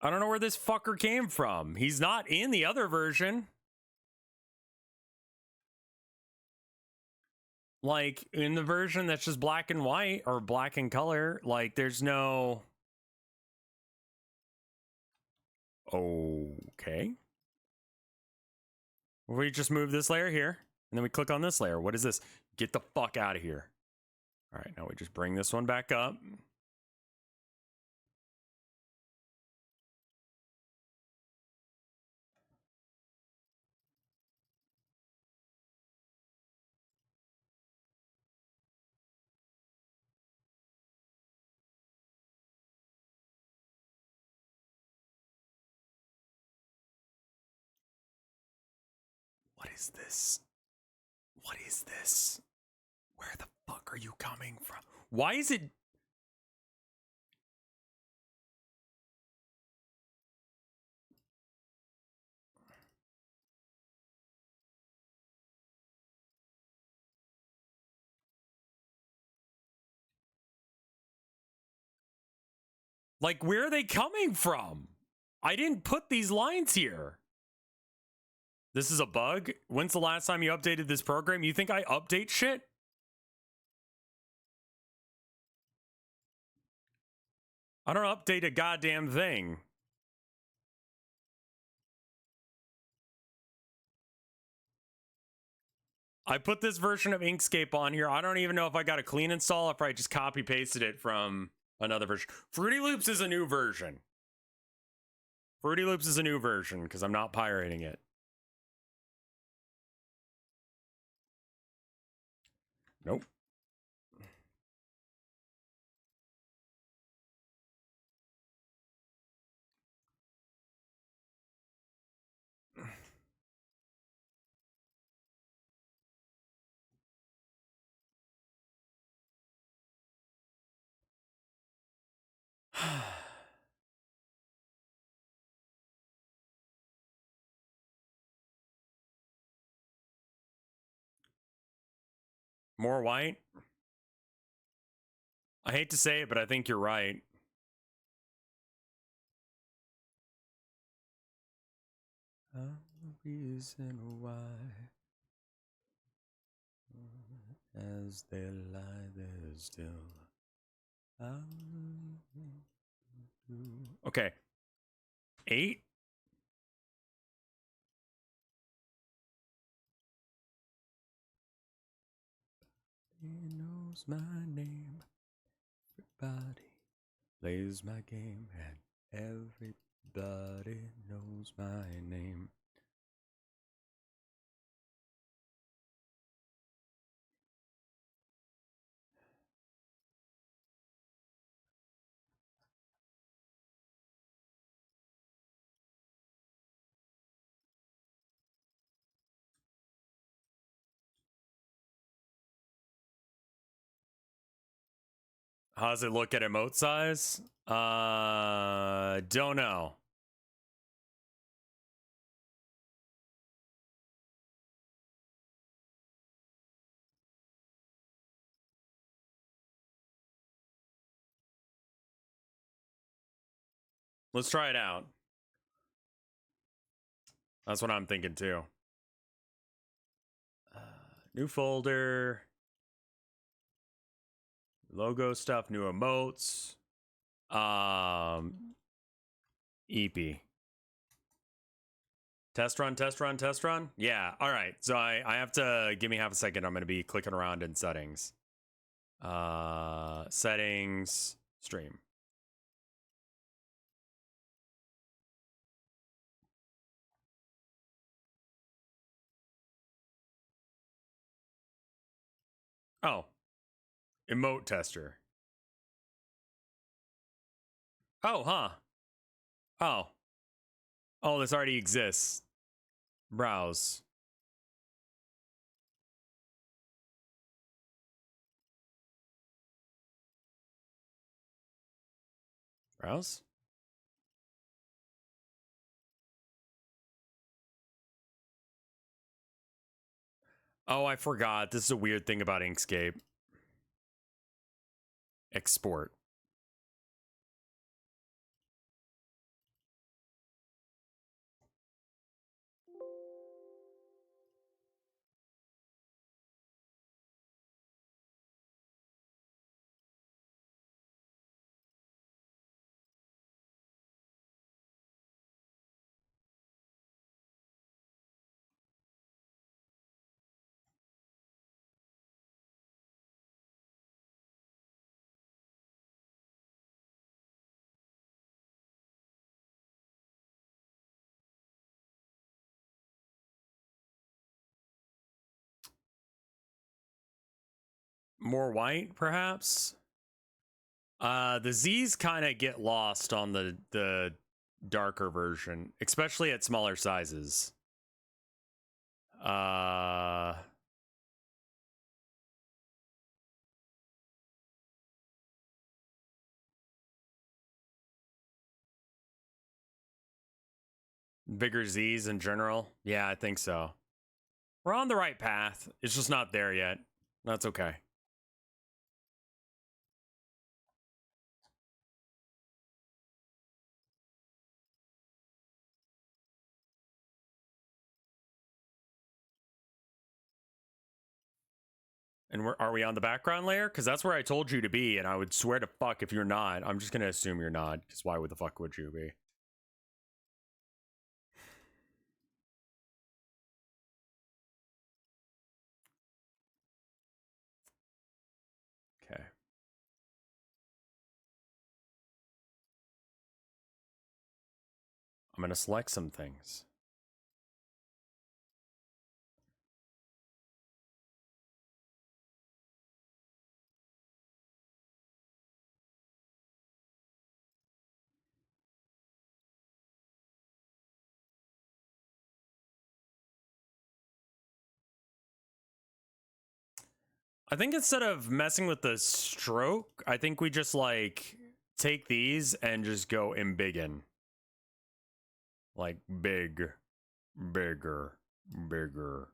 I don't know where this fucker came from. He's not in the other version. Like, in the version that's just black and white, or black and color, like, there's no... Okay. We just move this layer here, and then we click on this layer. What is this? Get the fuck out of here. All right, now we just bring this one back up. What is this? What is this? Where the fuck are you coming from? Why is it... Like, where are they coming from? I didn't put these lines here. This is a bug? When's the last time you updated this program? You think I update shit? I don't update a goddamn thing. I put this version of Inkscape on here. I don't even know if I got a clean install, if I just copy pasted it from another version. Fruity Loops is a new version. Fruity Loops is a new version because I'm not pirating it. Nope. More white? I hate to say it, but I think you're right. A reason why, as they lie there still. Okay. 8. He knows my name. Everybody plays my game, and everybody knows my name. How does it look at emote size? Don't know. Let's try it out. That's what I'm thinking too. New folder. Logo stuff, new emotes. EP. Test run, test run, test run. Yeah. All right. So I have to give me half a second. I'm going to be clicking around in settings. Settings, stream. Oh, emote tester. Oh, huh. Oh. Oh, this already exists. Browse. Browse? Oh, I forgot. This is a weird thing about Inkscape. Export. More white, perhaps? The Z's kind of get lost on the darker version, especially at smaller sizes. Bigger Z's in general. Yeah, I think so. We're on the right path. It's just not there yet. That's okay. And are we on the background layer? Because that's where I told you to be, and I would swear to fuck if you're not. I'm just gonna assume you're not, because why would the fuck would you be? Okay. I'm gonna select some things. I think instead of messing with the stroke, I think we just like take these and just go embiggen. Like big, bigger, bigger.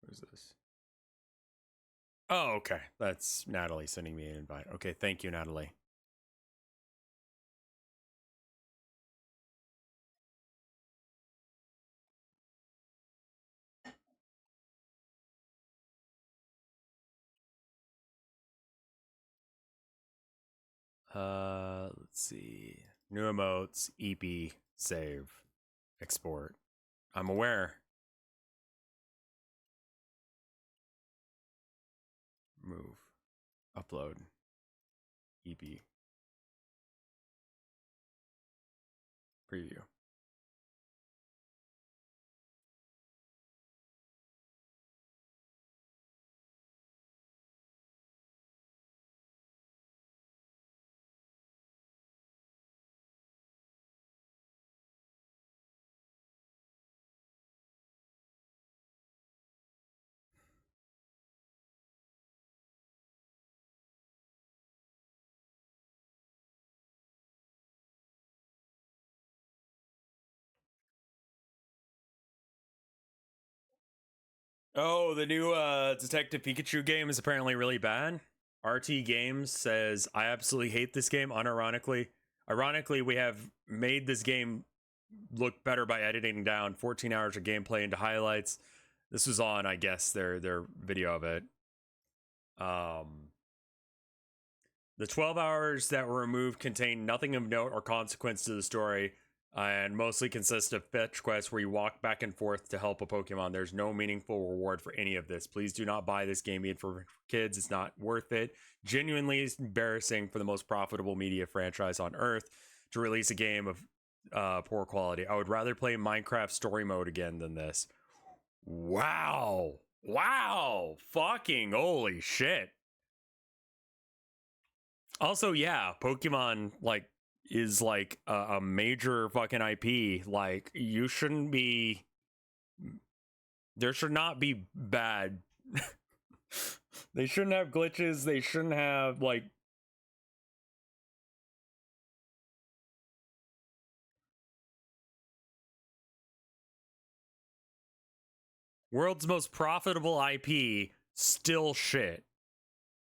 Who's this? Oh, okay. That's Natalie sending me an invite. Okay, thank you, Natalie. Let's see. New emotes, EP, save, export. I'm aware. Move, upload, EP, preview. Oh, the new Detective Pikachu game is apparently really bad. RT Games says, I absolutely hate this game, unironically. Ironically, we have made this game look better by editing down 14 hours of gameplay into highlights. This was on, I guess, their video of it. The 12 hours that were removed contain nothing of note or consequence to the story, and mostly consist of fetch quests where you walk back and forth to help a Pokemon. There's no meaningful reward for any of this. Please do not buy this game for kids. It's not worth it. Genuinely, it's embarrassing for the most profitable media franchise on Earth to release a game of poor quality. I would rather play Minecraft story mode again than this. Wow. Wow. Fucking holy shit. Also, yeah, Pokemon like is like a major fucking IP. Like, you shouldn't be. There should not be bad. They shouldn't have glitches. They shouldn't have like. World's most profitable IP, still shit.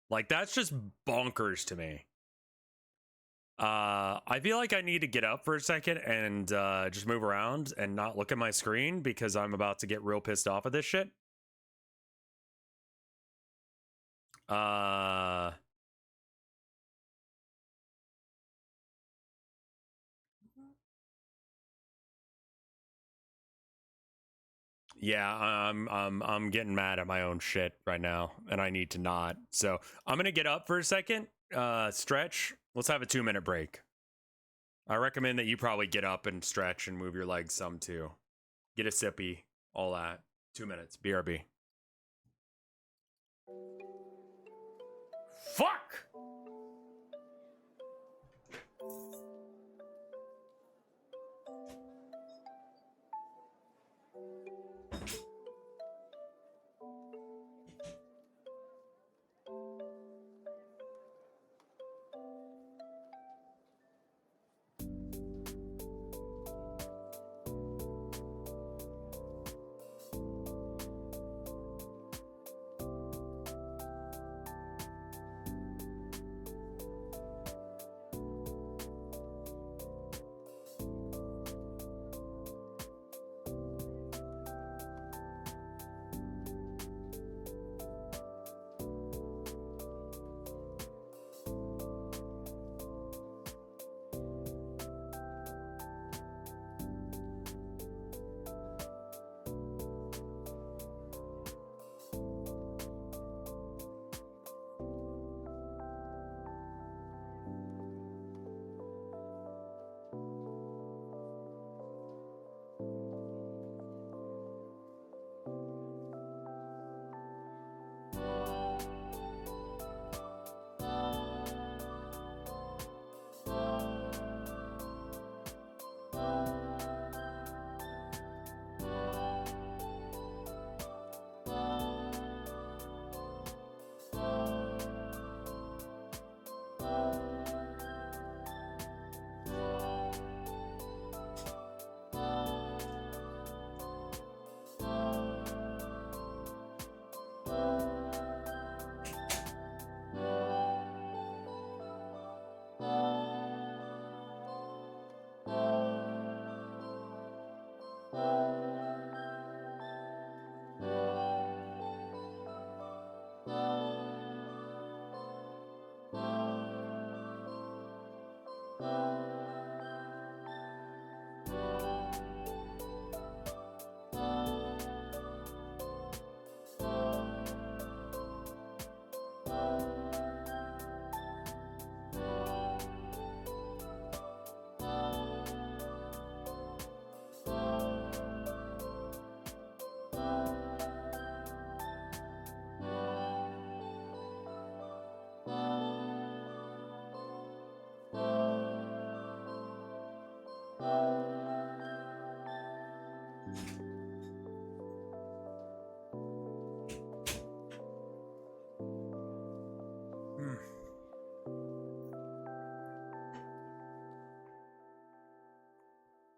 Like, that's just bonkers to me. I feel like I need to get up for a second and just move around and not look at my screen because I'm about to get real pissed off at this shit. Yeah, I'm getting mad at my own shit right now, and I need to not. So I'm gonna get up for a second, stretch. Let's have a 2-minute break. I recommend that you probably get up and stretch and move your legs some too. Get a sippy, all that. 2 minutes. BRB. Fuck!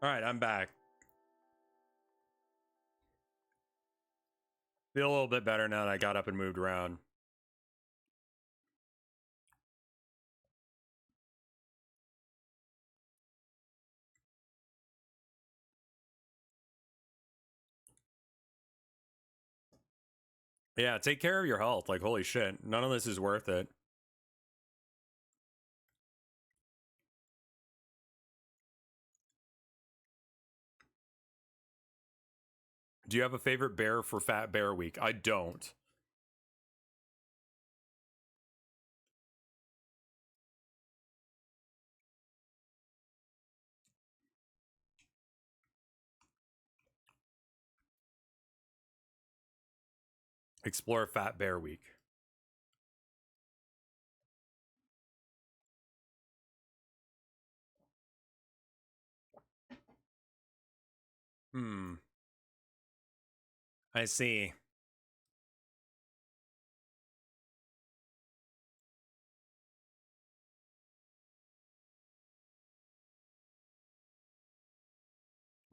All right, I'm back. Feel a little bit better now that I got up and moved around. Yeah, take care of your health. Like, holy shit. None of this is worth it. Do you have a favorite bear for Fat Bear Week? I don't. Explore Fat Bear Week. Hmm. I see.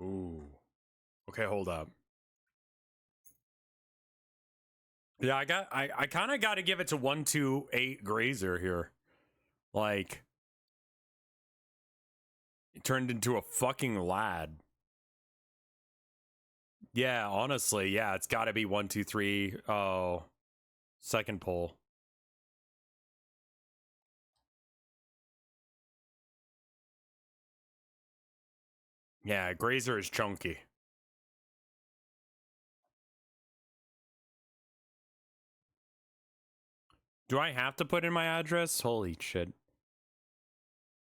Ooh. Okay, hold up. Yeah, I kind of got to give it to 128 Grazer here. Like, it turned into a fucking lad. Yeah, honestly, yeah, it's got to be 123. Oh, second pull. Yeah, Grazer is chunky. Do I have to put in my address? Holy shit.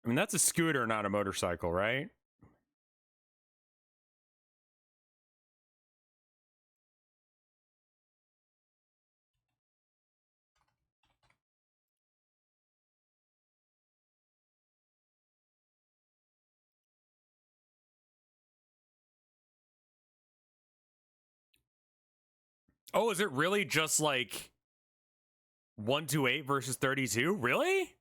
I mean, that's a scooter, not a motorcycle, right? Oh, is it really just like 128 versus 32? Really?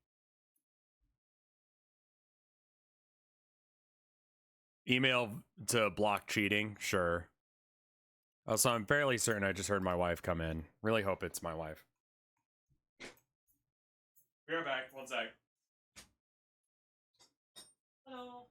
Email to block cheating? Sure. Also, I'm fairly certain I just heard my wife come in. Really hope it's my wife. Be right back. One sec. Hello.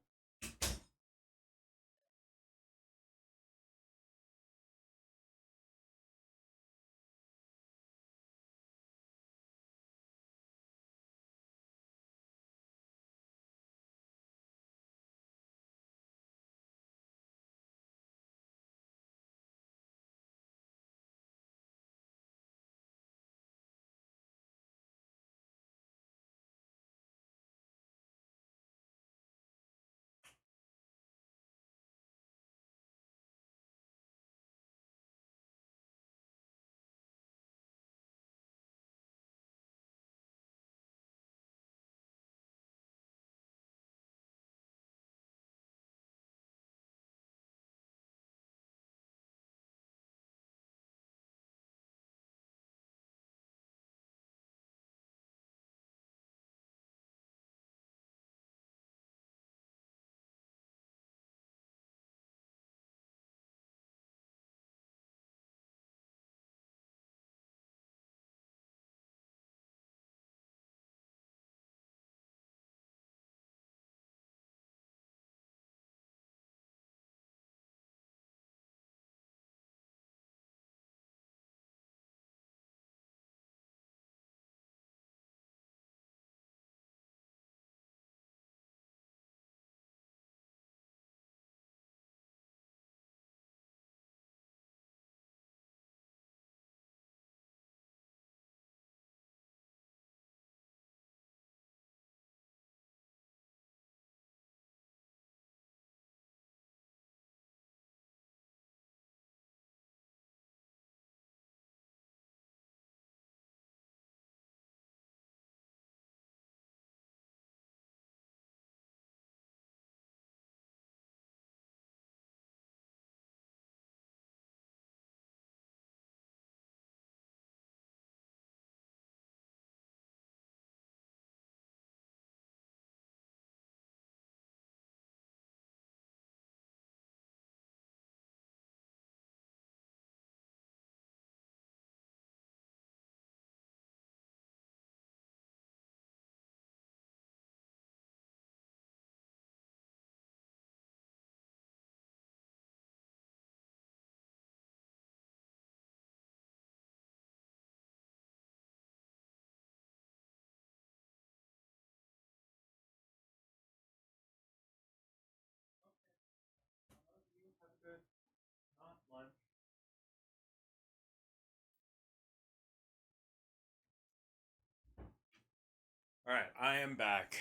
All right, I am back.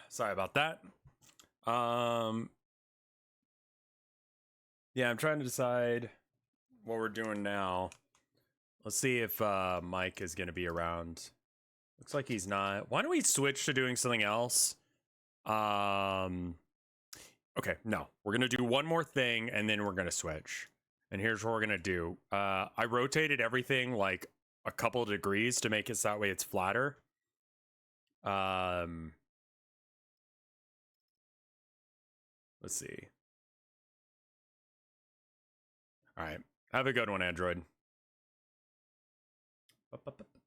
Sorry about that. Yeah, I'm trying to decide what we're doing now. Let's see if Mike is going to be around. Looks like he's not. Why don't we switch to doing something else? Okay, no. We're going to do one more thing and then we're going to switch. And here's what we're going to do. I rotated everything like a couple of degrees to make it so that way it's flatter. Let's see. All right. Have a good one, Android.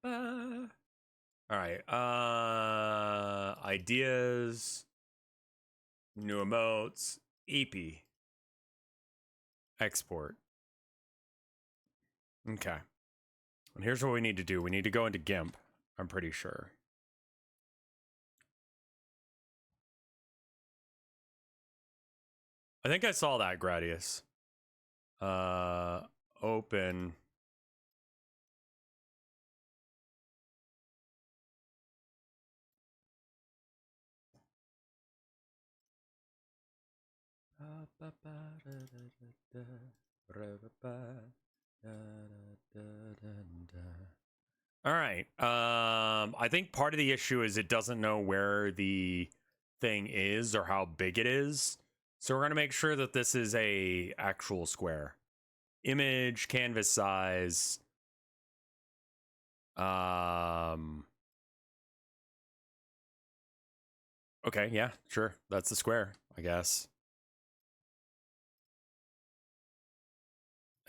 All right. Ideas, new emotes, EP, export. Okay. And here's what we need to do. We need to go into GIMP, I'm pretty sure. I think I saw that, Gradius. Open. All right. I think part of the issue is it doesn't know where the thing is or how big it is. So we're going to make sure that this is a actual square. Image, canvas size. Okay, yeah, sure. That's the square, I guess.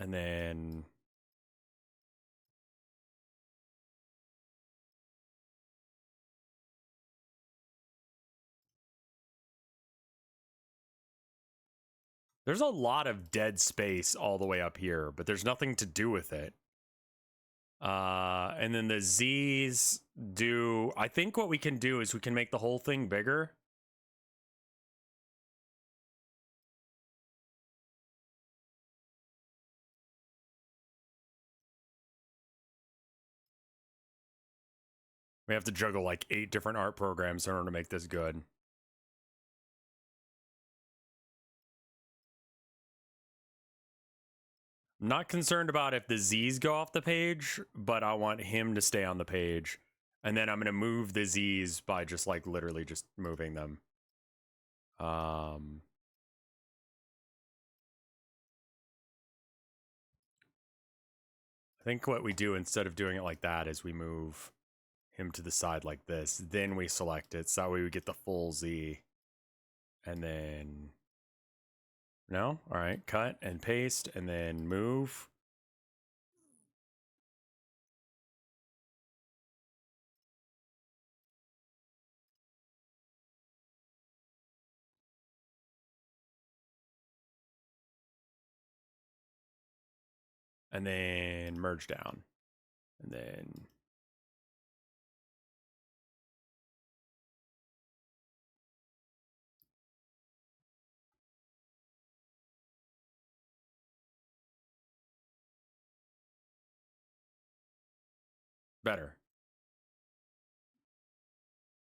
And then there's a lot of dead space all the way up here, but there's nothing to do with it. And then the Z's do, I think what we can do is we can make the whole thing bigger. We have to juggle like 8 different art programs in order to make this good. I'm not concerned about if the Z's go off the page, but I want him to stay on the page. And then I'm going to move the Z's by just like literally just moving them. I think what we do instead of doing it like that is we move him to the side like this. Then we select it. So that way we get the full Z. And then... No? All right. Cut and paste and then move. And then merge down. And then... Better.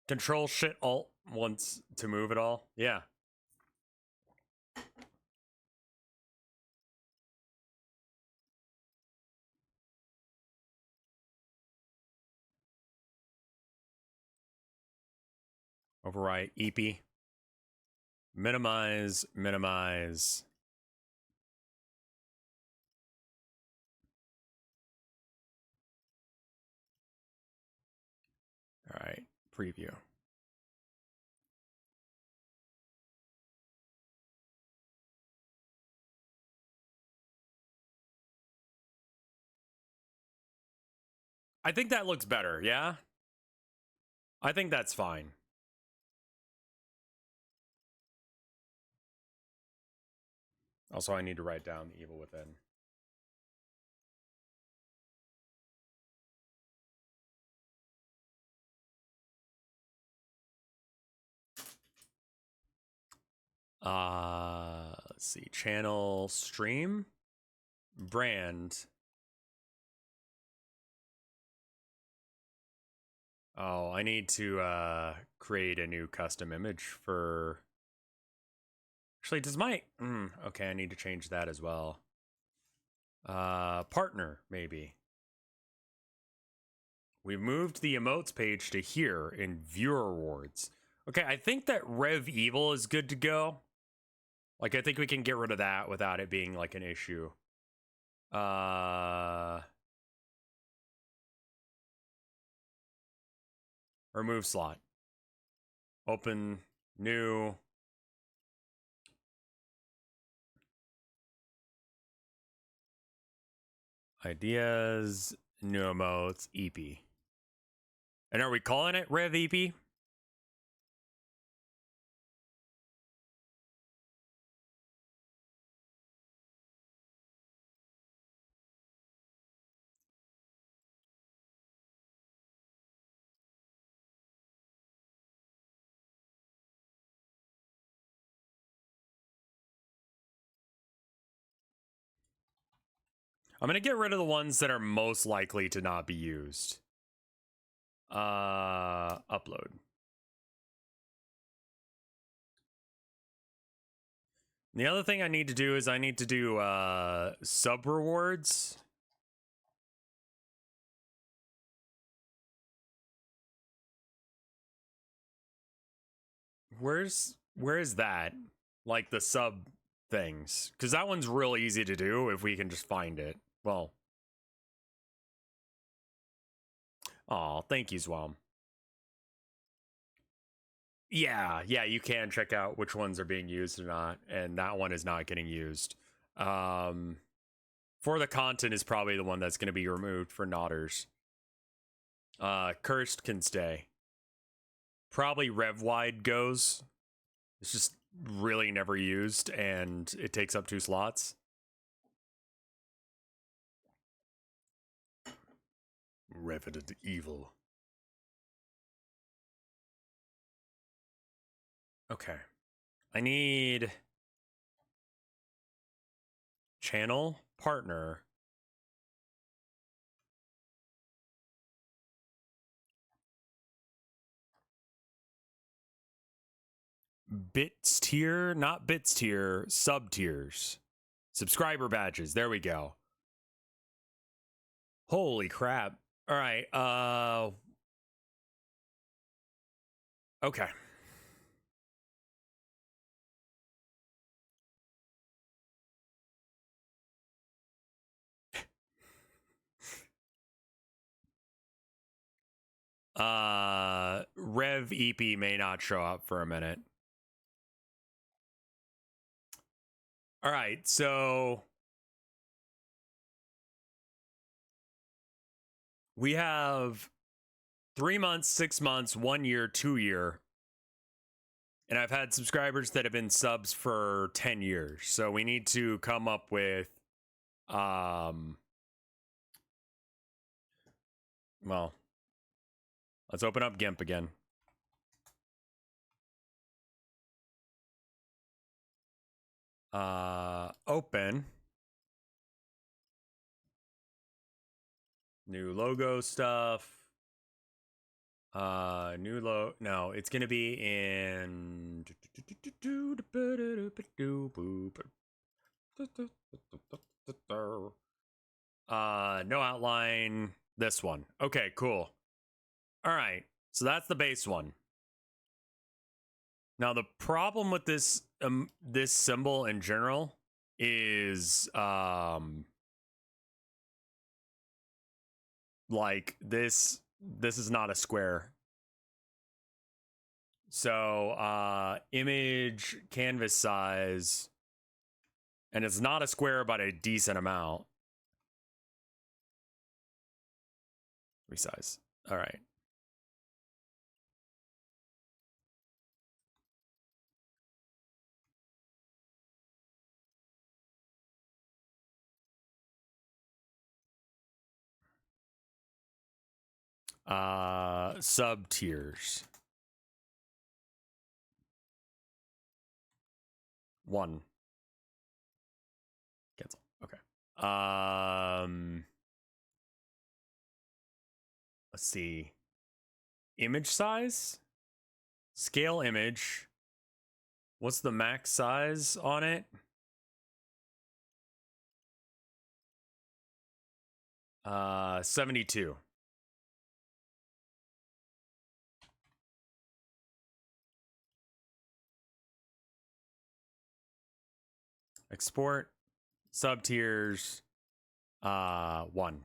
Control Shift Alt once to move it all. Yeah. Overwrite EP. Minimize, minimize. All right, preview. I think that looks better, yeah? I think that's fine. Also, I need to write down the evil within. Let's see. Channel, stream, brand. Oh, I need to create a new custom image for. Actually, does my okay, I need to change that as well. Partner, maybe. We moved the emotes page to here in viewer rewards. Okay, I think that Rev Evil is good to go. Like, I think we can get rid of that without it being like an issue. Remove slot. Open new. Ideas, new emotes, EP. And are we calling it Rev EP? I'm gonna get rid of the ones that are most likely to not be used. Upload. The other thing I need to do is I need to do sub rewards. Where is that? Like the sub things, because that one's real easy to do if we can just find it. Well, oh, thank you, Swam. Yeah, you can check out which ones are being used or not, and that one is not getting used. For the content is probably the one that's going to be removed for Nodders. Cursed can stay. Probably Rev Wide goes. It's just really never used, and it takes up 2 slots. Revenant Evil. Okay. I need channel partner. Bits tier, not bits tier, sub tiers. Subscriber badges. There we go. Holy crap. All right. Okay. Rev EP may not show up for a minute. All right, so we have 3 months, 6 months, 1 year, 2 year. And I've had subscribers that have been subs for 10 years. So we need to come up with well, let's open up GIMP again. Open. New logo stuff. No, it's gonna be in no outline. This one. Okay, cool. All right, so that's the base one. Now the problem with this this symbol in general is like this is not a square. So image canvas size, and it's not a square but a decent amount. Resize. All right. Sub tiers. 1. Cancel. Okay. Let's see. Image size? Scale image. What's the max size on it? 72. Export. Sub tiers. 1.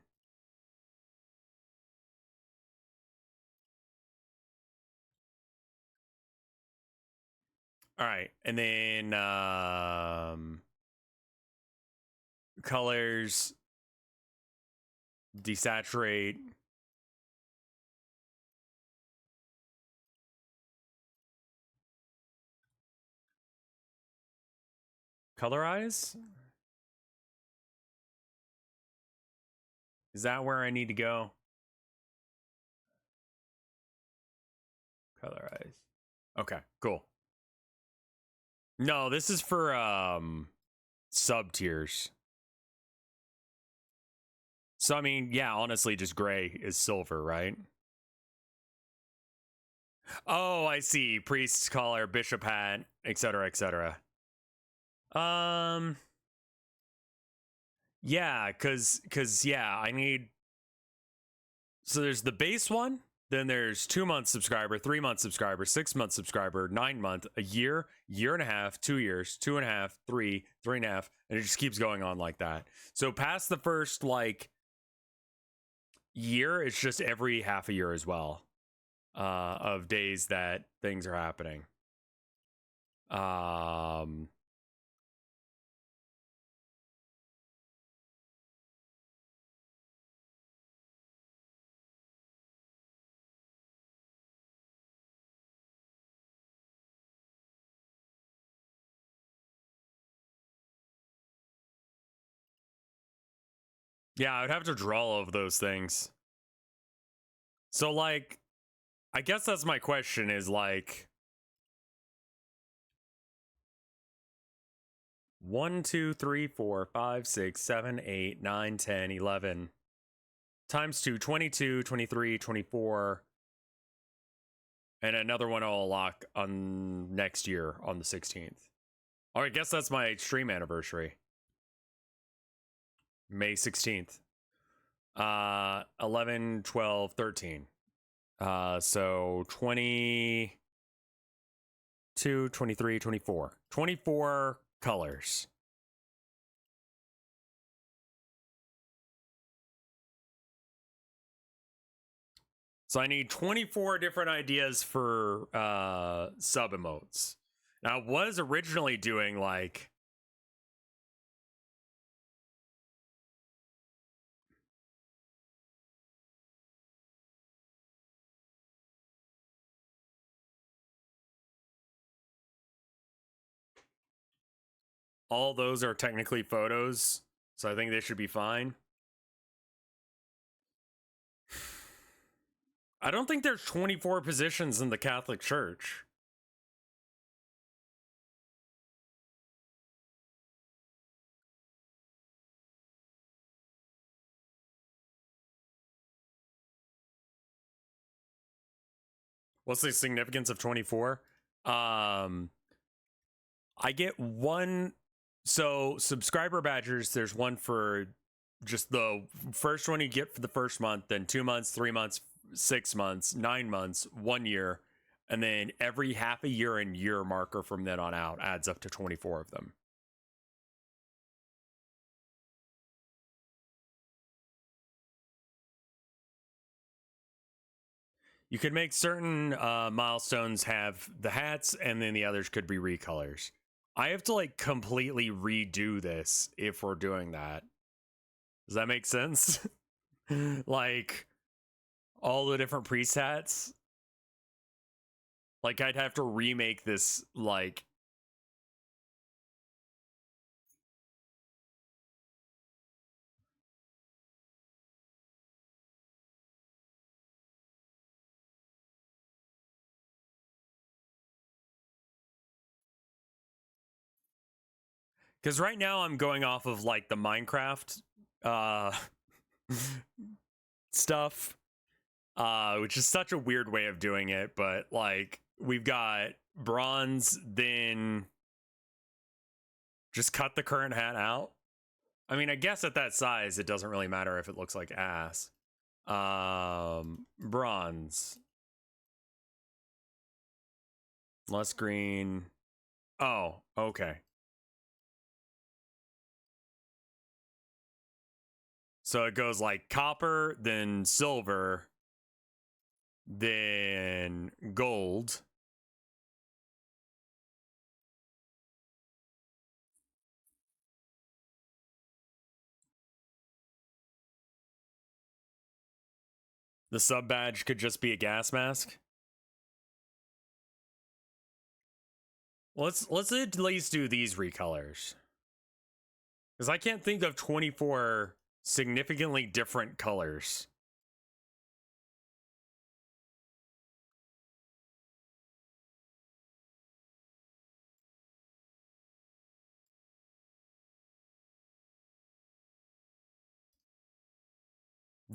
All right, and then colors, desaturate. Colorize? Is that where I need to go? Colorize. Okay, cool. No, this is for sub tiers. So I mean, yeah, honestly, just gray is silver, right? Oh, I see. Priest, collar, bishop hat, etc., etc. Yeah, cause yeah, I need. So there's the base one. Then there's 2 month subscriber, 3 month subscriber, 6 month subscriber, 9 month, a year, year and a half, 2 years, 2.5, 3, 3.5, and it just keeps going on like that. So past the first like year, it's just every half a year as well, of days that things are happening. Yeah, I would have to draw all of those things. So like, I guess that's my question is like 1, 2, 3, 4, 5, 6, 7, 8, 9, 10, 11 times 2, 22, 23, 24, and another one I'll lock on next year on the 16th. Oh, I guess that's my stream anniversary. May 16th. 11, 12, 13. So 22, 23, 24. 24 colors. So I need 24 different ideas for sub emotes. Now, I was originally doing like all those are technically photos, so I think they should be fine. I don't think there's 24 positions in the Catholic Church. What's the significance of 24? I get one. So subscriber badgers, there's one for just the first one you get for the first month, then 2 months, 3 months, 6 months, 9 months, 1 year, and then every half a year and year marker from then on out adds up to 24 of them. You could make certain milestones have the hats, and then the others could be recolors. I have to like completely redo this if we're doing that. Does that make sense? Like all the different presets. Like I'd have to remake this like because right now I'm going off of like the Minecraft stuff. which is such a weird way of doing it, but like we've got bronze, then just cut the current hat out. I mean, I guess at that size, it doesn't really matter if it looks like ass. Bronze. Less green. Oh, okay. So it goes like copper, then silver, then gold. The sub badge could just be a gas mask. Let's at least do these recolors. Because I can't think of 24 significantly different colors.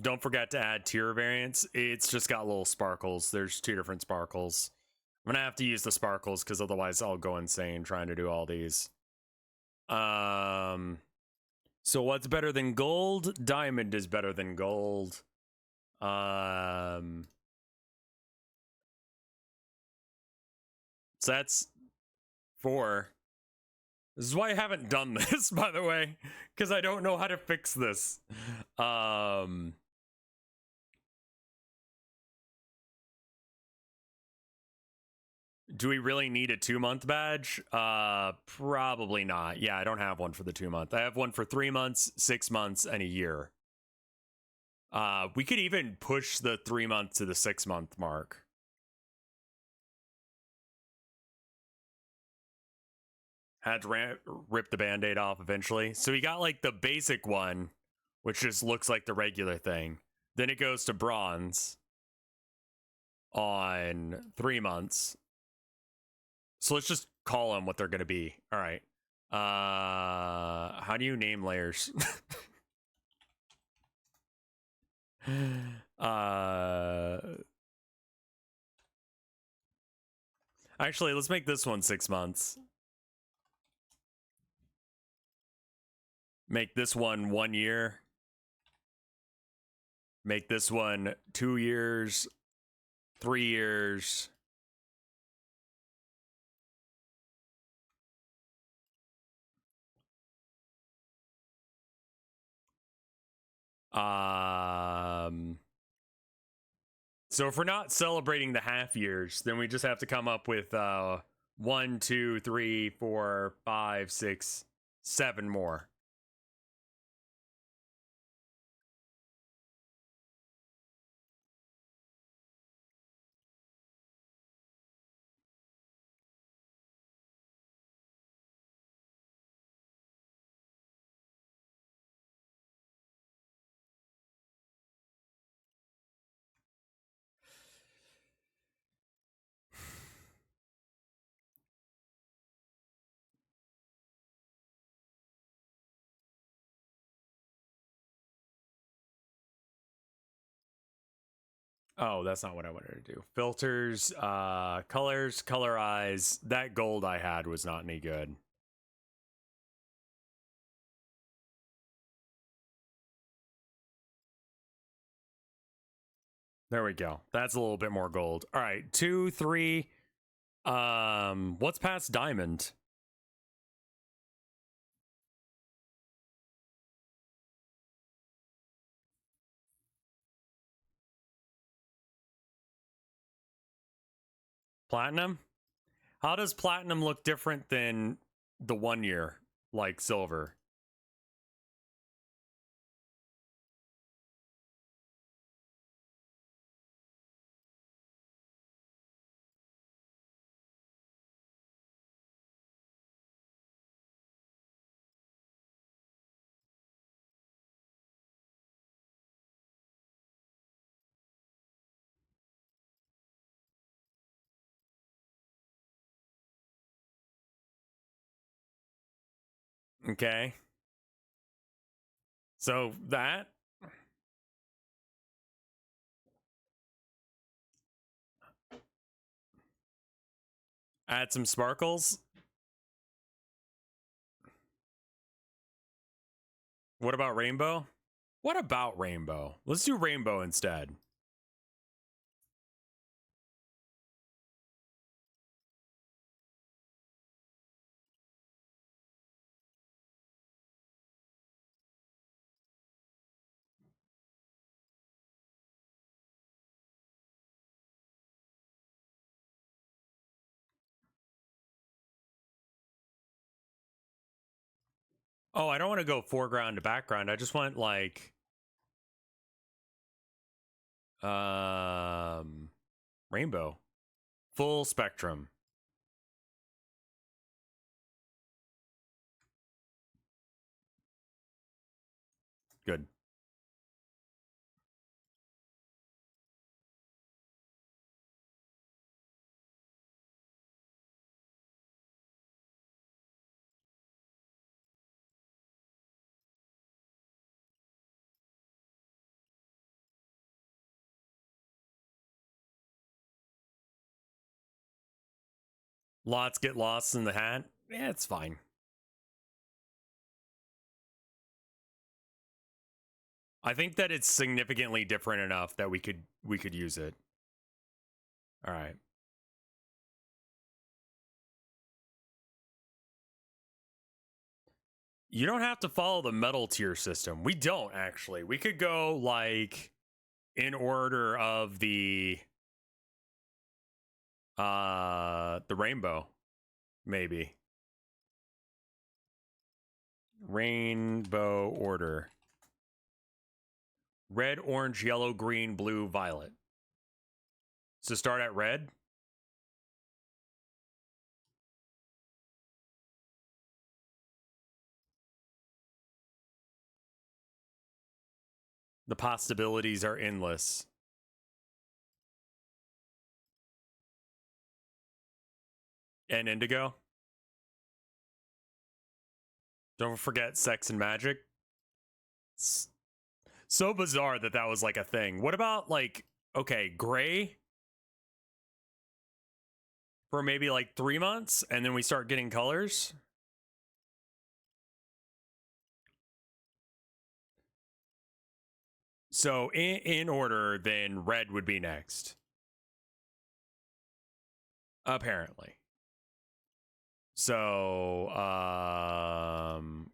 Don't forget to add tier variants. It's just got little sparkles. There's 2 different sparkles. I'm gonna have to use the sparkles because otherwise I'll go insane trying to do all these. So what's better than gold? Diamond is better than gold. So that's 4. This is why I haven't done this, by the way, because I don't know how to fix this. Do we really need a 2-month badge? Probably not. Yeah, I don't have one for the 2-month. I have one for 3 months, 6 months, and a year. We could even push the 3-month to the 6-month mark. Had to rip the band-aid off eventually. So we got like the basic one, which just looks like the regular thing. Then it goes to bronze on 3 months. So let's just call them what they're going to be. All right. How do you name layers? Actually, let's make this one 6 months. Make this one 1 year. Make this one 2 years, 3 years. So if we're not celebrating the half years, then we just have to come up with 1, 2, 3, 4, 5, 6, 7 more. Oh, that's not what I wanted to do. Filters, colors, colorize. That gold I had was not any good. There we go. That's a little bit more gold. All right, 2, 3. What's past diamond? Platinum? How does platinum look different than the 1 year, like silver? Okay. So that Add some sparkles. What about rainbow? What about rainbow? Let's do rainbow instead. Oh, I don't want to go foreground to background. I just want like rainbow. Full spectrum. Good. Lots get lost in the hat. Yeah, it's fine. I think that it's significantly different enough that we could use it. All right. You don't have to follow the metal tier system. We don't actually. We could go like in order of the rainbow, maybe. Rainbow order. Red, orange, yellow, green, blue, violet. So start at red. The possibilities are endless. And indigo. Don't forget sex and magic. So bizarre that that was like a thing. What about like, okay, gray for maybe like 3 months and then we start getting colors? So in order, then red would be next. Apparently. So,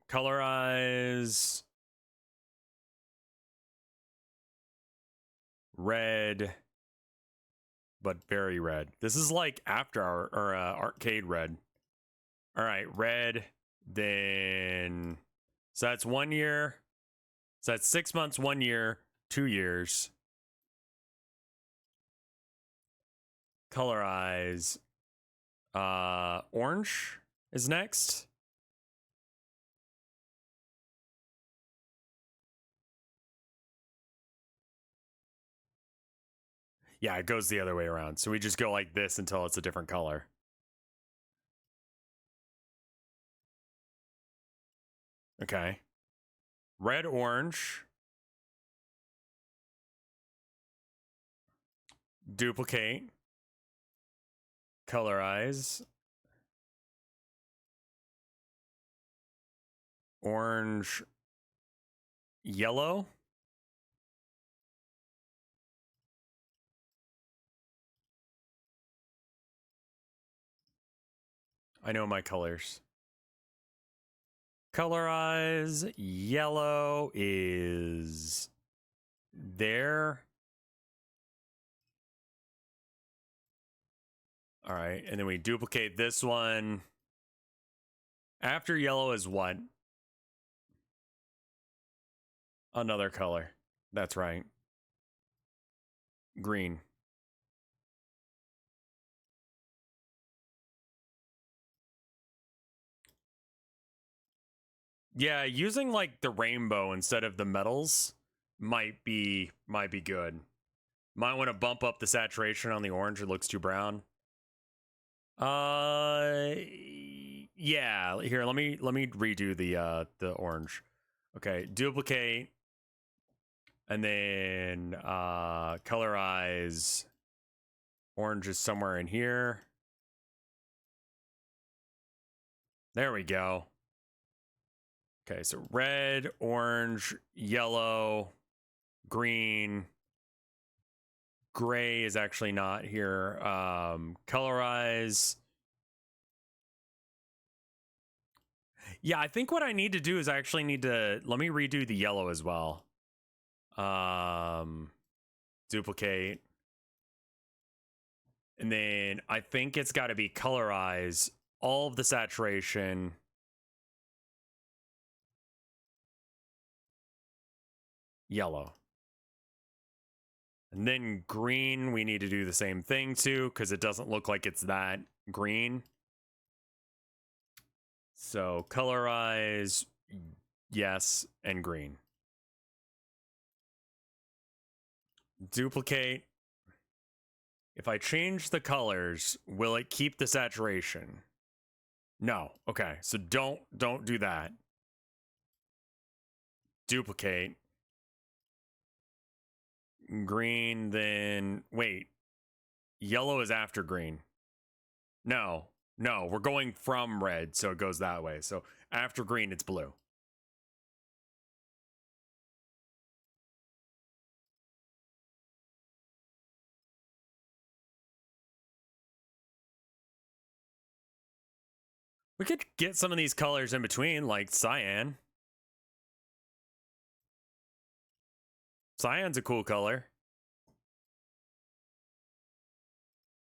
colorize red, but very red. This is like after our arcade red. All right, red, then so that's 1 year. So that's 6 months, 1 year, 2 years. Colorize orange is next. Yeah, it goes the other way around. So we just go like this until it's a different color. Okay. Red, orange. Duplicate. Colorize. Orange. Yellow. I know my colors. Colorize. Yellow is there. All right. And then we duplicate this one. After yellow is what? Another color. That's right. Green. Yeah, using like the rainbow instead of the metals might be good. Might want to bump up the saturation on the orange. It looks too brown. Yeah. Here, let me redo the orange. Okay, duplicate, and then colorize. Orange is somewhere in here. There we go. Okay, so red, orange, yellow, green, gray is actually not here. Colorize. Yeah, I think what I need to do is I actually need to, let me redo the yellow as well. Duplicate. And then I think it's got to be colorize all of the saturation. Yellow. And then green, we need to do the same thing too, because it doesn't look like it's that green. So colorize, yes, and green. Duplicate. If I change the colors, will it keep the saturation? No. Okay, so don't do that. Duplicate. Green, then wait. Yellow is after green. No, we're going from red, so it goes that way. So after green, it's blue. We could get some of these colors in between, like cyan. Cyan's a cool color.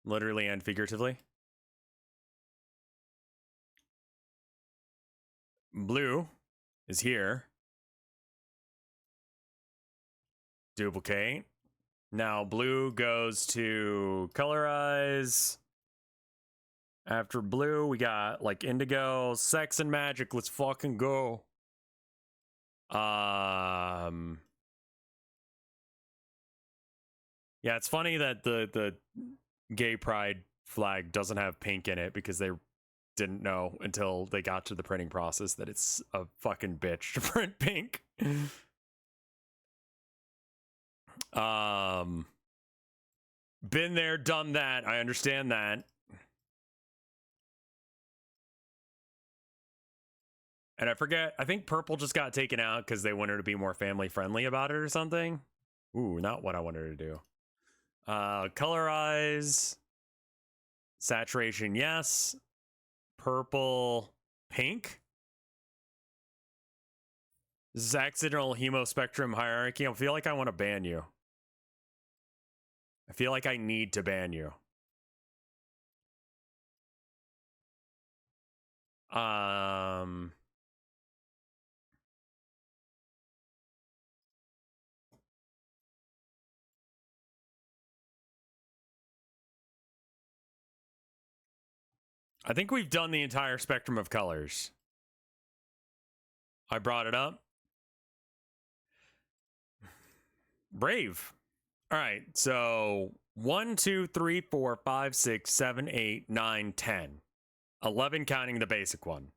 Literally and figuratively. Blue is here. Duplicate. Now blue goes to colorize. After blue, we got like indigo, sex and magic. Let's fucking go. Yeah, it's funny that the gay pride flag doesn't have pink in it because they didn't know until they got to the printing process that it's a fucking bitch to print pink. Been there, done that. I understand that. And I forget, I think purple just got taken out because they wanted to be more family friendly about it or something. Ooh, not what I wanted to do. Colorize. Saturation, yes. Purple, pink. This is accidental hemospectrum hierarchy. I feel like I want to ban you. I feel like I need to ban you. I think we've done the entire spectrum of colors. I brought it up. Brave. All right, so 1, 2, 3, 4, 5, 6, 7, 8, 9, 10. 11 counting the basic one.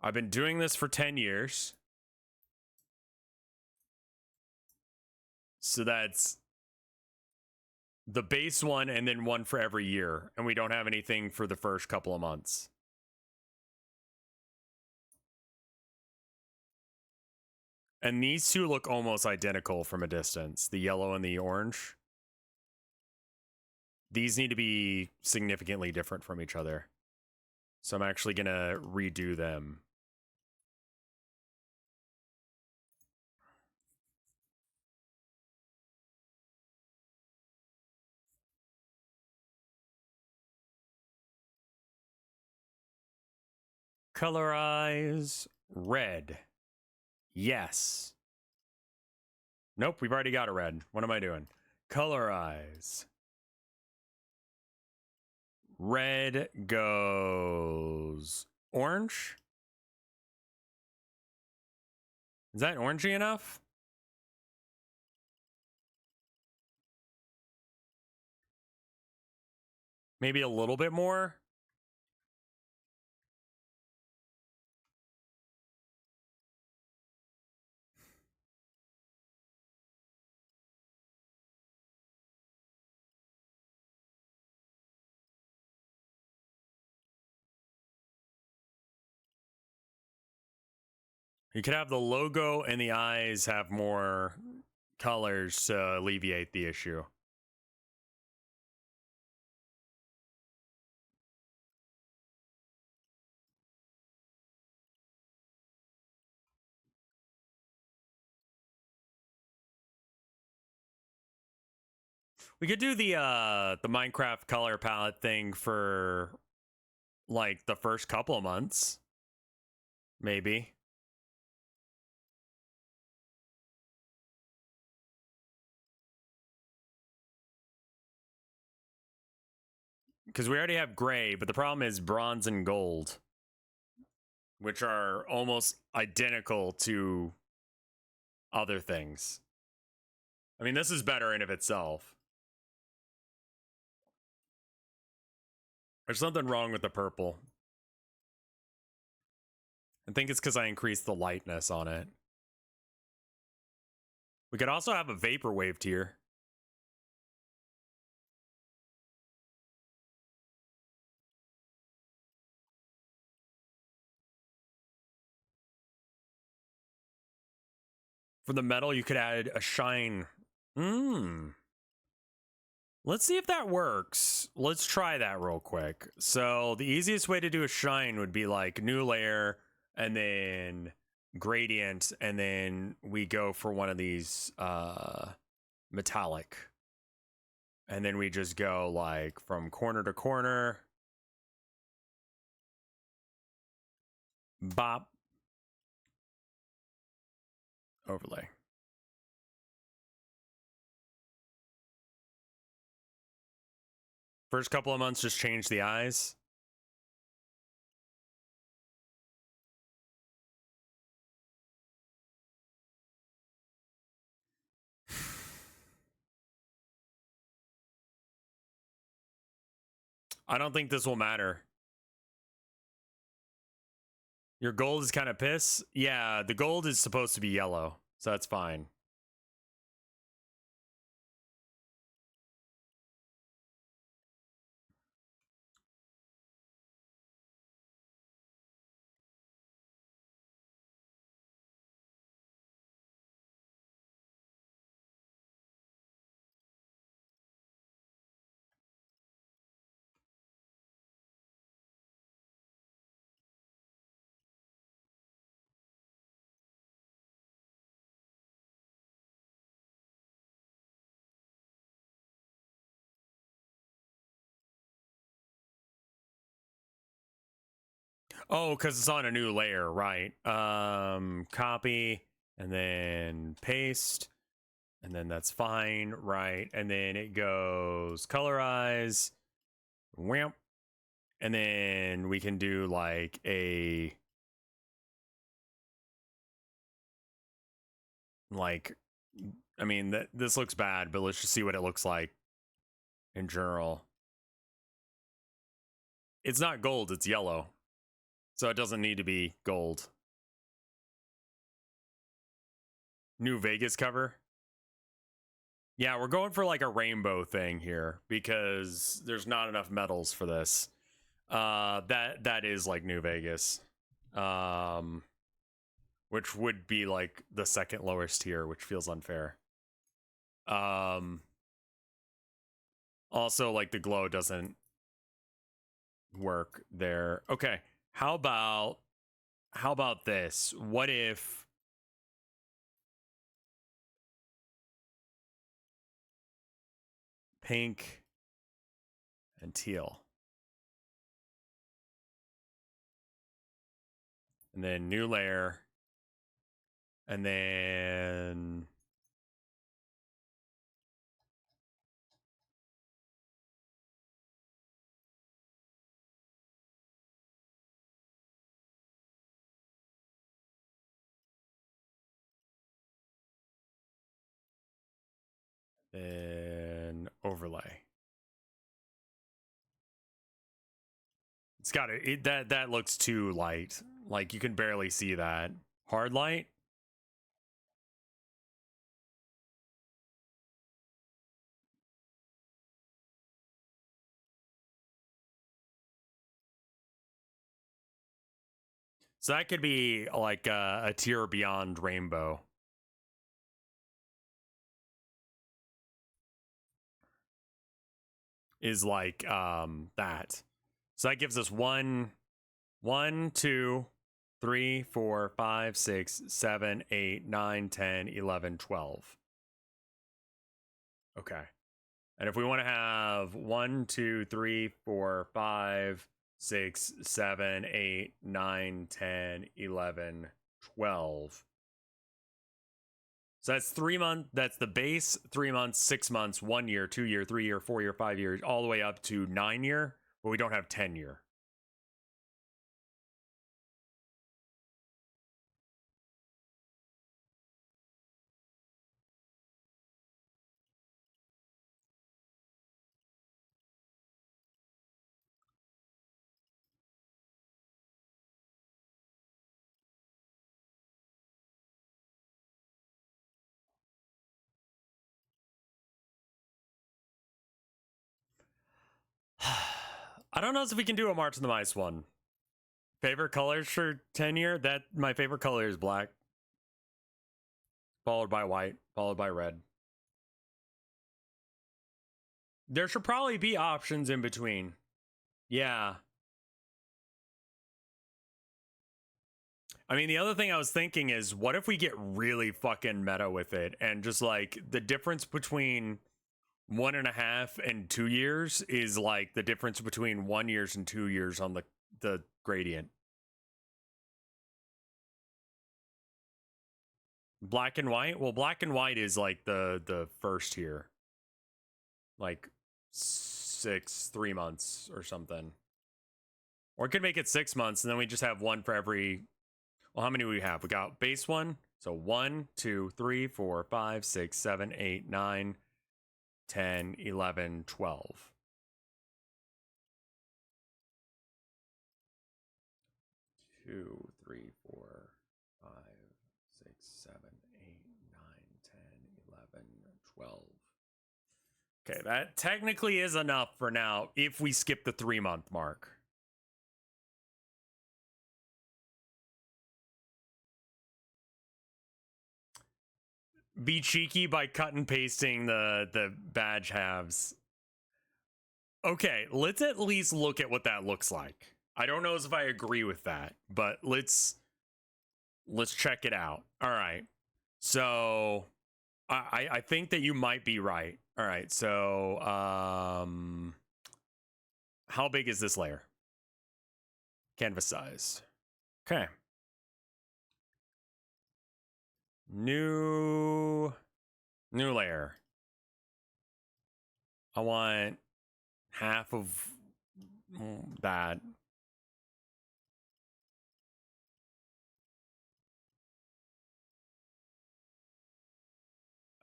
I've been doing this for 10 years. So that's the base one and then one for every year. And we don't have anything for the first couple of months. And these two look almost identical from a distance, the yellow and the orange. These need to be significantly different from each other. So I'm actually going to redo them. Colorize red. Yes. Nope, we've already got a red. What am I doing? Colorize. Red goes orange. Is that orangey enough? Maybe a little bit more. You could have the logo and the eyes have more colors to alleviate the issue. We could do the Minecraft color palette thing for like the first couple of months. Maybe. Because we already have gray, but the problem is bronze and gold, which are almost identical to other things. I mean, this is better in of itself. There's something wrong with the purple. I think it's because I increased the lightness on it. We could also have a vaporwave tier. For the metal, you could add a shine. Let's see if that works. Let's try that real quick. So the easiest way to do a shine would be like new layer and then gradient, and then we go for one of these metallic. And then we just go like from corner to corner. Bop. Overlay. First couple of months, just change the eyes. I don't think this will matter. Your gold is kind of piss. Yeah, the gold is supposed to be yellow, so that's fine. Oh, because it's on a new layer, right? Copy and then paste, and then that's fine, right? And then it goes colorize, whamp, and then we can do like a I mean, this looks bad, but let's just see what it looks like in general. It's not gold, it's yellow. So it doesn't need to be gold. New Vegas cover. Yeah, we're going for like a rainbow thing here because there's not enough metals for this. That is like New Vegas. Which would be like the second lowest tier, which feels unfair. Also, like the glow doesn't work there. Okay, how about this? What if pink and teal, and then new layer, and then overlay. It's got it. That looks too light. Like you can barely see that. Hard light. So that could be like a tier beyond rainbow. Is like that. So that gives us 1, 2, 3, 4, 5, 6, 7, 8, 9, 10, 11, 12. Okay. And if we want to have 1, 2, 3, 4, 5, 6, 7, 8, 9, 10, 11, 12. So that's 3 months. That's the base 3 months, 6 months, 1 year, 2 year, 3 year, 4 year, 5 years, all the way up to 9 year, but we don't have 10 year. I don't know if we can do a March of the Mice one. Favorite colors for 10 year? That my favorite color is black, followed by white, followed by red. There should probably be options in between. Yeah. I mean, the other thing I was thinking is, what if we get really fucking meta with it and just like the difference between 1.5 and 2 years is like the difference between 1 year and 2 years on the gradient. Black and white? Well, black and white is like the first here. Like 3 months or something. Or it could make it 6 months and then we just have one for every. Well, how many do we have? We got base one. So 1, 2, 3, 4, 5, 6, 7, 8, 9, 10, 11, 12. Two, 3, 4, 5, 6, 7, 8, 9, 10, 11, 12. Okay, that technically is enough for now if we skip the 3-month mark. Be cheeky by cut and pasting the badge halves. Okay, let's at least look at what that looks like. I don't know if I agree with that, but let's check it out. All right. So I think that you might be right. All right. So how big is this layer? Canvas size. Okay. New layer. I want half of that.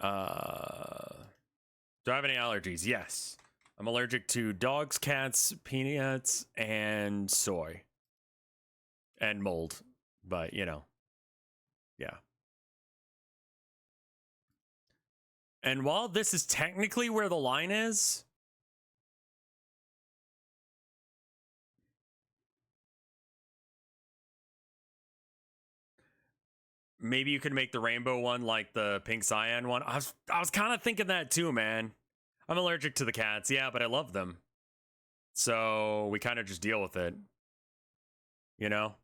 Do I have any allergies? Yes. I'm allergic to dogs, cats, peanuts, and soy. And mold. But, you know. Yeah. And while this is technically where the line is, maybe you could make the rainbow one like the pink cyan one. I was kind of thinking that too, man. I'm allergic to the cats, yeah, but I love them. So we kind of just deal with it. You know?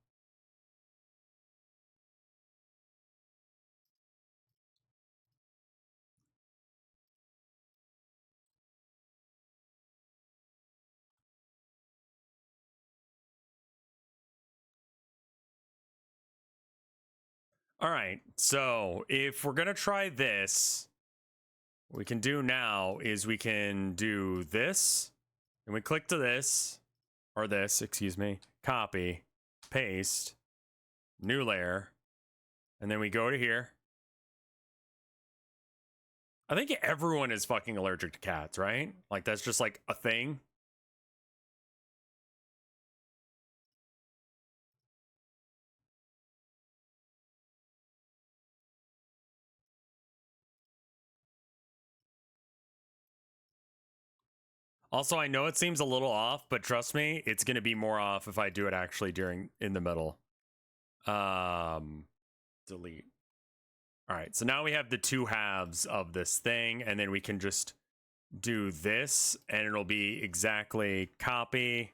All right. So if we're going to try this, what we can do now is we can do this. And we click to this, or this, excuse me, copy, paste, new layer, and then we go to here. I think everyone is fucking allergic to cats, right? Like, that's just like a thing. Also, I know it seems a little off, but trust me, it's going to be more off if I do it actually in the middle. Delete. All right, so now we have the two halves of this thing, and then we can just do this, and it'll be exactly copy,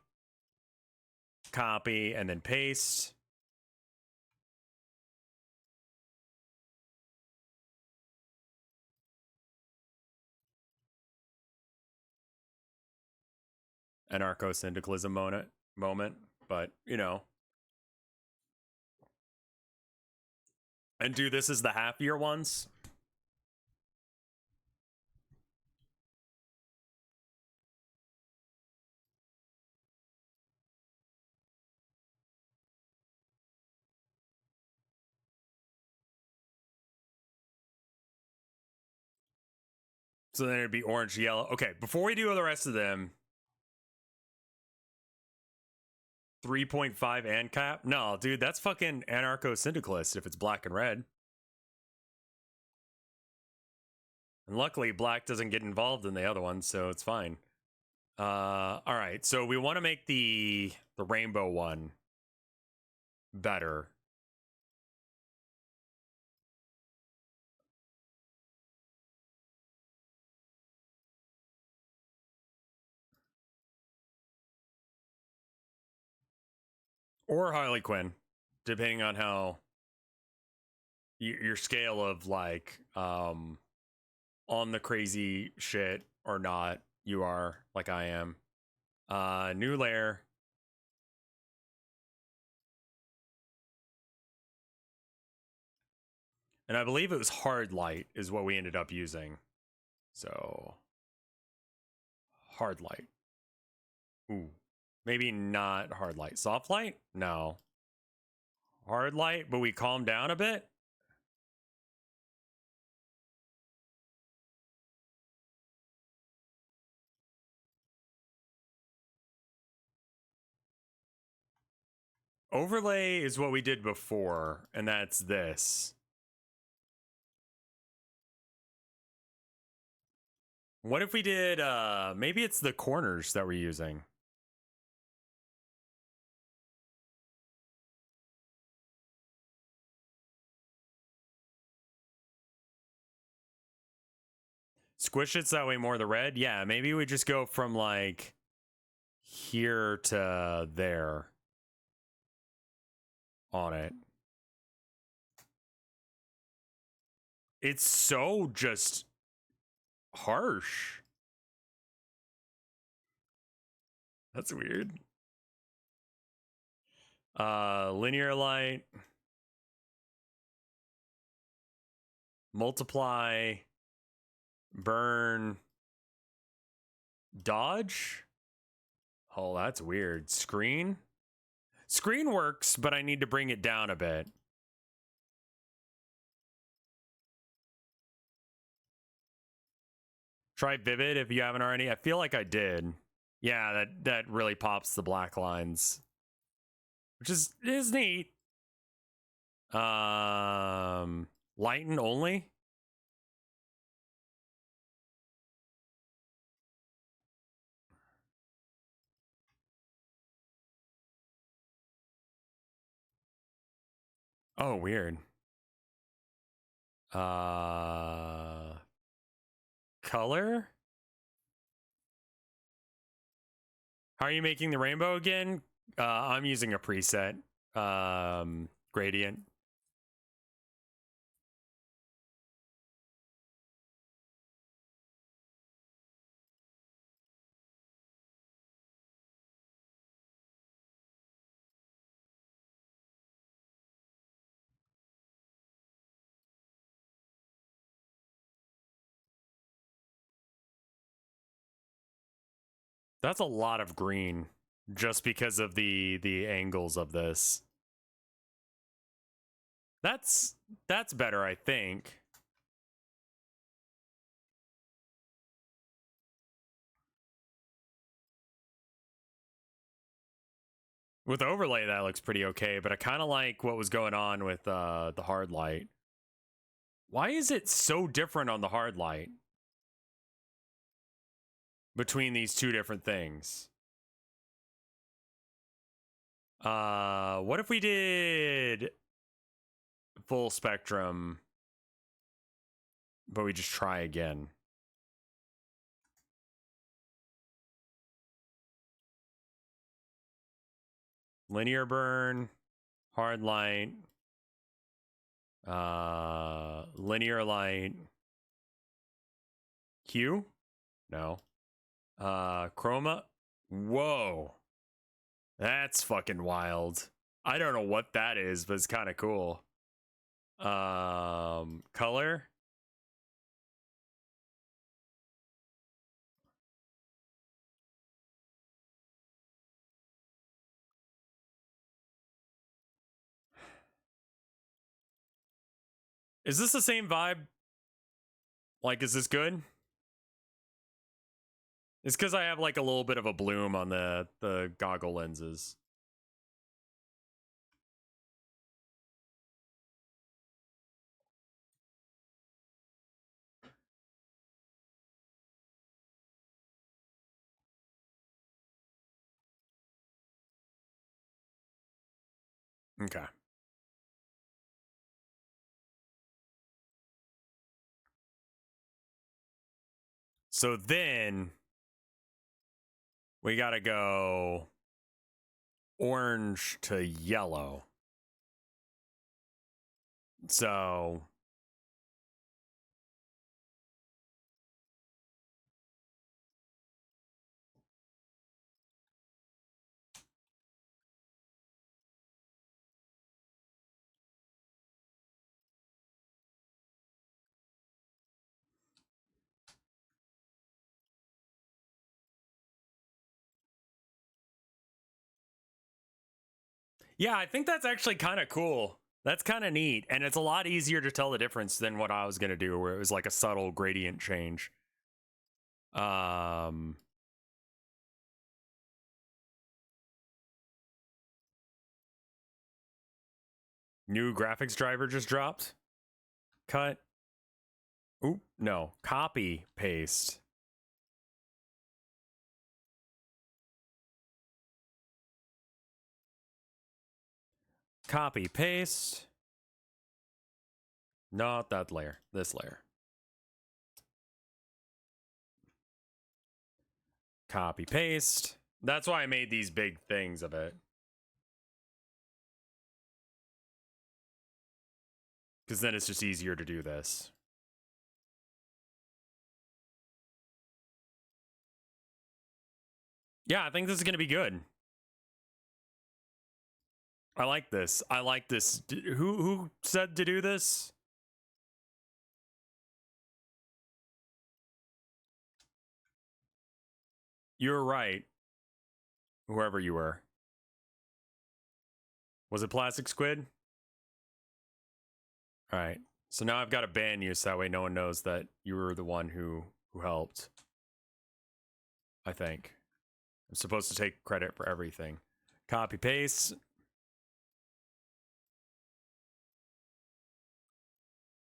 copy, and then paste. Anarcho-syndicalism moment, but you know. And do this as the half year ones. So then it'd be orange, yellow. Okay, before we do the rest of them, 3.5 ANCAP? No, dude, that's fucking anarcho-syndicalist if it's black and red. And luckily, black doesn't get involved in the other one, so it's fine. All right, so we want to make the rainbow one better. Or Harley Quinn, depending on how your scale of like on the crazy shit or not you are, like I am. New layer. And I believe it was hard light is what we ended up using. So hard light. Ooh. Maybe not hard light. Soft light? No. Hard light, but we calm down a bit? Overlay is what we did before, and that's this. What if we did, maybe it's the corners that we're using. Squish it so that way more the red? Yeah, maybe we just go from like here to there on it. It's so just harsh. That's weird. Linear light. Multiply. Burn. Dodge? Oh, that's weird. Screen? Screen works, but I need to bring it down a bit. Try Vivid if you haven't already. I feel like I did. Yeah, that really pops the black lines, which is neat. Lighten only. Oh, weird. Color? How are you making the rainbow again? I'm using a preset. Gradient. That's a lot of green just because of the angles of this. That's better, I think. With overlay, that looks pretty okay, but I kind of like what was going on with the hard light. Why is it so different on the hard light between these two different things? What if we did full spectrum, but we just try again. Linear burn, hard light, linear light, hue? No. Chroma? Whoa. That's fucking wild. I don't know what that is, but it's kind of cool. Color? Is this the same vibe? Like, is this good? It's because I have like a little bit of a bloom on the goggle lenses. Okay. So then we gotta go orange to yellow. So yeah, I think that's actually kind of cool. That's kind of neat. And it's a lot easier to tell the difference than what I was going to do, where it was like a subtle gradient change. New graphics driver just dropped. Cut. Oop, no. Copy, paste. Copy, paste. Not that layer. This layer. Copy, paste. That's why I made these big things of it. Because then it's just easier to do this. Yeah, I think this is going to be good. I like this. I like this. Who said to do this? You're right. Whoever you were. Was it Plastic Squid? All right. So now I've got to ban you so that way no one knows that you were the one who helped. I think. I'm supposed to take credit for everything. Copy paste.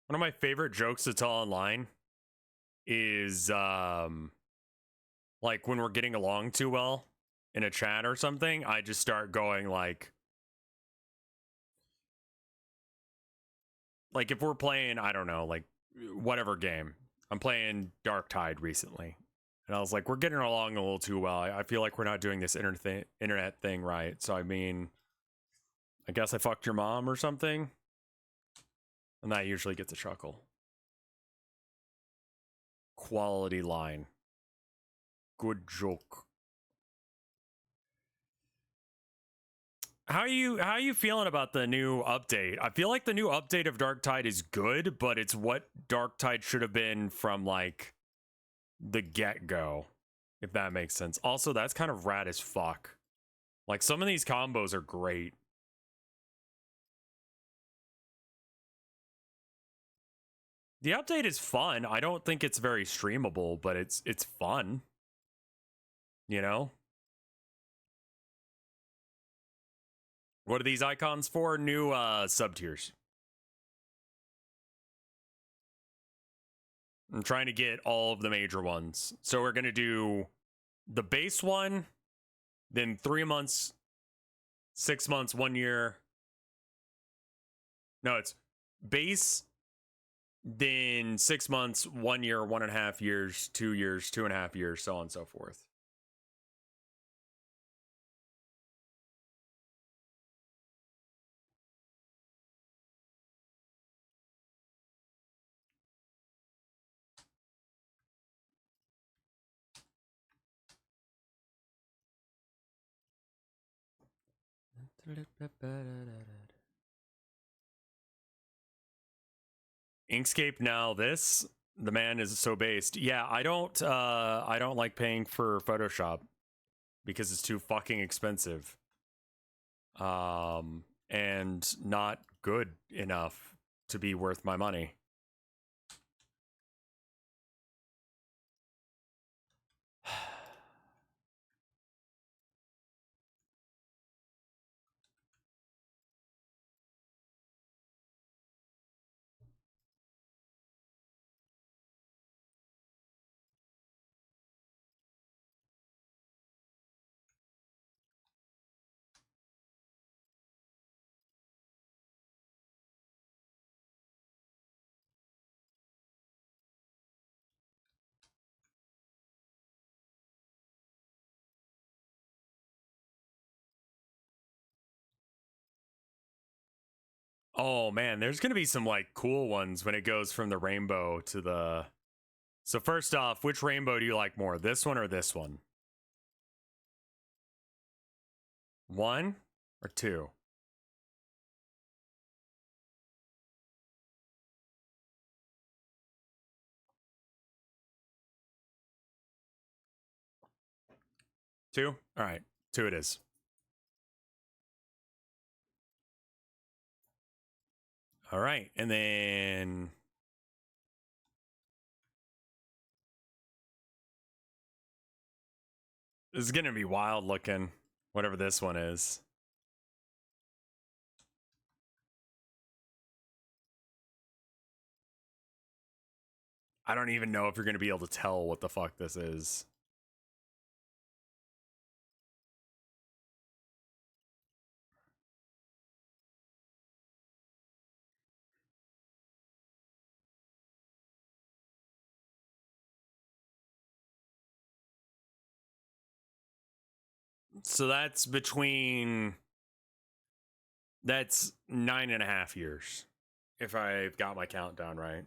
One of my favorite jokes to tell online is like when we're getting along too well in a chat or something, I just start going like if we're playing, I don't know, like whatever game. I'm playing Dark Tide recently. And I was like, we're getting along a little too well. I feel like we're not doing this internet thing right. So I mean, I guess I fucked your mom or something. And that usually gets a chuckle. Quality line. Good joke. How are you feeling about the new update? I feel like the new update of Dark Tide is good, but it's what Dark Tide should have been from like the get-go, if that makes sense. Also, that's kind of rad as fuck. Like some of these combos are great. The update is fun. I don't think it's very streamable, but it's fun. You know? What are these icons for? New sub tiers. I'm trying to get all of the major ones. So we're gonna do the base one, then 3 months, 6 months, 1 year. No, it's base, then 6 months, 1 year, 1.5 years, 2 years, 2.5 years, so on and so forth. Inkscape now this, the man is so based. Yeah, I don't like paying for Photoshop because it's too fucking expensive. And not good enough to be worth my money. Oh man, there's gonna be some like cool ones when it goes from the rainbow to the. So first off, which rainbow do you like more, this one or this one? 1 or 2? 2? All right, 2 it is. All right, and then this is gonna be wild looking, whatever this one is. I don't even know if you're gonna be able to tell what the fuck this is. So that's 9.5 years, if I've got my countdown right.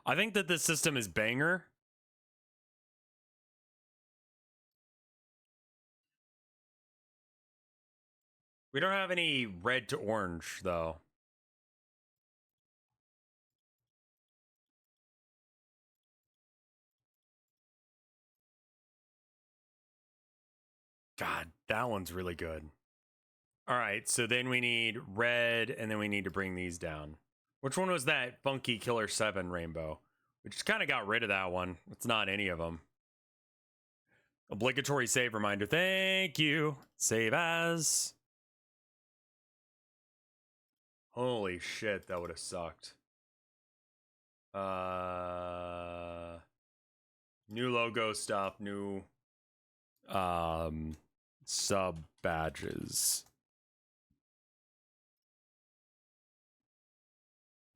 I think that this system is banger. We don't have any red to orange, though. God, that one's really good. All right, so then we need red, and then we need to bring these down. Which one was that Funky Killer 7 rainbow? We just kind of got rid of that one. It's not any of them. Obligatory save reminder. Thank you. Save as. Holy shit, that would have sucked. New logo stuff, new sub badges.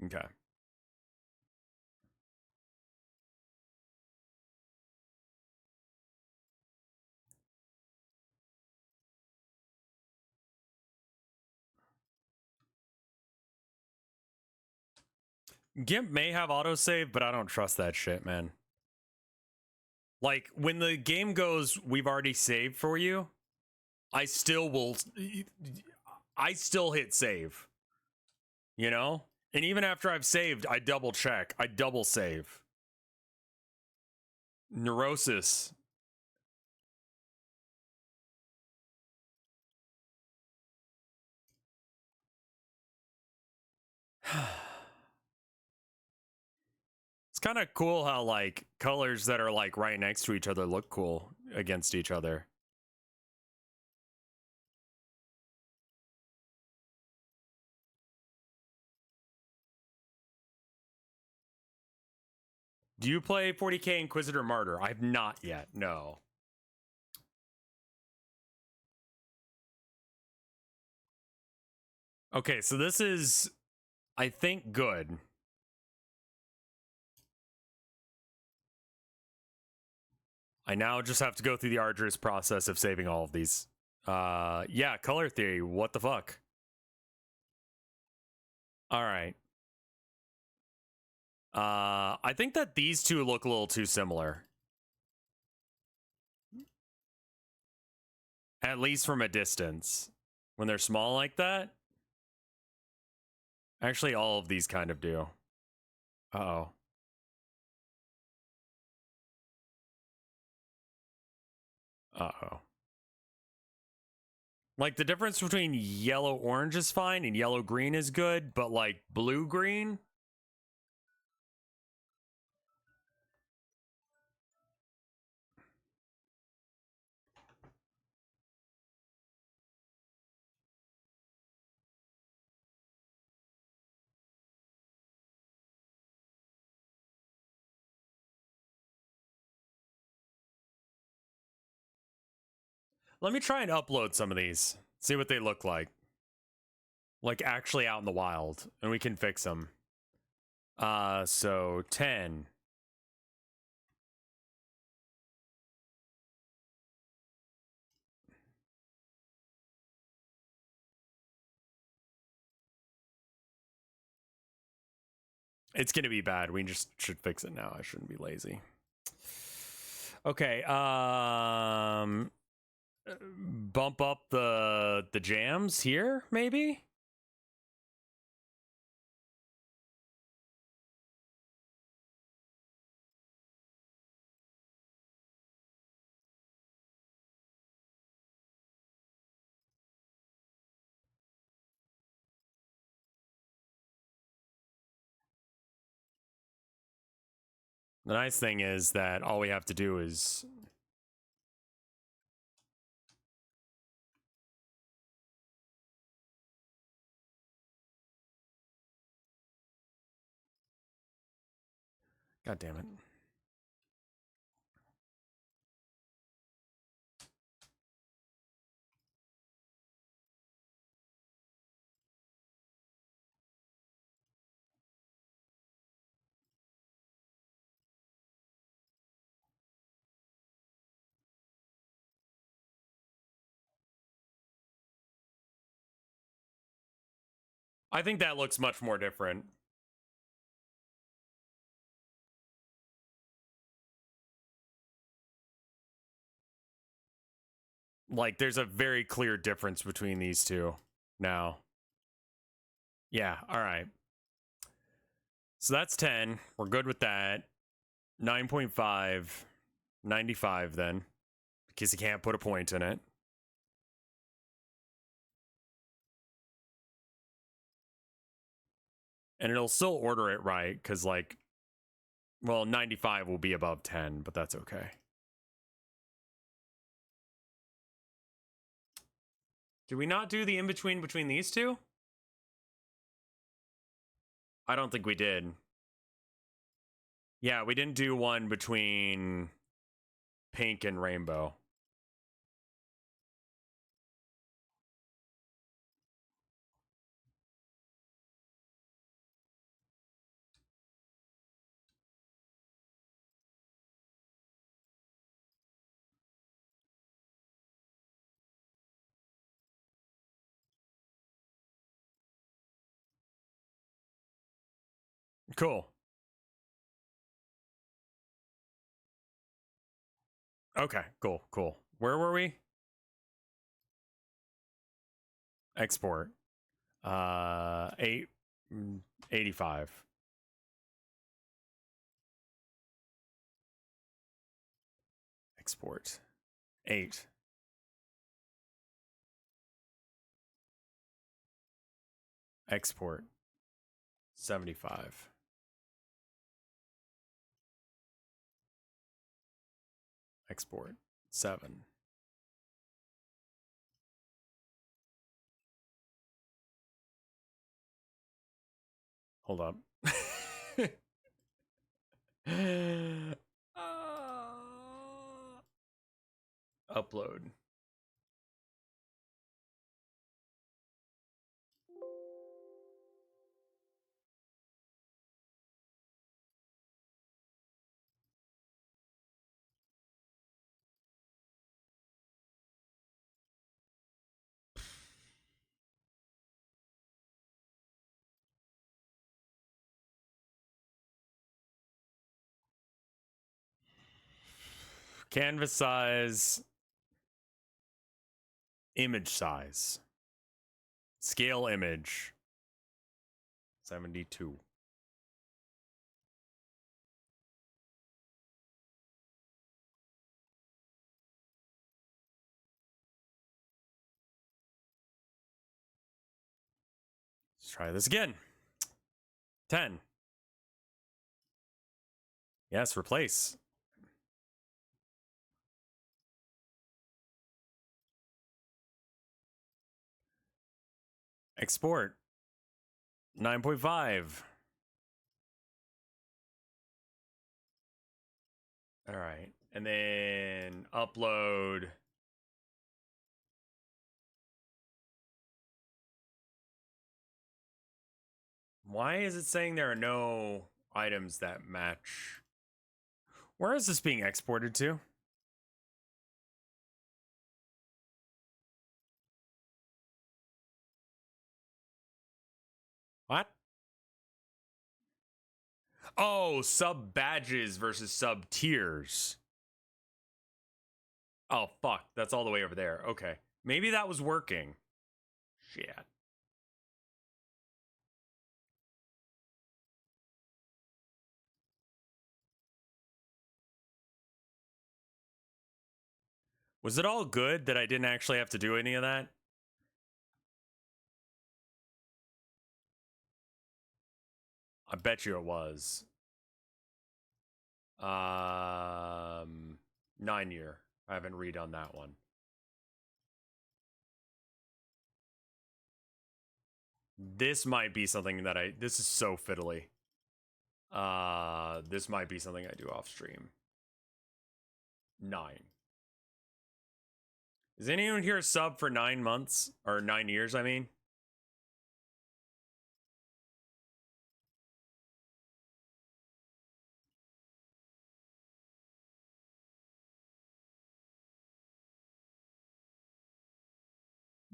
Okay. GIMP may have autosave, but I don't trust that shit, man. Like, when the game goes, we've already saved for you, I still hit save. You know? And even after I've saved, I double check. I double save. Neurosis. It's kind of cool how, like, colors that are, like, right next to each other look cool against each other. Do you play 40k Inquisitor Martyr? I've not yet, no. Okay, so this is, I think, good. I now just have to go through the arduous process of saving all of these. Yeah, color theory, what the fuck? All right. I think that these two look a little too similar. At least from a distance. When they're small like that. Actually, all of these kind of do. Uh-oh. Uh-oh. Like, the difference between yellow-orange is fine and yellow-green is good, but, like, blue-green? Let me try and upload some of these. See what they look like. Like, actually out in the wild. And we can fix them. So 10. It's gonna be bad. We just should fix it now. I shouldn't be lazy. Okay, bump up the jams here, maybe? The nice thing is that all we have to do is God damn it. I think that looks much more different. Like, there's a very clear difference between these two now. Yeah, all right. So that's 10. We're good with that. 9.5. 95 then. Because you can't put a point in it. And it'll still order it right, because, like, well, 95 will be above 10, but that's okay. Did we not do the in-between between these two? I don't think we did. Yeah, we didn't do one between pink and rainbow. Cool. Okay, cool. Where were we? Export. 85. Export. 8. Export. 75. Export. 7. Hold up. Upload. Canvas size, image size, scale image, 72. Let's try this again. 10. Yes, replace. Export. 9.5. All right. And then upload. Why is it saying there are no items that match? Where is this being exported to? What? Oh, sub badges versus sub tiers. Oh, fuck. That's all the way over there. Okay. Maybe that was working. Shit. Was it all good that I didn't actually have to do any of that? I bet you it was. 9-year. I haven't redone that one. This might be something that this is so fiddly. This might be something I do off stream. 9. Is anyone here a sub for 9 months? Or 9 years, I mean?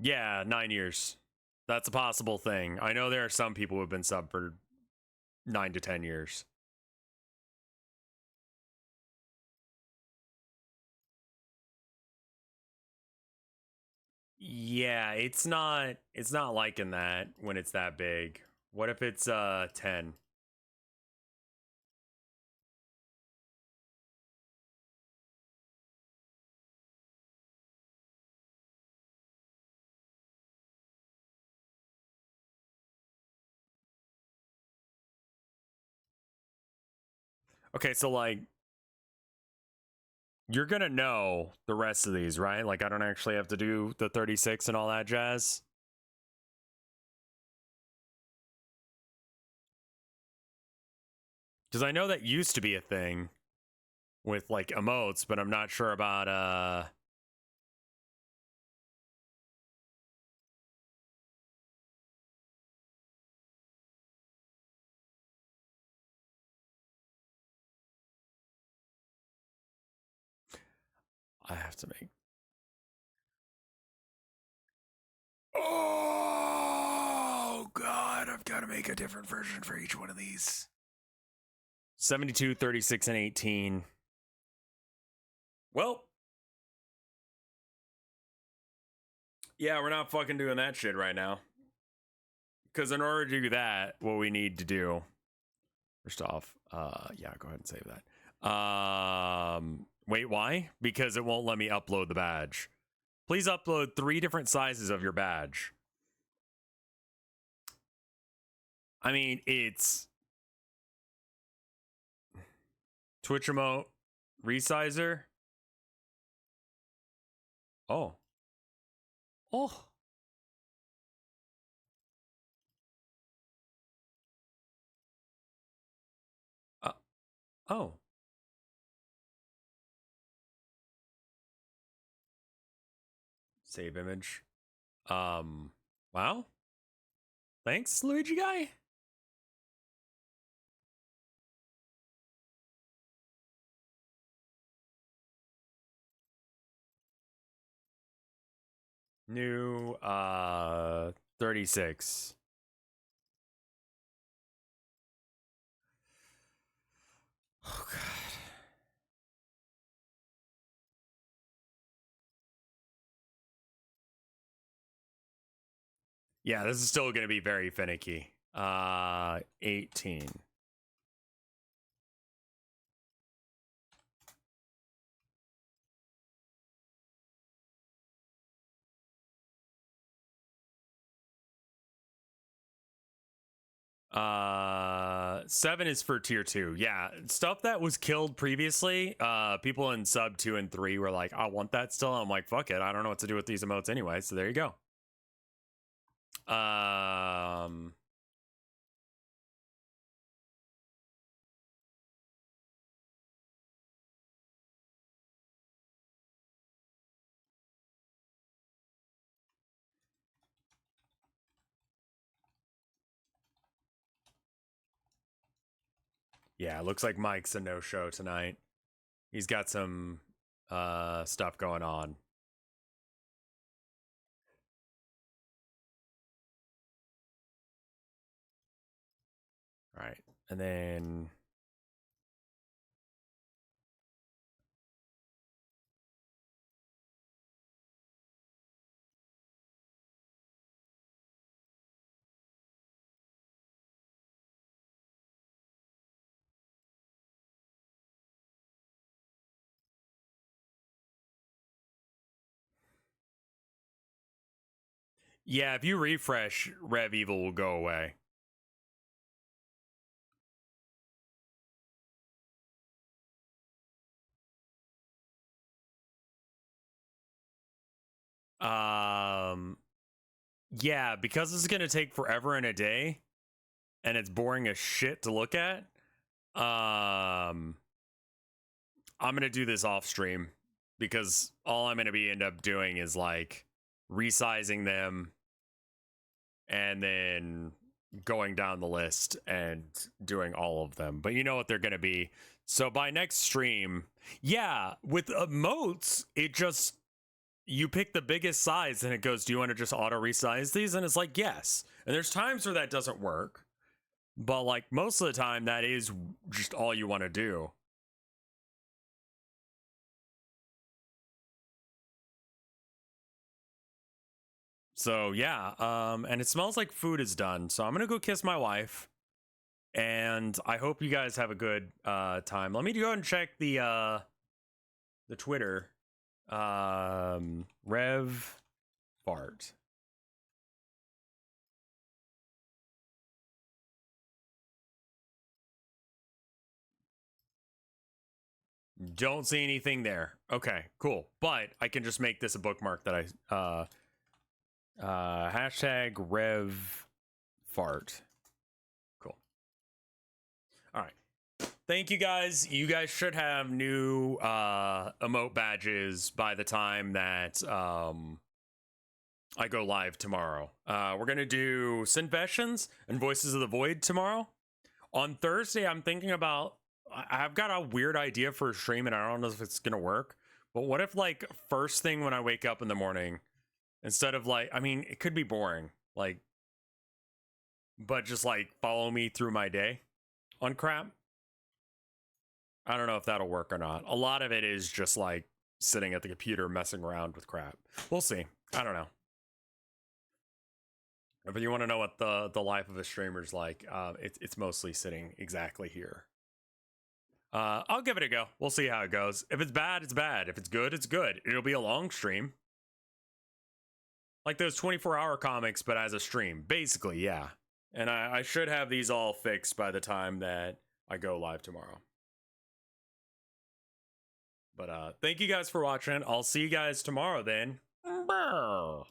Yeah, 9 years. That's a possible thing. I know there are some people who have been sub for 9 to 10 years. Yeah, it's not liking that when it's that big. What if it's 10? Okay, so like you're gonna know the rest of these, right? Like I don't actually have to do the 36 and all that jazz. Because I know that used to be a thing with like emotes, but I'm not sure about I have to make. Oh god, I've got to make a different version for each one of these. 72, 36, and 18. Well, yeah, we're not fucking doing that shit right now. Because in order to do that, what we need to do, first off, yeah, go ahead and save that. Wait, why? Because it won't let me upload the badge. Please upload 3 different sizes of your badge. I mean, it's Twitch remote resizer. Oh. Oh. Oh. Save image. Wow. Thanks, Luigi guy. New 36. Oh god. Yeah, this is still going to be very finicky. 18. Seven is for tier 2. Yeah, stuff that was killed previously. People in sub 2 and 3 were like, I want that still. I'm like, fuck it, I don't know what to do with these emotes anyway, so there you go. Yeah, it looks like Mike's a no-show tonight. He's got some stuff going on. All right, and then yeah, if you refresh, Rev Evil will go away. Yeah, because this is gonna take forever and a day, and it's boring as shit to look at. I'm gonna do this off stream because all I'm gonna be end up doing is like resizing them and then going down the list and doing all of them. But you know what they're gonna be. So by next stream, yeah, with emotes, it just you pick the biggest size and it goes, do you want to just auto resize these? And it's like, yes. And there's times where that doesn't work, but like most of the time that is just all you want to do. So yeah, and it smells like food is done. So I'm gonna go kiss my wife, and I hope you guys have a good time. Let me go and check the Twitter. Rev Fart. Don't see anything there. Okay, cool. But I can just make this a bookmark that I hashtag Rev Fart. Cool. All right. Thank you guys. You guys should have new emote badges by the time that I go live tomorrow. We're gonna do Synfessions and Voices of the Void tomorrow. On Thursday, I'm thinking about I've got a weird idea for a stream and I don't know if it's gonna work. But what if like first thing when I wake up in the morning, instead of like, I mean, it could be boring, like, but just like follow me through my day on crap. I don't know if that'll work or not. A lot of it is just like sitting at the computer messing around with crap. We'll see. I don't know. If you want to know what the life of a streamer's like, it's mostly sitting exactly here. I'll give it a go. We'll see how it goes. If it's bad, it's bad. If it's good, it's good. It'll be a long stream. Like those 24-hour comics, but as a stream. Basically, yeah. And I should have these all fixed by the time that I go live tomorrow. But thank you guys for watching. I'll see you guys tomorrow then. Brr.